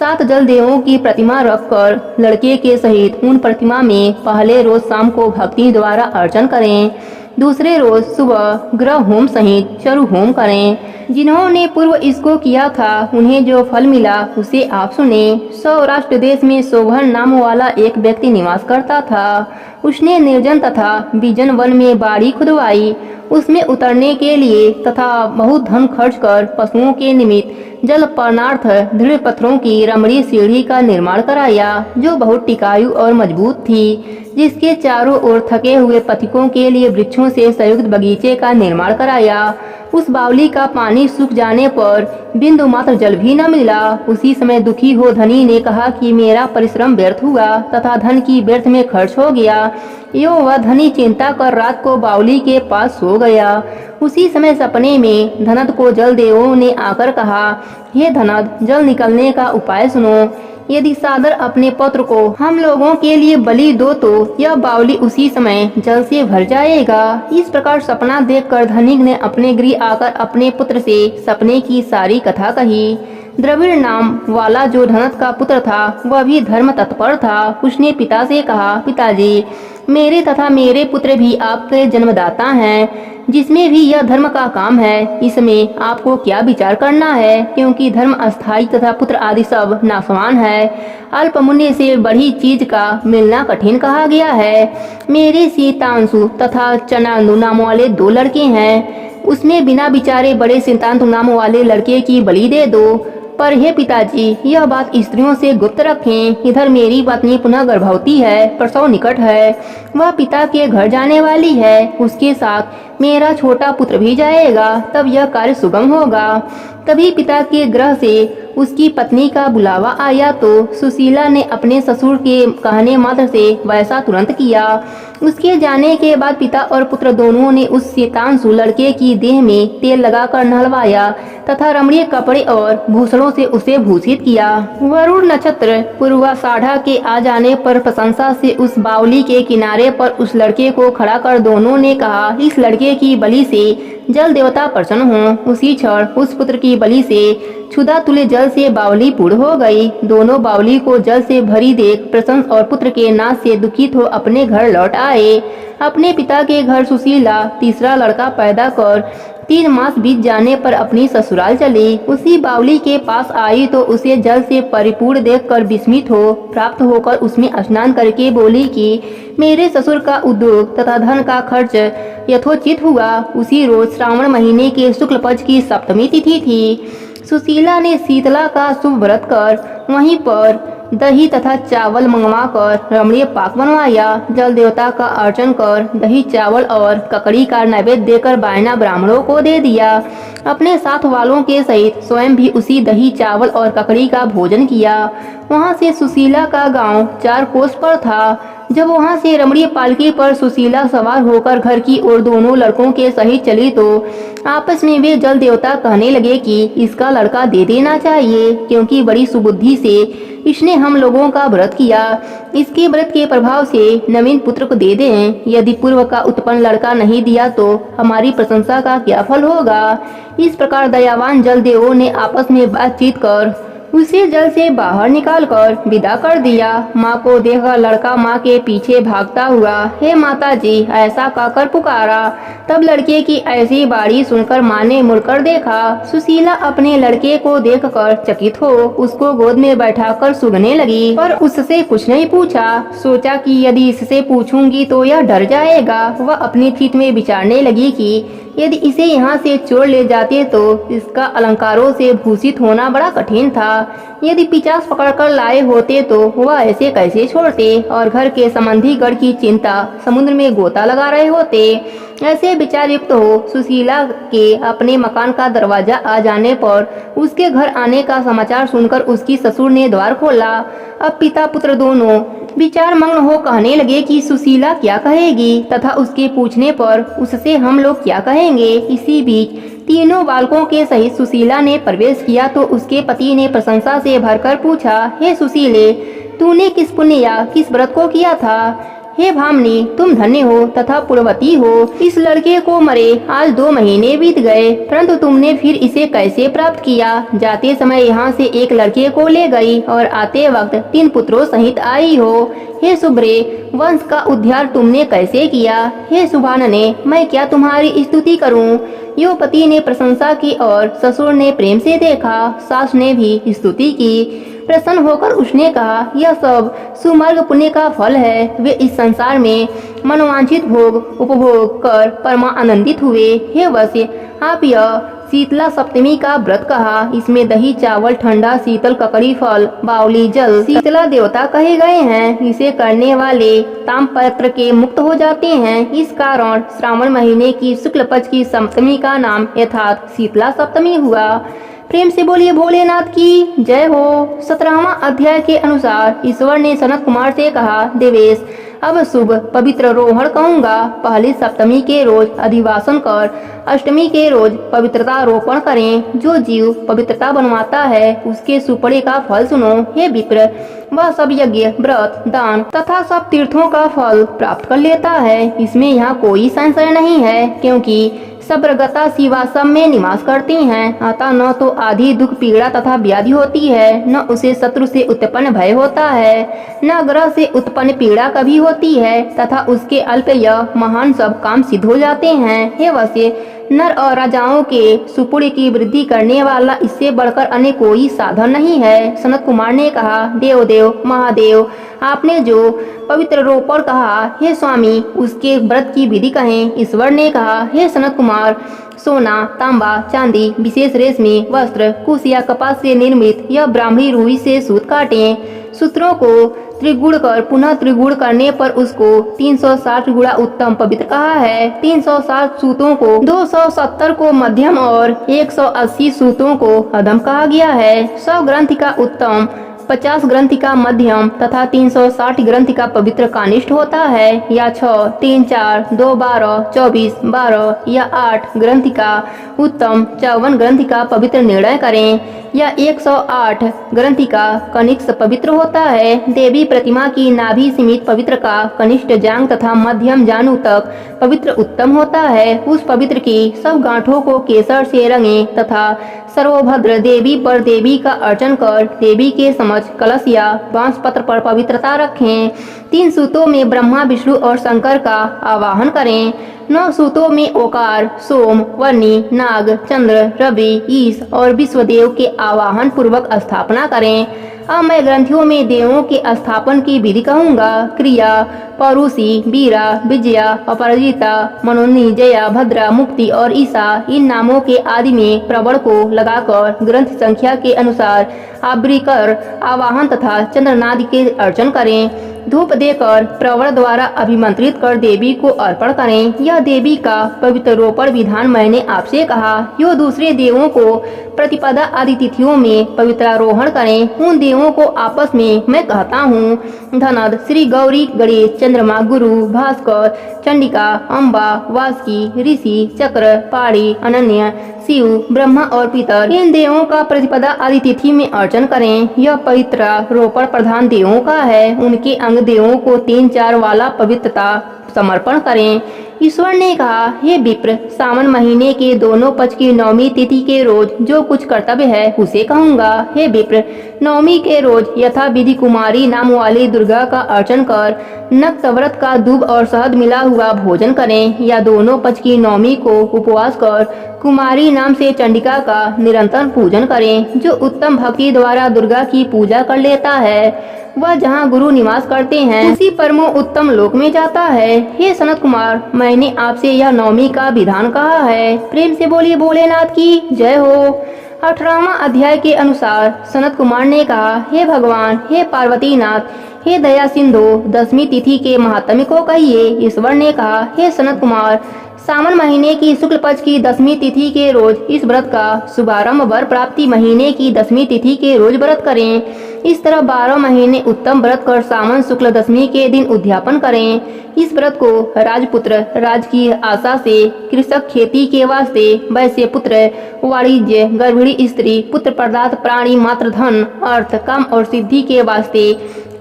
7 जल देवों की प्रतिमा रखकर लड़के के सहित उन प्रतिमा में पहले रोज शाम को भक्ति द्वारा अर्चन करें। दूसरे रोज सुबह ग्रह होम सहित चरु होम करें। जिन्होंने पूर्व इसको किया था उन्हें जो फल मिला उसे आप सुने। सौराष्ट्र देश में शोभन नाम वाला एक व्यक्ति निवास करता था। उसने निर्जन तथा विजन वन में बाड़ी खुदवाई। उसमें उतरने के लिए तथा बहुत धन खर्च कर पशुओं के निमित्त जल पानार्थ दृढ़ पत्थरों की रमणीय सीढ़ी का निर्माण कराया, जो बहुत टिकाऊ और मजबूत थी। जिसके चारों ओर थके हुए पथिकों के लिए वृक्षों से संयुक्त बगीचे का निर्माण कराया। उस बावली का पानी सूख जाने पर बिंदु मात्र जल भी न मिला। उसी समय दुखी हो धनी ने कहा कि मेरा परिश्रम व्यर्थ हुआ तथा धन की व्यर्थ में खर्च हो गया। यो वह धनी चिंता कर रात को बावली के पास सो गया। उसी समय सपने में धनद को जल देवों ने आकर कहा, हे धनद, जल निकलने का उपाय सुनो। यदि सादर अपने पुत्र को हम लोगों के लिए बलि दो तो यह बावली उसी समय जल से भर जाएगा। इस प्रकार सपना देखकर धनिक ने अपने गृह आकर अपने पुत्र से सपने की सारी कथा कही। द्रविड़ नाम वाला जो धनत का पुत्र था वह भी धर्म तत्पर था। उसने पिता से कहा, पिताजी, मेरे तथा मेरे पुत्र भी आपके जन्मदाता हैं, जिसमें भी यह धर्म का काम है। इसमें आपको क्या विचार करना है, क्योंकि धर्म अस्थायी तथा पुत्र आदि सब नाशवान है। अल्पमुन्य से बड़ी चीज का मिलना कठिन कहा गया है। मेरे सीतांशु तथा चनांदु नाम वाले 2 लड़के हैं। उसमें बिना विचारे बड़े सिद्धांत नाम वाले लड़के की बलि दे दो। पर हे पिताजी, यह बात स्त्रियों से गुप्त रखें। इधर मेरी पत्नी पुनः गर्भवती है, प्रसव निकट है, वह पिता के घर जाने वाली है। उसके साथ मेरा छोटा पुत्र भी जाएगा, तब यह कार्य सुगम होगा। तभी पिता के गृह से उसकी पत्नी का बुलावा आया तो सुशीला ने अपने ससुर के कहने मात्र से वैसा तुरंत किया। उसके जाने के बाद पिता और पुत्र दोनों ने उस शैतांशु लड़के की देह में तेल लगाकर नहलवाया तथा रमणीय कपड़े और भूषणों से उसे भूषित किया। वरुण नक्षत्र पूर्वाषाढ़ा के आ जाने पर प्रशंसा से उस बावली के किनारे पर उस लड़के को खड़ा कर दोनों ने कहा, इस लड़के की बलि से जल देवता प्रसन्न हो। उसी क्षण उस पुत्र की बलि से क्षुधा तुल्य जल से बावली पूर्ण हो गई। दोनों बावली को जल से भरी देख प्रसन्न और पुत्र के नाश से दुखित हो अपने घर लौट आए। अपने पिता के घर सुशीला तीसरा लड़का पैदा कर 3 मास बीत जाने पर अपनी ससुराल चली। उसी बावली के पास आई तो उसे जल से परिपूर्ण देखकर विस्मित हो प्राप्त होकर उसमें स्नान करके बोली कि मेरे ससुर का उद्योग तथा धन का खर्च यथोचित हुआ। उसी रोज श्रावण महीने के शुक्ल पक्ष की सप्तमी तिथि थी। सुशीला ने शीतला का शुभ व्रत कर वहीं पर दही तथा चावल मंगवाकर रमणीय पाक बनवाया। जल देवता का अर्चन कर दही चावल और ककड़ी का नैवेद्य देकर बायना ब्राह्मणों को दे दिया। अपने साथ वालों के सहित स्वयं भी उसी दही चावल और ककड़ी का भोजन किया। वहां से सुशीला का गांव 4 कोस पर था। जब वहां से रमणीय पालकी पर सुशीला सवार होकर घर की ओर दोनों लड़कों के सहित चली तो आपस में वे जल देवता कहने लगे कि इसका लड़का दे देना चाहिए, क्योंकि बड़ी सुबुद्धि से इसने हम लोगों का व्रत किया। इसके व्रत के प्रभाव से नवीन पुत्र को दे दें। यदि पूर्व का उत्पन्न लड़का नहीं दिया तो हमारी प्रशंसा का क्या फल होगा। इस प्रकार दयावान जल देवों ने आपस में बातचीत कर उसे जल से बाहर निकालकर विदा कर दिया। माँ को देखकर लड़का माँ के पीछे भागता हुआ हे माता जी ऐसा कहकर पुकारा। तब लड़के की ऐसी बाड़ी सुनकर माँ ने मुड़कर देखा। सुशीला अपने लड़के को देखकर चकित हो उसको गोद में बैठाकर सूंघने लगी, पर उससे कुछ नहीं पूछा। सोचा कि यदि इससे पूछूंगी तो यह डर जाएगा। वह अपने चित्त में विचारने लगी कि यदि इसे यहाँ से चोर ले जाते तो इसका अलंकारों से भूषित होना बड़ा कठिन था। यदि पिचास पकड़कर लाए होते तो वह ऐसे कैसे छोड़ते और घर के संबंधी गढ़ की चिंता समुद्र में गोता लगा रहे होते। ऐसे विचार युक्त हो सुशीला के अपने मकान का दरवाजा आ जाने पर उसके घर आने का समाचार सुनकर उसकी ससुर ने द्वार खोला। अब पिता पुत्र दोनों विचार मग्न हो कहने लगे कि सुशीला क्या कहेगी तथा उसके पूछने पर उससे हम लोग क्या कहेंगे। इसी बीच तीनों बालकों के सहित सुशीला ने प्रवेश किया तो उसके पति ने प्रशंसा से भरकर पूछा, हे सुशीले, तूने किस पुण्य या किस व्रत को किया था? हे भामनी, तुम धन्य हो तथा पुण्यवती हो। इस लड़के को मरे आज 2 महीने बीत गए, परंतु तुमने फिर इसे कैसे प्राप्त किया? जाते समय यहाँ से एक लड़के को ले गई और आते वक्त 3 पुत्रों सहित आई हो। हे शुभ्रे, वंश का उद्धार तुमने कैसे किया? हे शुभानने, मैं क्या तुम्हारी स्तुति करूं? यो पति ने प्रशंसा की और ससुर ने प्रेम से देखा। सास ने भी स्तुति की। प्रसन्न होकर उसने कहा, यह सब सुमार्ग पुण्य का फल है। वे इस संसार में मनोवांछित भोग उपभोग कर परमा आनंदित हुए। हे वश्य, आप यह शीतला सप्तमी का व्रत कहा। इसमें दही चावल ठंडा शीतल ककड़ी फल बावली जल शीतला देवता कहे गए हैं। इसे करने वाले तामपत्र के मुक्त हो जाते हैं। इस कारण श्रावण महीने की शुक्ल पक्ष की सप्तमी का नाम यथार्थ शीतला सप्तमी हुआ। प्रेम से बोलिए भोलेनाथ की जय हो। 17वां अध्याय के अनुसार ईश्वर ने सनत कुमार से कहा, देवेश, अब शुभ पवित्र रोहण कहूँगा। पहली सप्तमी के रोज अधिवासन कर अष्टमी के रोज पवित्रता रोपण करें। जो जीव पवित्रता बनवाता है उसके सुपड़े का फल सुनो। हे विप्र, वह सब यज्ञ व्रत दान तथा सब तीर्थों का फल प्राप्त कर लेता है। इसमें यहाँ कोई संशय नहीं है, क्योंकि सब्रगता शिवा सब में निवास करती हैं। अतः न तो आधी दुख पीड़ा तथा व्याधि होती है, न उसे शत्रु से उत्पन्न भय होता है, न ग्रह से उत्पन्न पीड़ा कभी होती है, तथा उसके अल्प यह महान सब काम सिद्ध हो जाते हैं। हे वश्य, नर और राजाओं के सुपुण्य की वृद्धि करने वाला इससे बढ़कर अन्य कोई साधन नहीं है। सनत कुमार ने कहा, देव महादेव, आपने जो पवित्र रोपण कहा, हे स्वामी, उसके व्रत की विधि कहें। ईश्वर ने कहा, हे सनत कुमार, सोना तांबा चांदी विशेष रेशमी वस्त्र कुश या कपास से निर्मित या ब्राह्मणी रुई से सूत काटें। सूत्रों को त्रिगुण कर पुनः त्रिगुण करने पर उसको 360 गुणा उत्तम पवित्र कहा है। 360 सूतों को 270 को मध्यम और 180 सूतों को अधम कहा गया है। 100 ग्रंथि का उत्तम 50 ग्रंथि का मध्यम तथा 360 ग्रंथि का पवित्र कानिष्ठ होता है। या 6, 3, 4, 2, 12, 24, 12 या 8 ग्रंथि का उत्तम 54 ग्रंथि का पवित्र निर्णय करें। या 108 ग्रंथि का कनिष्ठ पवित्र होता है। देवी प्रतिमा की नाभि सीमित पवित्र का कनिष्ठ जांग तथा मध्यम जानू तक पवित्र उत्तम होता है। उस पवित्र की सब गांठों को केसर से रंगें तथा सर्वभद्र देवी पर देवी का अर्चन कर देवी के समक्ष कलश या बांस पत्र पर पवित्रता रखें। 3 सूतों में ब्रह्मा विष्णु और शंकर का आवाहन करें। 9 सूतों में ओकार सोम वर्णी नाग चंद्र रवि ईश और विश्वदेव के आवाहन पूर्वक स्थापना करें। अब मैं ग्रंथियों में देवों के स्थापन की विधि कहूँगा। क्रिया परुषी वीरा विजया अपराजिता मनोनी जया भद्रा मुक्ति और ईशा इन नामों के आदि में प्रवण को लगाकर ग्रंथ संख्या के अनुसार आब्री कर आवाहन तथा चंद्रनाद के अर्चन करें। धूप देकर प्रवर द्वारा अभिमंत्रित कर देवी को अर्पण करें। यह देवी का पवित्र रोपण विधान मैंने आपसे कहा। यो दूसरे देवों को प्रतिपदा आदि तिथियों में पवित्रारोहण करें। उन देवों को आपस में मैं कहता हूँ, धनद श्री गौरी गणेश चंद्रमा गुरु भास्कर चंडिका अम्बा वासुकी ऋषि चक्र पाड़ी अनन्य शिव ब्रह्मा और पितर इन देवों का प्रतिपदा आदि तिथि में अर्चन करें। यह पवित्र रोपण प्रधान देवों का है। उनके अंग देवों को 3-4 वाला पवित्रता समर्पण करें। ईश्वर ने कहा, हे विप्र, सावन महीने के दोनों पक्ष की 9वीं तिथि के रोज जो कुछ कर्तव्य है उसे कहूँगा। हे विप्र, 9वीं के रोज यथा विधि कुमारी नाम वाली दुर्गा का अर्चन कर नक्त व्रत का दूब और शहद मिला हुआ भोजन करें। या दोनों पक्ष की 9वीं को उपवास कर कुमारी नाम से चंडिका का निरंतर पूजन करें। जो उत्तम भक्ति द्वारा दुर्गा की पूजा कर लेता है वह जहाँ गुरु निवास करते हैं उसी परमो उत्तम लोक में जाता है। हे सनत कुमार, मैंने आपसे यह 9वीं का विधान कहा है। प्रेम से बोलिए भोलेनाथ की जय हो। 18वां अध्याय के अनुसार सनत कुमार ने कहा, हे भगवान, हे पार्वती नाथ, हे दया सिंधु, 10वीं तिथि के महात्म्य को कहिए। ईश्वर ने कहा, हे सनत कुमार, सावन महीने की शुक्ल पक्ष की 10वीं तिथि के रोज इस व्रत का शुभारंभ वर प्राप्ति महीने की 10वीं तिथि के रोज व्रत करें। इस तरह 12 महीने उत्तम व्रत कर सावन शुक्ल 10वीं के दिन उद्यापन करें। इस व्रत को राजपुत्र राज की आशा से, कृषक खेती के वास्ते, वैश्य पुत्र, वाणिज्य, गर्भिणी स्त्री, पुत्र प्रदात प्राणी, मात्र धन, अर्थ, काम और सिद्धि के वास्ते,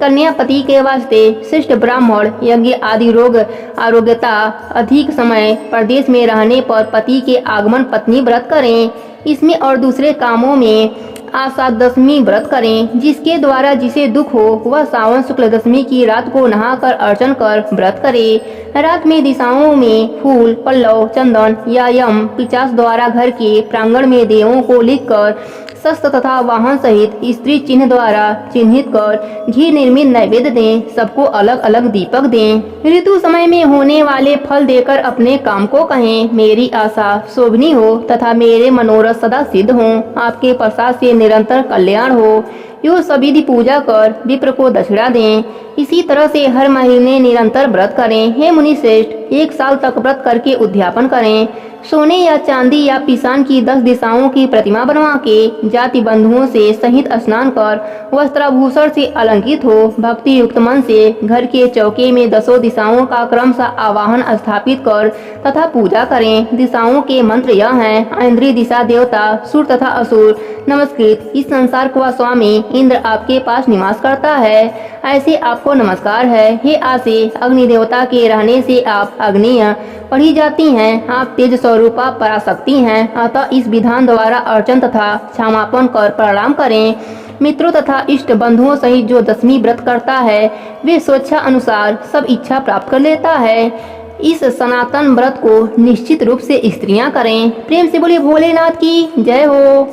कन्या पति के वास्ते, श्रेष्ठ ब्राह्मण, यज्ञ आदि रोग, आरोग्यता, अधिक समय प्रदेश में रहने पर पति के आगमन पत्नी व्रत करें। इसमें और दूसरे कामों में आशा 10वीं व्रत करें। जिसके द्वारा जिसे दुख हो वह सावन शुक्ल 10वीं की रात को नहाकर अर्चन कर व्रत करे। रात में दिशाओं में फूल, पल्लव, चंदन या यम पिचास द्वारा घर के प्रांगण में देवों को लिखकर शस्त्र तथा वाहन सहित स्त्री चिन्ह द्वारा चिन्हित कर घी निर्मित नैवेद्य दें। सबको अलग अलग दीपक दें। ऋतु समय में होने वाले फल देकर अपने काम को कहें, मेरी आशा शोभनी हो तथा मेरे मनोरथ सदा सिद्ध हों। आपके प्रसाद से निरंतर कल्याण हो। यो सविधि पूजा कर विप्र को दक्षिणा दें। इसी तरह से हर महीने निरंतर व्रत करें। हे मुनि श्रेष्ठ, 1 साल तक व्रत करके उद्यापन करें। सोने या चांदी या पिसान की 10 दिशाओं की प्रतिमा बनवा के जाति बंधुओं से सहित स्नान कर वस्त्राभूषण से अलंकृत हो भक्ति युक्त मन से घर के चौके में 10 दिशाओं का क्रमशः आवाहन स्थापित कर तथा पूजा करें। दिशाओं के मंत्र यह हैं: इंद्रिय दिशा देवता, सुर तथा असुर नमस्कृत। इस संसार का स्वामी इंद्र आपके पास निवास करता है, ऐसे आपको नमस्कार है। हे आसे, अग्नि देवता के रहने से आप अग्निय पढ़ी जाती हैं। आप तेज स्वरूपा पराशक्ति हैं। अतः इस विधान द्वारा अर्चन तथा क्षमापन कर प्रणाम करें। मित्रों तथा इष्ट बंधुओं सहित जो 10वीं व्रत करता है वे स्वेच्छा अनुसार सब इच्छा प्राप्त कर लेता है। इस सनातन व्रत को निश्चित रूप से स्त्रियां करें। प्रेम से बोले भोलेनाथ की जय हो।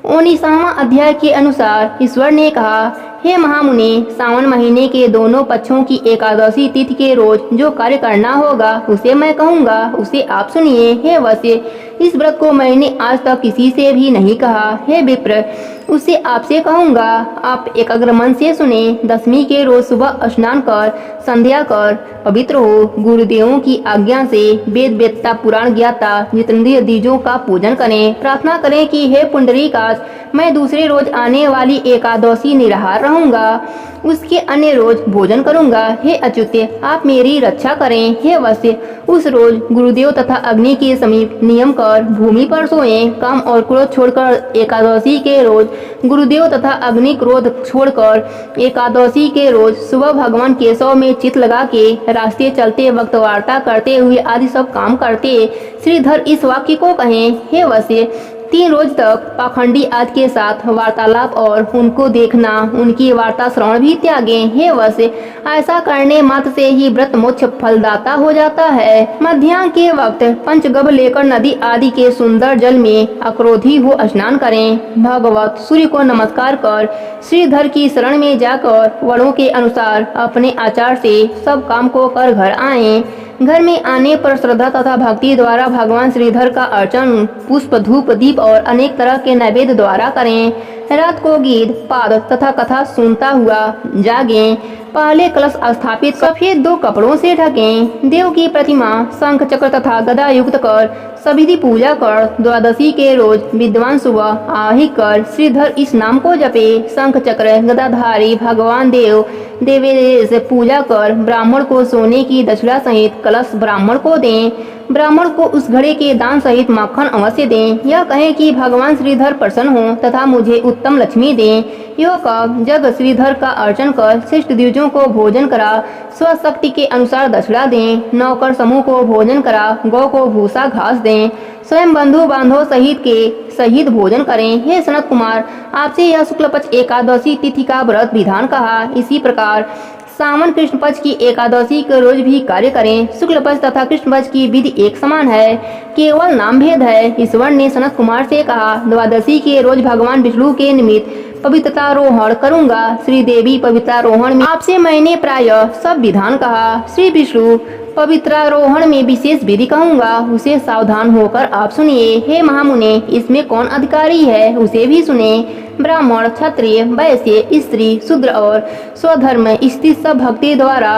19वां अध्याय के अनुसार ईश्वर ने कहा, हे महामुनि, सावन महीने के दोनों पक्षों की एकादशी तिथि के रोज जो कार्य करना होगा उसे मैं कहूँगा, उसे आप सुनिए। हे वश्य, इस व्रत को मैंने आज तक किसी से भी नहीं कहा। हे विप्र, उसे आपसे कहूँगा। आप एकाग्र मन से सुने। 10वीं के रोज सुबह स्नान कर संध्या कर पवित्र हो। गुरुदेवों की आज्ञा से वेद वेत्ता पुराण ज्ञाता जितेंद्रिय द्विजों का पूजन करें। प्रार्थना करें कि हे पुंडरीकाक्ष, मैं दूसरे रोज आने वाली एकादशी निराहार रहूंगा, उसके अन्य रोज भोजन करूंगा। हे अच्युत्य, आप मेरी रक्षा करें। हे वश्य, उस रोज गुरुदेव तथा अग्नि के समीप नियम कर भूमि पर सोएं। काम और क्रोध छोड़कर एकादशी के रोज गुरुदेव तथा अग्नि क्रोध छोड़कर एकादशी के रोज सुबह भगवान केशव में चित लगा के रास्ते चलते वक्त वार्ता करते हुए आदि सब काम करते श्रीधर इस वाक्य को कहें। हे वश्य, 3 रोज तक पाखंडी आदि के साथ वार्तालाप और उनको देखना, उनकी वार्ता श्रवण भी त्यागें। हे वश्य, ऐसा करने मात्र से ही व्रत मोक्ष फलदाता हो जाता है। मध्याह्न के वक्त पंचगव्य लेकर नदी आदि के सुंदर जल में अक्रोधी हो स्नान करें। भगवत सूर्य को नमस्कार कर श्रीधर की शरण में जाकर वर्णों के अनुसार अपने आचार से सब काम को कर घर आएं। घर में आने पर श्रद्धा तथा भक्ति द्वारा भगवान श्रीधर का अर्चन पुष्प, धूप, दीप और अनेक तरह के नैवेद्य द्वारा करें। रात को गीत, पाद तथा कथा सुनता हुआ जागें। पहले कलश स्थापित सफेद 2 कपड़ों से ढकें। देव की प्रतिमा शंख चक्र तथा गदा युक्त कर सविधि पूजा कर द्वादशी के रोज विद्वान सुबह आहिक कर श्रीधर इस नाम को जपे। शंख चक्र गदाधारी भगवान देव देवेश पूजा कर ब्राह्मण को सोने की दक्षिणा सहित कलश ब्राह्मण को दें। ब्राह्मण को उस घड़े के दान सहित मक्खन अवश्य दें। यह कहें कि भगवान श्रीधर प्रसन्न हो तथा मुझे उत्तम लक्ष्मी दें। यह कब जग श्रीधर का अर्चन कर श्रेष्ठ द्विजों को भोजन करा, स्वशक्ति के अनुसार दक्षिणा दें। नौकर समूह को भोजन करा, गौ को भूसा घास दें। स्वयं बंधु बांधव सहित भोजन करें। हे सनत कुमार, आपसे यह शुक्ल पक्ष एकादशी तिथि का व्रत विधान कहा। इसी प्रकार सावन कृष्ण पक्ष की एकादशी के रोज भी कार्य करें। शुक्ल पक्ष तथा कृष्ण पक्ष की विधि एक समान है, केवल नाम भेद है। ईश्वर ने सनत कुमार से कहा, द्वादशी के रोज भगवान विष्णु के निमित्त पवित्रतारोहण करूंगा। श्री देवी पवित्रारोहण में आपसे मैंने प्राय सब विधान कहा। श्री विष्णु पवित्रारोहण में विशेष विधि कहूंगा, उसे सावधान होकर आप सुनिए। हे महामुने, इसमें कौन अधिकारी है उसे भी सुने। ब्राह्मण, क्षत्रिय, वैश्य, स्त्री, शूद्र और स्वधर्म स्थित सब भक्ति द्वारा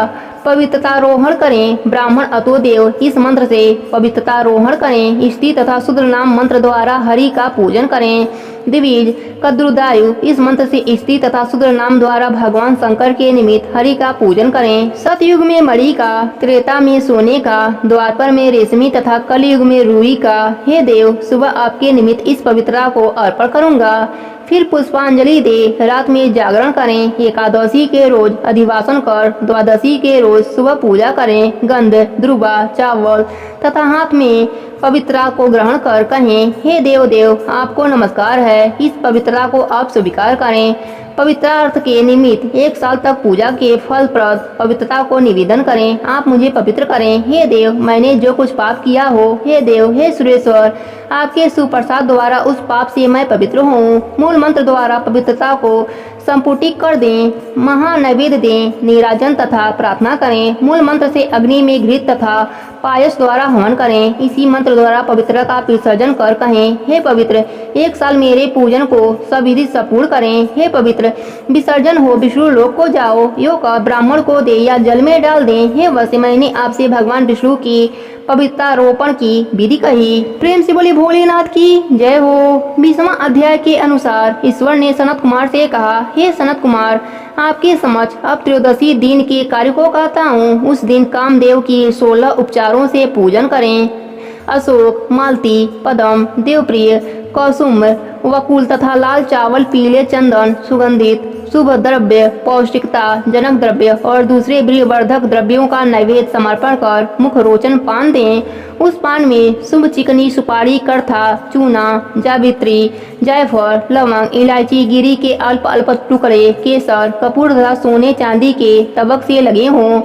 पवित्रतारोहण करें। ब्राह्मण अतो देव इस मंत्र से पवित्रतारोहण करें। स्त्री तथा शूद्र नाम मंत्र द्वारा हरि का पूजन करें। द्विज कद्रुदायु इस मंत्र से स्त्री तथा शूद्र नाम द्वारा भगवान शंकर के निमित्त हरि का पूजन करें। सतयुग में मणि का, त्रेता में सोने का, द्वापर में रेशमी तथा कलयुग में रुई का। हे देव, सुबह आपके निमित्त इस पवित्रता को अर्पण करूंगा। फिर पुष्पांजलि दे। रात में जागरण करें। एकादशी के रोज अधिवासन कर द्वादशी के रोज सुबह पूजा करें। गंध, दुर्वा, चावल तथा हाथ में पवित्रता को ग्रहण कर कहें, हे देव देव, आपको नमस्कार है। इस पवित्रता को आप स्वीकार करें। पवित्रार्थ के निमित्त 1 साल तक पूजा के फलप्रद पवित्रता को निवेदन करें। आप मुझे पवित्र करें। हे देव, मैंने जो कुछ पाप किया हो, हे देव, हे सुरेश्वर, आपके सुप्रसाद द्वारा उस पाप से मैं पवित्र हूँ। मूल मंत्र द्वारा पवित्रता को संपुटित कर दें। महानैवेद्य दें। नीराजन तथा प्रार्थना करें। मूल मंत्र से अग्नि में घृत तथा पायस द्वारा हवन करें। इसी मंत्र द्वारा पवित्रता का विसर्जन कर कहें, हे पवित्र, 1 साल मेरे पूजन को सविधि संपूर्ण करें। हे पवित्र, विसर्जन हो, विष्णु लोक को जाओ। यो का ब्राह्मण को दे या जल में डाल दें। हे वैसे मैंने आपसे भगवान विष्णु की पवित्रारोपण की विधि कही। प्रेम से बोले भोलेनाथ की जय हो। 20वां अध्याय के अनुसार ईश्वर ने सनत कुमार से कहा, हे सनत कुमार, आपके समक्ष अब त्रयोदशी दिन के कार्य को कहता हूँ। उस दिन कामदेव की 16 उपचारों से पूजन करें। अशोक, मालती, पद्म, देवप्रिय, कौसुम, वकुल तथा लाल चावल, पीले चंदन, सुगंधित शुभ द्रव्य, पौष्टिकता जनक द्रव्य और दूसरे वीर्यवर्धक द्रव्यों का नैवेद्य समर्पण कर मुख रोचन पान दें। उस पान में शुभ चिकनी सुपारी, करथा, चूना, जावित्री, जायफल, लवंग, इलायची, गिरी के अल्प अल्प टुकड़े, केसर, कपूर तथा सोने चांदी के तबक से लगे हों।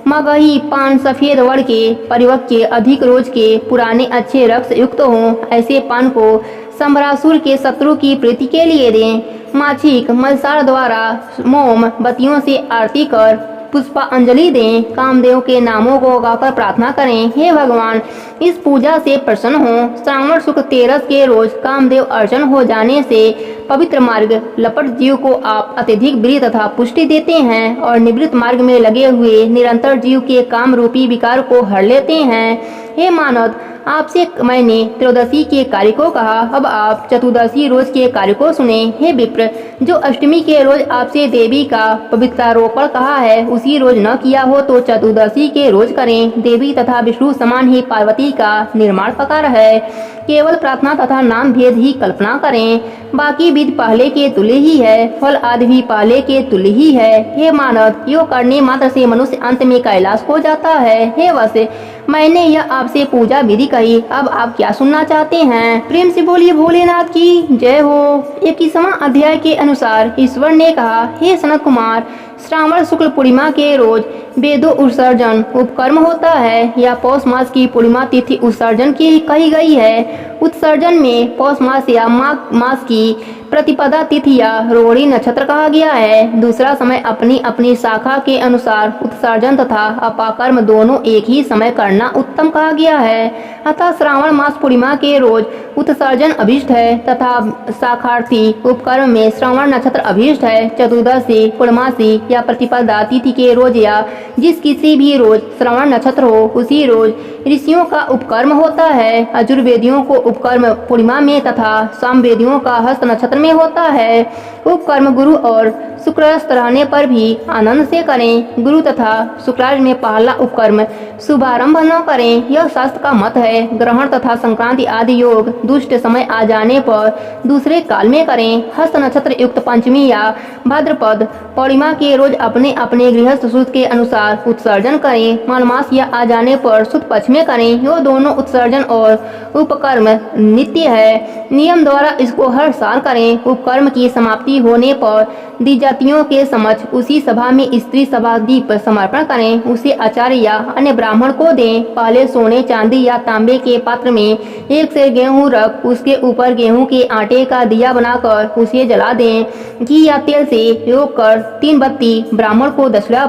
मगही पान सफेद वर्ण के, परिवक के, अधिक रोज के, पुराने अच्छे रक्त युक्त हों। ऐसे पान को संभरासुर के शत्रु की प्रीति के लिए दें। माछिक मलसार द्वारा मोम बत्तियों से आरती कर पुष्पांजलि दें। कामदेव के नामों को गाकर प्रार्थना करें, हे भगवान, इस पूजा से प्रसन्न हो। श्रावण शुक्ल 13 के रोज कामदेव अर्चन हो जाने से पवित्र मार्ग लपट जीव को आप अत्यधिक वृद्धि तथा पुष्टि देते हैं और निवृत्त मार्ग में लगे हुए निरंतर जीव के काम रूपी विकार को हर लेते हैं। हे मानव, आपसे मैंने त्रयोदशी के कार्य को कहा, अब आप चतुर्दशी रोज के कार्य को सुने। हे विप्र, जो अष्टमी के रोज आपसे देवी का पवित्रारोपण कहा है, उसी रोज न किया हो तो चतुर्दशी के रोज करें। देवी तथा विष्णु समान ही पार्वती का निर्माण प्रकार है। केवल प्रार्थना तथा नाम भेद ही कल्पना करें। बाकी विधि पहले के तुल्य ही है। फल आदि भी पहले के तुल्य ही है। हे मानव, यो करने मात्र से मनुष्य अंत में कैलाश हो जाता है। हे वैसे मैंने यह आपसे पूजा विधि कही, अब आप क्या सुनना चाहते हैं? प्रेम से बोलिए भोलेनाथ की जय हो। 21वां अध्याय के अनुसार ईश्वर ने कहा, हे सनत कुमार, श्रावण शुक्ल पूर्णिमा के रोज वेदो उत्सर्जन उपकर्म होता है या पौष मास की पूर्णिमा तिथि उत्सर्जन की कही गई है। उत्सर्जन में पौष मास या माघ मास की प्रतिपदा तिथि या रोहिणी नक्षत्र कहा गया है। दूसरा समय अपनी अपनी शाखा के अनुसार उत्सर्जन तथा अपाकर्म दोनों एक ही समय करना उत्तम कहा गया है। अतः श्रावण मास पूर्णिमा के रोज उत्सर्जन अभिष्ट है तथा शाखार्थी उपकर्म में श्रावण नक्षत्र अभिष्ट है। चतुर्दशी, पूर्णमासी या प्रतिपदा तिथि के रोज या जिस किसी भी रोज श्रवण नक्षत्र हो, उसी रोज ऋषियों का उपकर्म होता है। अजुर्वेदियों को उपकर्म पूर्णिमा में तथा सामवेदियों का हस्त नक्षत्र में होता है। उपकर्म गुरु और शुक्रास्त रहने पर भी आनंद से करें। गुरु तथा शुक्रार्ज में पहला उपकर्म शुभारंभ न करें, यह शास्त्र का मत है। ग्रहण तथा संक्रांति आदि योग दुष्ट समय आ जाने पर दूसरे काल में करें। हस्त नक्षत्र युक्त पंचमी या भाद्रपद पूर्णिमा के रोज अपने अपने गृहस्थ सूत्र के अनुसार उत्सर्जन करें। मालमास या आ जाने पर शुद्ध पक्ष में करें। यो दोनों उत्सर्जन और उपकर्म नित्य है। नियम द्वारा इसको हर साल करें। उपकर्म की समाप्ति होने पर द्विजातियों के समक्ष उसी सभा में स्त्री सभा दीप समर्पण करें। उसे आचार्य या अन्य ब्राह्मण को दें। पहले सोने, चांदी या तांबे के पात्र में 1 सेर गेहूं रख उसके ऊपर गेहूं के आटे का दिया बनाकर उसे जला दें। घी या तेल से योग कर 3 बत्ती ब्राह्मण को दक्षिणा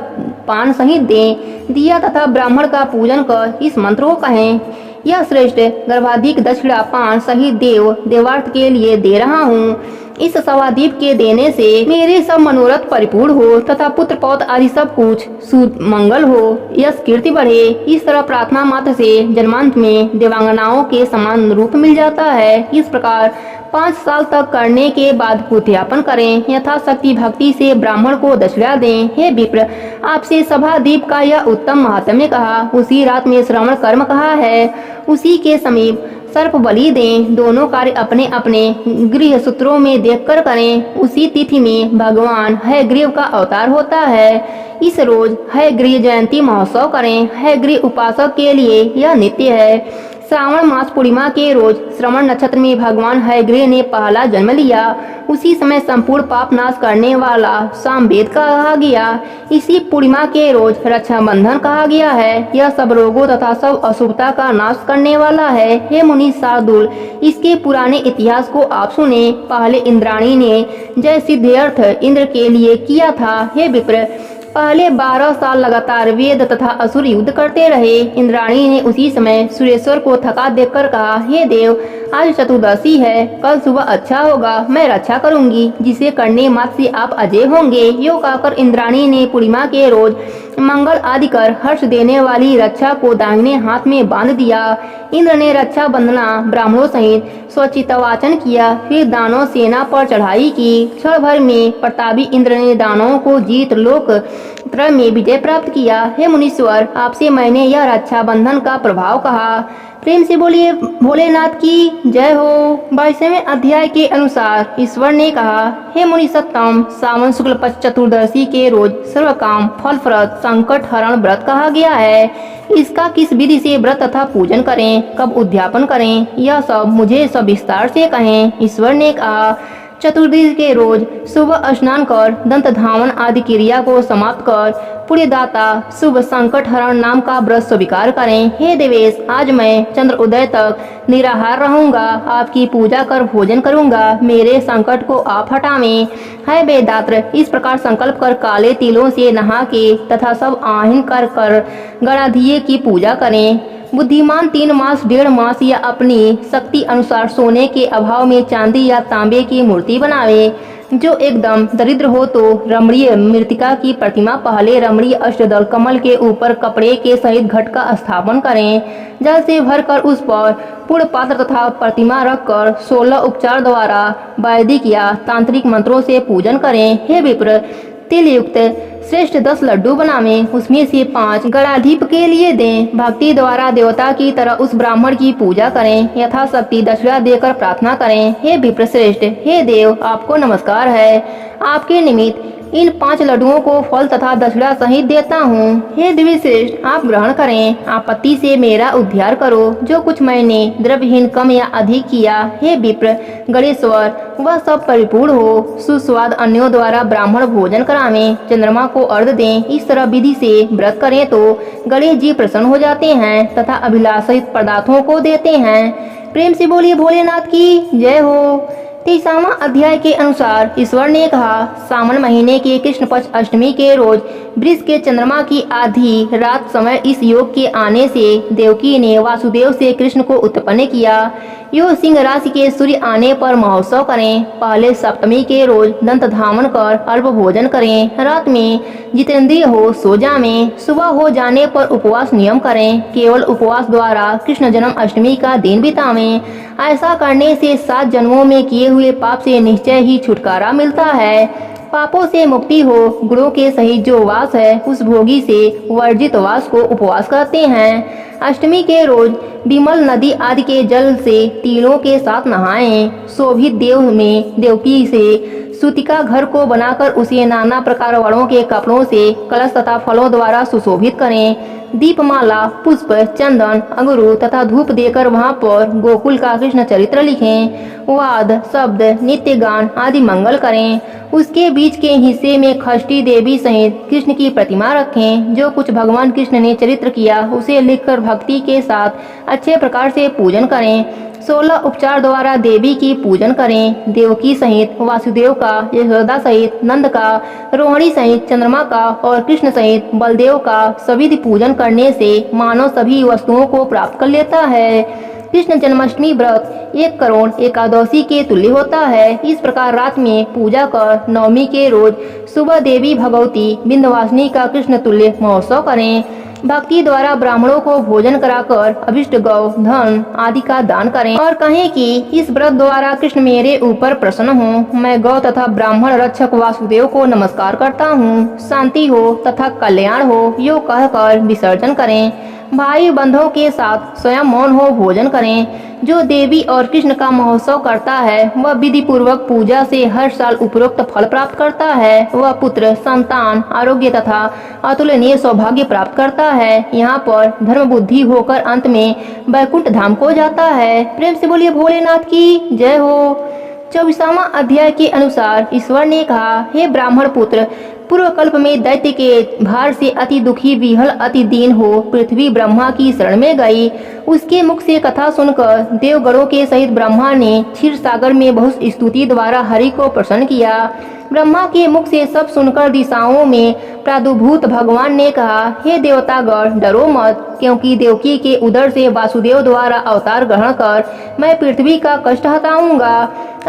पान सहित दें। दिया तथा ब्राह्मण का पूजन कर इस मंत्र को कहें, यह श्रेष्ठ गर्भाधिक दक्षिणा पान सहित देव देवार्थ के लिए दे रहा हूँ। इस सवादीप के देने से मेरे सब मनोरथ परिपूर्ण हो तथा पुत्र पौत्र आदि सब कुछ सुमंगल हो, यश कीर्ति बढ़े। इस तरह प्रार्थना मात्र से जन्मांत में देवांगनाओं के समान रूप मिल जाता है। इस प्रकार 5 साल तक करने के बाद उद्यापन करें। यथाशक्ति भक्ति से ब्राह्मण को दक्षिणा दें। हे विप्र, आपसे सभादीप का यह उत्तम महात्म्य कहा। उसी रात में श्रवण कर्म कहा है। उसी के समीप सर्प बलि दें। दोनों कार्य अपने अपने गृह सूत्रों में देखकर करें। उसी तिथि में भगवान हयग्रीव का अवतार होता है। इस रोज हयग्रीव जयंती महोत्सव करें। हयग्रीव उपासक के लिए यह नित्य है। श्रावण मास पूर्णिमा के रोज श्रवण नक्षत्र में भगवान हयग्रीव ने पहला जन्म लिया। उसी समय संपूर्ण पाप नाश करने वाला सामवेद कहा गया। इसी पूर्णिमा के रोज रक्षाबंधन कहा गया है। यह सब रोगों तथा सब अशुभता का नाश करने वाला है। हे मुनि शार्दूल, इसके पुराने इतिहास को आप सुने। पहले इंद्राणी ने जय सिद्ध्यर्थ इंद्र के लिए किया था। हे विप्र, पहले 12 साल लगातार वेद तथा असुर युद्ध करते रहे। इंद्राणी ने उसी समय सुरेश्वर को थका देखकर कहा, हे देव, आज चतुर्दशी है, कल सुबह अच्छा होगा, मैं रक्षा करूंगी, जिसे करने मात्र से आप अजय होंगे। यो कहकर इंद्राणी ने पूर्णिमा के रोज मंगल आदि कर हर्ष देने वाली रक्षा को दाहिने हाथ में बांध दिया। इंद्र ने रक्षा बंधना ब्राह्मणों सहित स्वचितवाचन किया। फिर दानव सेना पर चढ़ाई की। क्षण भर में प्रतापी इंद्र ने दानवों को जीत लोक त्रय में विजय प्राप्त किया। हे मुनीश्वर, आपसे मैंने यह रक्षा बंधन का प्रभाव कहा। प्रेम से बोलिए भोलेनाथ की जय हो। 22वें अध्याय के अनुसार ईश्वर ने कहा, हे मुनि सत्तम, सावन शुक्ल पक्ष चतुर्दशी के रोज सर्वकाम फल व्रत संकट हरण व्रत कहा गया है। इसका किस विधि से व्रत तथा पूजन करें, कब उद्यापन करें, यह सब मुझे विस्तार से कहें। ईश्वर ने कहा, चतुर्दशी के रोज सुबह स्नान कर दंत धावन आदि क्रिया को समाप्त कर पुण्यदाता शुभ संकट हरण नाम का व्रत स्वीकार करें। हे देवेश, आज मैं चंद्र उदय तक निराहार रहूंगा। आपकी पूजा कर भोजन करूंगा। मेरे संकट को आप हटावें। है वेदात्र, इस प्रकार संकल्प कर काले तिलों से नहा के तथा सब आहिन कर गणाधिये की पूजा करें। बुद्धिमान 3 मास 1.5 मास या अपनी शक्ति अनुसार सोने के अभाव में चांदी या तांबे की मूर्ति बनावे। जो एकदम दरिद्र हो तो रमणीय मृतिका की प्रतिमा पहले रमणीय अष्टदल कमल के ऊपर कपड़े के सहित घट का स्थापन करें। जल से भरकर उस पर पूर्ण पात्र तथा प्रतिमा रखकर 16 उपचार द्वारा वैदिक या तांत्रिक मंत्रों से पूजन करें। हे विप्र, तिल युक्त श्रेष्ठ 10 लड्डू बनावें। उसमें से 5 गणाधिप के लिए दें। भक्ति द्वारा देवता की तरह उस ब्राह्मण की पूजा करें। यथाशक्ति दक्षिणा देकर प्रार्थना करें। हे विप्र श्रेष्ठ, हे देव, आपको नमस्कार है। आपके निमित्त इन 5 लड्डुओं को फल तथा दक्षिणा सहित देता हूँ। हे दिव्य श्रेष्ठ, आप ग्रहण करें। आपत्ति से मेरा उद्धार करो। जो कुछ मैंने द्रव्यहीन कम या अधिक किया, हे विप्र गणेश्वर, वह सब परिपूर्ण हो। सुस्वाद अन्यों द्वारा ब्राह्मण भोजन करावें। चंद्रमा को अर्घ दें। इस तरह विधि से व्रत करें तो गणेश जी प्रसन्न हो जाते हैं तथा अभिलाषित पदार्थों को देते हैं। प्रेम से बोलिए भोलेनाथ की जय हो। 23वां अध्याय के अनुसार ईश्वर ने कहा, सावन महीने के कृष्ण पक्ष अष्टमी के रोज वृष के चंद्रमा की आधी रात समय इस योग के आने से देवकी ने वासुदेव से कृष्ण को उत्पन्न किया। यो सिंह राशि के सूर्य आने पर महोत्सव करें। पहले सप्तमी के रोज दंत धावन कर अल्प भोजन करें। रात में जितेंद्रिय हो सो जावें। सुबह हो जाने पर उपवास नियम करें। केवल उपवास द्वारा कृष्ण जन्म अष्टमी का दिन बितावें। ऐसा करने से 7 जन्मों में किए हुए पाप से निश्चय ही छुटकारा मिलता है। पापों से मुक्ति हो। गुणों के सहित जो वास है उस भोगी से वर्जित वास को उपवास कहते हैं। अष्टमी के रोज विमल नदी आदि के जल से तीनों के साथ नहाएं। शोभित देव में देवकी से सूतिका घर को बनाकर उसे नाना प्रकार वड़ों के कपड़ों से कलश तथा फलों द्वारा सुशोभित करें। दीपमाला, पुष्प, चंदन, अंगूर तथा धूप देकर वहां पर गोकुल का कृष्ण चरित्र लिखें। वाद, शब्द, नित्य गान आदि मंगल करें। उसके बीच के हिस्से में खष्टी देवी सहित कृष्ण की प्रतिमा रखें। जो कुछ भगवान कृष्ण ने चरित्र किया उसे लिखकर भक्ति के साथ अच्छे प्रकार से पूजन करें। 16 उपचार द्वारा देवी की पूजन करें। देवकी सहित वासुदेव का, यशोदा सहित नंद का, रोहिणी सहित चंद्रमा का और कृष्ण सहित बलदेव का सविधि पूजन करने से मानव सभी वस्तुओं को प्राप्त कर लेता है। कृष्ण जन्माष्टमी व्रत 1 करोड़ एकादशी के तुल्य होता है। इस प्रकार रात में पूजा कर नवमी के रोज सुबह देवी भगवती विंध्यवासिनी का कृष्ण तुल्य महोत्सव करें। भक्ति द्वारा ब्राह्मणों को भोजन कराकर अभिष्ट गौ धन आदि का दान करें और कहें कि इस व्रत द्वारा कृष्ण मेरे ऊपर प्रसन्न हो। मैं गौ तथा ब्राह्मण रक्षक वासुदेव को नमस्कार करता हूँ। शांति हो तथा कल्याण हो यो कहकर विसर्जन करें। भाई बंधुओं के साथ स्वयं मौन हो भोजन करें। जो देवी और कृष्ण का महोत्सव करता है वह विधि पूर्वक पूजा से हर साल उपरोक्त फल प्राप्त करता है। वह पुत्र संतान आरोग्य तथा अतुलनीय सौभाग्य प्राप्त करता है। यहाँ पर धर्म बुद्धि होकर अंत में वैकुंठ धाम को जाता है। प्रेम से बोलिए भोलेनाथ की जय हो। 24वां अध्याय के अनुसार ईश्वर ने कहा, हे ब्राह्मण पुत्र, पूर्व कल्प में दैत्य के भार से अति दुखी विहल अति दीन हो पृथ्वी ब्रह्मा की शरण में गई। उसके मुख से कथा सुनकर देवगणों के सहित ब्रह्मा ने क्षीर सागर में बहुत स्तुति द्वारा हरि को प्रसन्न किया। ब्रह्मा के मुख से सब सुनकर दिशाओं में प्रादुर्भूत भगवान ने कहा, हे देवतागण डरो मत, क्योंकि देवकी के उदर से वासुदेव द्वारा अवतार ग्रहण कर मैं पृथ्वी का कष्ट हटाऊंगा।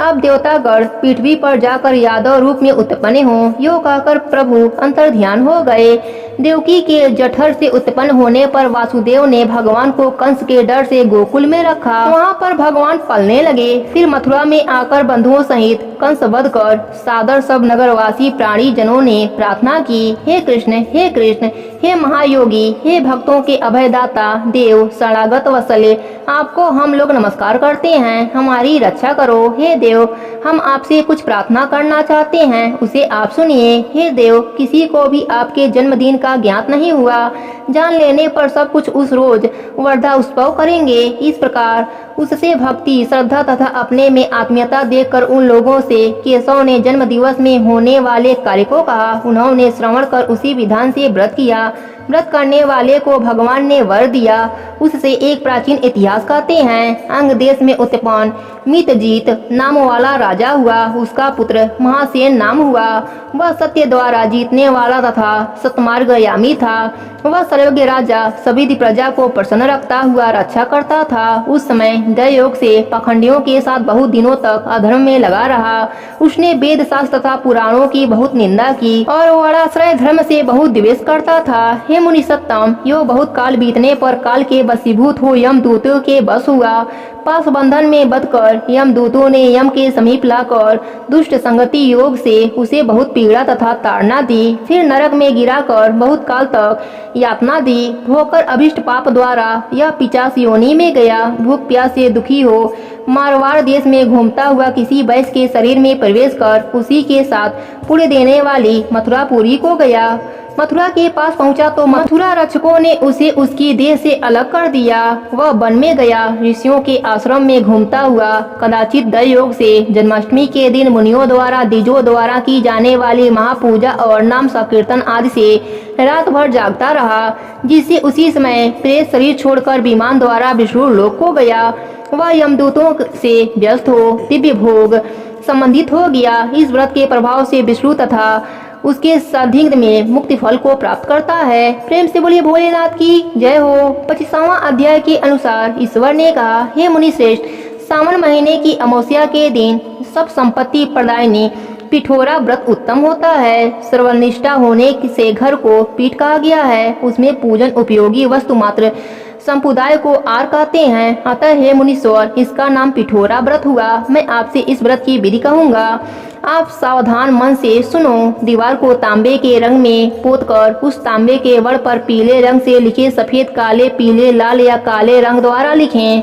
अब देवतागण पृथ्वी पर जाकर यादव रूप में उत्पन्न हो यो कहकर प्रभु अंतर ध्यान हो गए। देवकी के जठर से उत्पन्न होने पर वासुदेव ने भगवान को कंस के डर से गोकुल में रखा। वहाँ पर भगवान पलने लगे। फिर मथुरा में आकर बंधुओं सहित कंस वध कर सादर सब नगरवासी प्राणी जनों ने प्रार्थना की, हे कृष्ण, हे कृष्ण, हे महायोगी, हे भक्तों के अभयदाता देव शरणागत वत्सले, आपको हम लोग नमस्कार करते हैं, हमारी रक्षा करो। हे देव, हम आपसे कुछ प्रार्थना करना चाहते हैं, उसे आप सुनिए। हे देव, किसी को भी आपके जन्मदिन का ज्ञात नहीं हुआ। जान लेने पर सब कुछ उस रोज वर्धा उत्सव करेंगे। इस प्रकार उससे भक्ति श्रद्धा तथा अपने में आत्मीयता देखकर उन लोगों से केशव ने जन्म दिवस में होने वाले कार्य को कहा। उन्होंने श्रवण कर उसी विधान से व्रत किया। व्रत करने वाले को भगवान ने वर दिया। उससे एक प्राचीन इतिहास कहते हैं। अंग देश में उत्पन्न मितजीत नाम वाला राजा हुआ। उसका पुत्र महासेन नाम हुआ। वह सत्य द्वारा जीतने वाला तथा सतमार्गयामी था। वह सर्वज्ञ राजा सभी प्रजा को प्रसन्न रखता हुआ रक्षा करता था। उस समय दयोग से पाखंडियों के साथ बहुत दिनों तक अधर्म में लगा रहा। उसने वेद शास्त्र तथा पुराणों की बहुत निंदा की और वराश्रय धर्म से बहुत द्वेष करता था। हे मुनि सत्तम, यो बहुत काल बीतने पर काल के वशीभूत हो यमदूतों के बस हुआ। पास बंधन में बंधकर यमदूतों ने यम के समीप लाकर दुष्ट संगति योग से उसे बहुत पीड़ा तथा ताड़ना दी। फिर नरक में गिराकर बहुत काल तक यातना दी। होकर अभिष्ट पाप द्वारा यह पिशाच योनि में गया। भूख प्यास से दुखी हो मारवाड़ देश में घूमता हुआ किसी वैश्य के शरीर में प्रवेश कर उसी के साथ पुण्य देने वाली मथुरापुरी को गया। मथुरा के पास पहुंचा तो मथुरा रक्षकों ने उसे उसकी देह से अलग कर दिया। वह वन में गया। ऋषियों के आश्रम में घूमता हुआ कदाचित दयोग से जन्माष्टमी के दिन मुनियों द्वारा द्विजों द्वारा की जाने वाली महापूजा और नाम संकीर्तन आदि से रात भर जागता रहा, जिससे उसी समय प्रेत शरीर छोड़कर विमान द्वारा विष्णु लोक को गया। वह यमदूतों से व्यस्त हो दिव्य भोग संबंधित हो गया। इस व्रत के प्रभाव से विष्णु तथा उसके संदिग्ध में मुक्ति फल को प्राप्त करता है। प्रेम से बोलिए भोलेनाथ की जय हो। 25वां अध्याय के अनुसार ईश्वर ने कहा, हे मुनि श्रेष्ठ, सावन महीने की अमावस्या के दिन सब संपत्ति प्रदायिनी पिठोरा व्रत उत्तम होता है। सर्वनिष्ठा होने से घर को पीठ कहा गया है। उसमें पूजन उपयोगी वस्तु मात्र संप्रदाय को आर कहते हैं। अतः हे मुनीश्वर, इसका नाम पिठोरा व्रत हुआ। मैं आपसे इस व्रत की विधि कहूँगा, आप सावधान मन से सुनो। दीवार को तांबे के रंग में पोतकर उस तांबे के वड़ पर पीले रंग से लिखे सफेद काले पीले लाल या काले रंग द्वारा लिखें।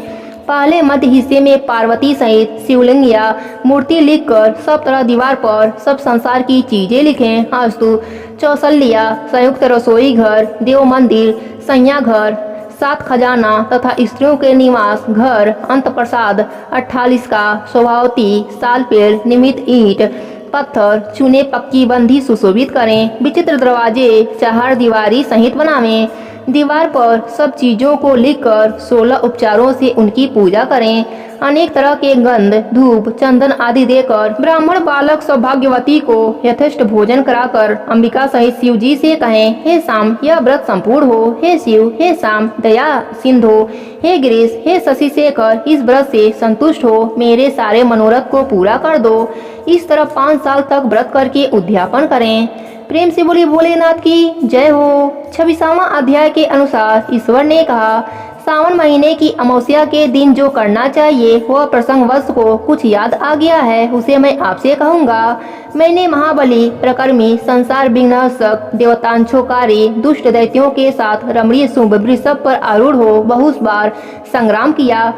पहले मध्य हिस्से में पार्वती सहित शिवलिंग या मूर्ति लिखकर सब तरह दीवार पर सब संसार की चीजें लिखें। अस्तु चौसलिया, संयुक्त रसोई घर, देव मंदिर, सैया घर, 7 खजाना तथा स्त्रियों के निवास घर, अंत प्रसाद, 48 का शोभावती, साल पेड़, निमित ईंट पत्थर चूने पक्की बंधी सुशोभित करें। विचित्र दरवाजे चार दीवारी सहित बनावें। दीवार पर सब चीजों को लिखकर 16 उपचारों से उनकी पूजा करें। अनेक तरह के गंध, धूप, चंदन आदि देकर ब्राह्मण बालक सौभाग्यवती को यथेष्ट भोजन कराकर अंबिका सहित शिव जी से कहें, हे शाम यह व्रत संपूर्ण हो। हे शिव, हे शाम दया सिंधु, हे गिरीश, हे शशि शेखर इस व्रत से संतुष्ट हो, मेरे सारे मनोरथ को पूरा कर दो। इस तरह 5 साल तक व्रत करके उद्यापन करें। प्रेम से बोली भोलेनाथ की जय हो। 26वां अध्याय के अनुसार ईश्वर ने कहा, सावन महीने की अमावस्या के दिन जो करना चाहिए वह प्रसंगवश को कुछ याद आ गया है, उसे मैं आपसे कहूँगा। मैंने महाबली, प्रकर्मी, संसार विघ्नहर्षक, देवतांछोकारी, दुष्ट दैत्यों के साथ रमणीय शुभ वृषभ पर आरूढ़ हो बहुत बार संग्राम किया,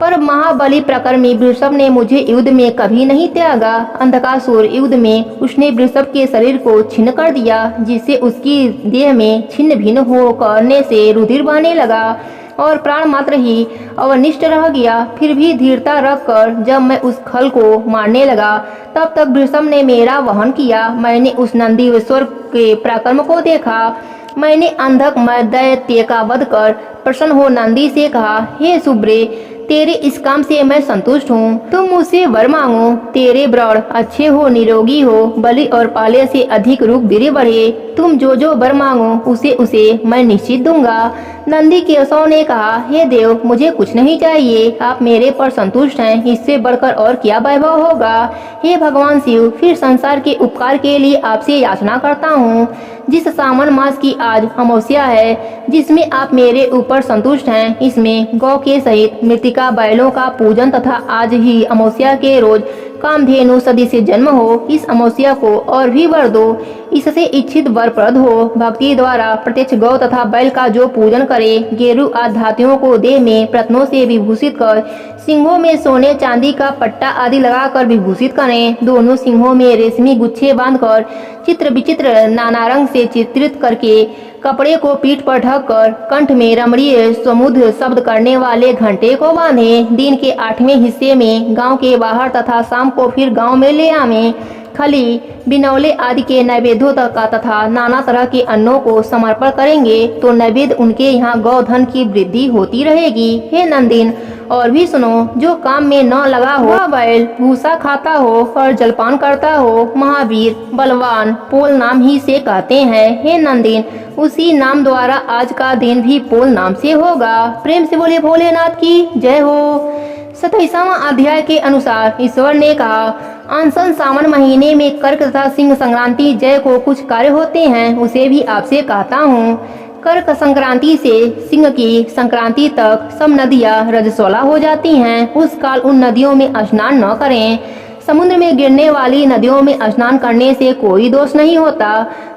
पर महाबली प्रकर्मी वृषभ ने मुझे युद्ध में कभी नहीं त्यागा। अंधकासुर युद्ध में उसने वृषभ के शरीर को छिन्न कर दिया, जिससे उसकी देह में छिन्न भिन्न हो करने से रुधिर बहने लगा और प्राण मात्र ही अवनिष्ट रह गया। फिर भी धीरता रखकर जब मैं उस खल को मारने लगा, तब तक वृषभ ने मेरा वहन किया। मैंने उस नंदीश्वर के पराक्रम को देखा। मैंने अंधक दैत्य का वध कर प्रसन्न हो नंदी से कहा, हे सुब्रे, तेरे इस काम से मैं संतुष्ट हूँ। तुम मुझसे वर मांगो, तेरे व्रण अच्छे हो, निरोगी हो, बलि और पाले से अधिक रूप वीर्य बढ़े। तुम जो जो वर मांगो उसे उसे मैं निश्चित दूंगा। नंदी केशव ने कहा, हे देव, मुझे कुछ नहीं चाहिए, आप मेरे पर संतुष्ट हैं, इससे बढ़कर और क्या वैभव होगा। हे भगवान शिव, फिर संसार के उपकार के लिए आपसे याचना करता हूँ। जिस सावन मास की आज अमावस्या है, जिसमें आप मेरे ऊपर संतुष्ट हैं, इसमें गौ के सहित मृतिका बैलों का पूजन तथा आज ही अमावस्या के रोज कामधेनु सदी से जन्म हो, इस अमावस्या को और भी वर दो, इससे इच्छित वरप्रद हो। भक्ति द्वारा प्रत्यक्ष गौ तथा बैल का जो पूजन करे, गेरु आदि धातुओं को देह में प्रत्नों से विभूषित कर, सिंहों में सोने चांदी का पट्टा आदि लगाकर विभूषित करें। दोनों सिंहों में रेशमी गुच्छे बांधकर चित्र विचित्र नाना रंग से चित्रित करके कपड़े को पीठ पर ढककर कंठ में रमणीय समुद्र शब्द करने वाले घंटे को बांधें। दिन के 8वें हिस्से में गांव के बाहर तथा शाम को फिर गांव में ले आवें। खली, बिनौले आदि के नैवेद्यों का तथा नाना तरह के अन्नों को समर्पण करेंगे तो नैवेद्य उनके यहाँ गौधन की वृद्धि होती रहेगी। हे नंदिन, और भी सुनो, जो काम में न लगा हो, वह बैल भूसा खाता हो और जलपान करता हो, महावीर बलवान पोल नाम ही से कहते हैं। हे नंदिन, उसी नाम द्वारा आज का दिन भी पोल नाम से होगा। प्रेम से बोले भोलेनाथ की जय हो। 27वां अध्याय के अनुसार ईश्वर ने कहा, अनशन सावन महीने में कर्क तथा सिंह संक्रांति जय को कुछ कार्य होते हैं, उसे भी आपसे कहता हूँ। कर्क संक्रांति से सिंह की संक्रांति तक सब नदियाँ रजस्वला हो जाती हैं। उस काल उन नदियों में स्नान न करें। समुद्र में गिरने वाली नदियों में स्नान करने से कोई दोष नहीं होता।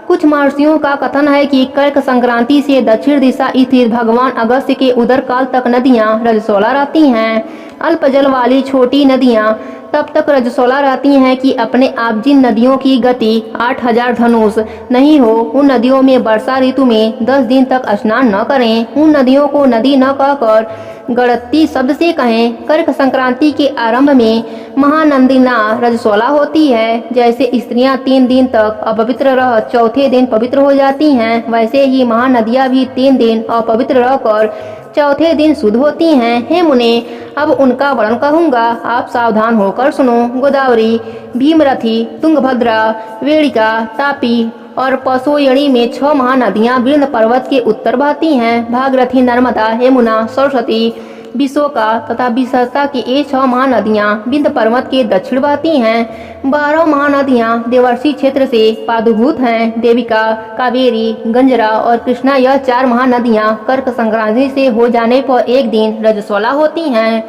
कुछ महर्षियों का कथन है कि कर्क संक्रांति से दक्षिण दिशा स्थित भगवान अगस्त्य के उदर काल तक नदियाँ रजस्वला रहती हैं। अल्प जल वाली छोटी नदियाँ तब तक रजस्वला रहती हैं कि अपने आप जिन नदियों की गति 8000 धनुष नहीं हो, उन नदियों में वर्षा ऋतु में 10 दिन तक स्नान न करें। उन नदियों को नदी न कहकर गणती शब्द से कहें। कर्क संक्रांति के आरंभ में महानंदिना रजस्वला होती है। जैसे स्त्रियां 3 दिन तक अपवित्र रह चौथे दिन पवित्र हो जाती हैं, वैसे ही महानदियां भी 3 दिन अपवित्र रहकर चौथे दिन शुद्ध होती हैं। हे मुने, अब उनका वर्णन कहूँगा, आप सावधान होकर सुनो। गोदावरी, भीमरथी, तुंगभद्रा, वेणिका, तापी और पशोयणी में 6 महानदियाँ विंध्य पर्वत के उत्तर बहती हैं। भागीरथी, नर्मदा, यमुना, सरस्वती, विशोका तथा विसहता की ये 6 महानदियाँ विंध्य पर्वत के दक्षिण बहती हैं। 12 महानदियाँ देवर्षि क्षेत्र से पादुभूत हैं। देविका, कावेरी, गंजरा और कृष्णा, यह 4 महानदियाँ कर्क संक्रांति से हो जाने पर एक दिन रजस्वला होती हैं।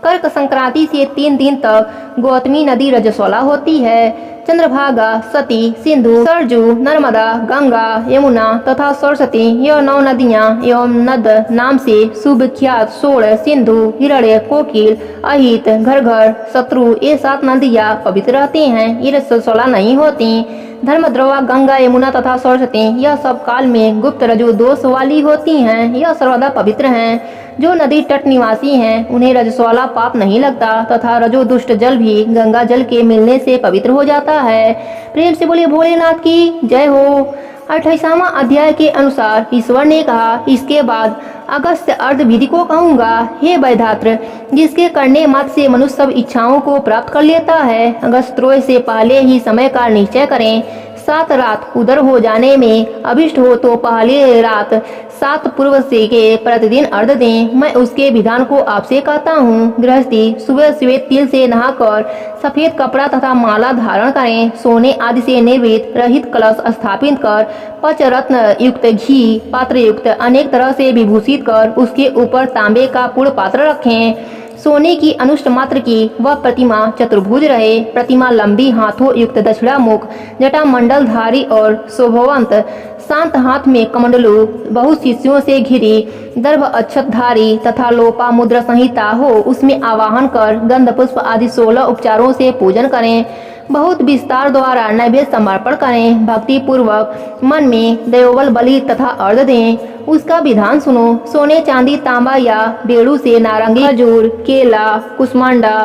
कर्क संक्रांति से 3 दिन तक गौतमी नदी रजस्वला होती है। चंद्रभागा, सती, सिंधु, सरजू, नर्मदा, गंगा, यमुना तथा सरस्वती, यह 9 नदियाँ एवं नद नाम से सुविख्यात सोड़, सिंधु, हिरण्य, कोकिल, अहित, घरघर, शत्रु, ये 7 नदियाँ पवित्र रहती हैं। ये रजस्वला नहीं होती। धर्मद्रवा, गंगा, यमुना तथा सरस्वती, यह सब काल में गुप्त रजो दोष वाली होती हैं। यह सर्वदा पवित्र हैं। जो नदी तट निवासी हैं, उन्हें रजस्वला पाप नहीं लगता तथा रजो दुष्ट जल भी गंगा जल के मिलने से पवित्र हो जाता है। प्रेम से बोलिए भोलेनाथ की जय हो। 28वां अध्याय के अनुसार ईश्वर ने कहा, इसके बाद अगस्त्य अर्ध विधि को कहूँगा, हे वैधात्र, जिसके करने मात्र से मनुष्य सब इच्छाओं को प्राप्त कर लेता है, अगस्त्रोय से पहले ही समय का निश्चय करें। 7 रात उदर हो जाने में अभिष्ट हो तो पहली रात 7 पूर्व से के प्रतिदिन अर्ध दें। मैं उसके विधान को आपसे कहता हूँ। गृहस्थी सुबह श्वेत तिल से नहाकर सफेद कपड़ा तथा माला धारण करें। सोने आदि से निर्मित रहित कलश स्थापित कर पंचरत्न युक्त घी पात्र युक्त अनेक तरह से विभूषित कर उसके ऊपर तांबे का पूर्ण पात्र रखें। सोने की अनुष्ट मात्र की वह प्रतिमा चतुर्भुज रहे। प्रतिमा लंबी हाथों युक्त दक्षिणा मुख जटा मंडल धारी और शोभवंत, शांत हाथ में कमंडलू, बहुत शिष्यों से घिरी, दर्भ अक्षत धारी तथा लोपा मुद्रा संहिता हो, उसमें आवाहन कर गंध पुष्प आदि 16 उपचारों से पूजन करें। बहुत विस्तार द्वारा नैवेद्य समर्पण करें। भक्ति पूर्वक मन में देवबल बलि तथा अर्घ दें। उसका विधान सुनो। सोने चांदी तांबा या बेड़ू से नारंगी, खजूर, केला, कुष्मांडा,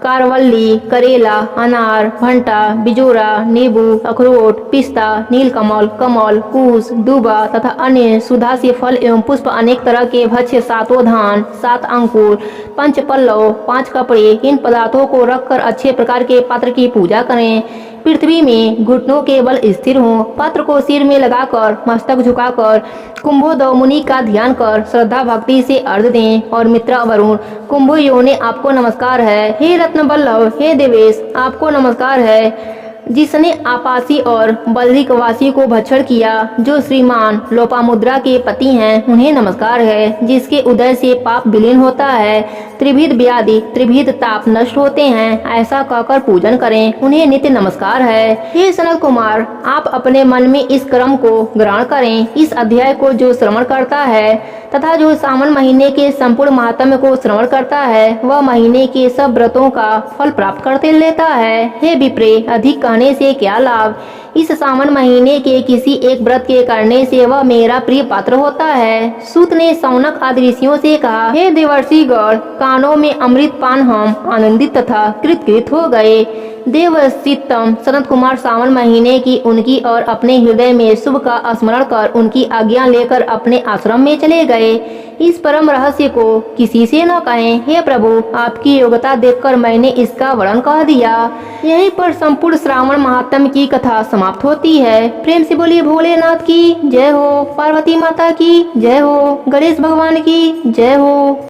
कारवल्ली, करेला, अनार, भंटा, बिजोरा, नींबू, अखरोट, पिस्ता, नीलकमल, कमल, कूश, दूबा तथा अन्य सुधा से फल एवं पुष्प, अनेक तरह के भक्ष्य, 7 धान, 7 अंकुर, 5 पल्लव, 5 कपड़े, इन पदार्थों को रखकर अच्छे प्रकार के पात्र की पूजा करें। पृथ्वी में घुटनों के बल स्थिर हों। पात्र को सिर में लगाकर मस्तक झुकाकर कुंभोदय मुनि का ध्यान कर श्रद्धा भक्ति से अर्घ दें। और मित्र वरुण, कुंभ योने आपको नमस्कार है। हे रत्न बल्लभ, हे देवेश, आपको नमस्कार है। जिसने आपासी और बल्लिक वासी को भक्षण किया, जो श्रीमान लोपामुद्रा के पति हैं, उन्हें नमस्कार है। जिसके उदय से पाप विलीन होता है, त्रिविध व्याधि त्रिविध ताप नष्ट होते हैं, ऐसा कहकर पूजन करें, उन्हें नित्य नमस्कार है। हे सनत कुमार, आप अपने मन में इस क्रम को ग्रहण करें। इस अध्याय को जो श्रवण करता है तथा जो सावन महीने के संपूर्ण महात्म्य को श्रवण करता है, वह महीने के सब व्रतों का फल प्राप्त करते लेता है। हे विप्रे, अधिक कहने से क्या लाभ। इस सावन महीने के किसी एक व्रत के करने से वह मेरा प्रिय पात्र होता है। सूत ने शौनक आदि ऋषियों से कहा, हे देवर्षि गण, कानों में अमृत पान हम आनंदित तथा कृतकृत हो गए। देवसितम सनत कुमार सावन महीने की उनकी और अपने हृदय में शुभ का स्मरण कर उनकी आज्ञा लेकर अपने आश्रम में चले गए। इस परम रहस्य को किसी से न कहें। हे प्रभु, आपकी योग्यता देखकर मैंने इसका वर्णन कह दिया। यहीं पर संपूर्ण श्रावण महात्म्य की कथा समाप्त होती है। प्रेम से बोलिए भोलेनाथ की जय हो, पार्वती माता की जय हो, गणेश भगवान की जय हो।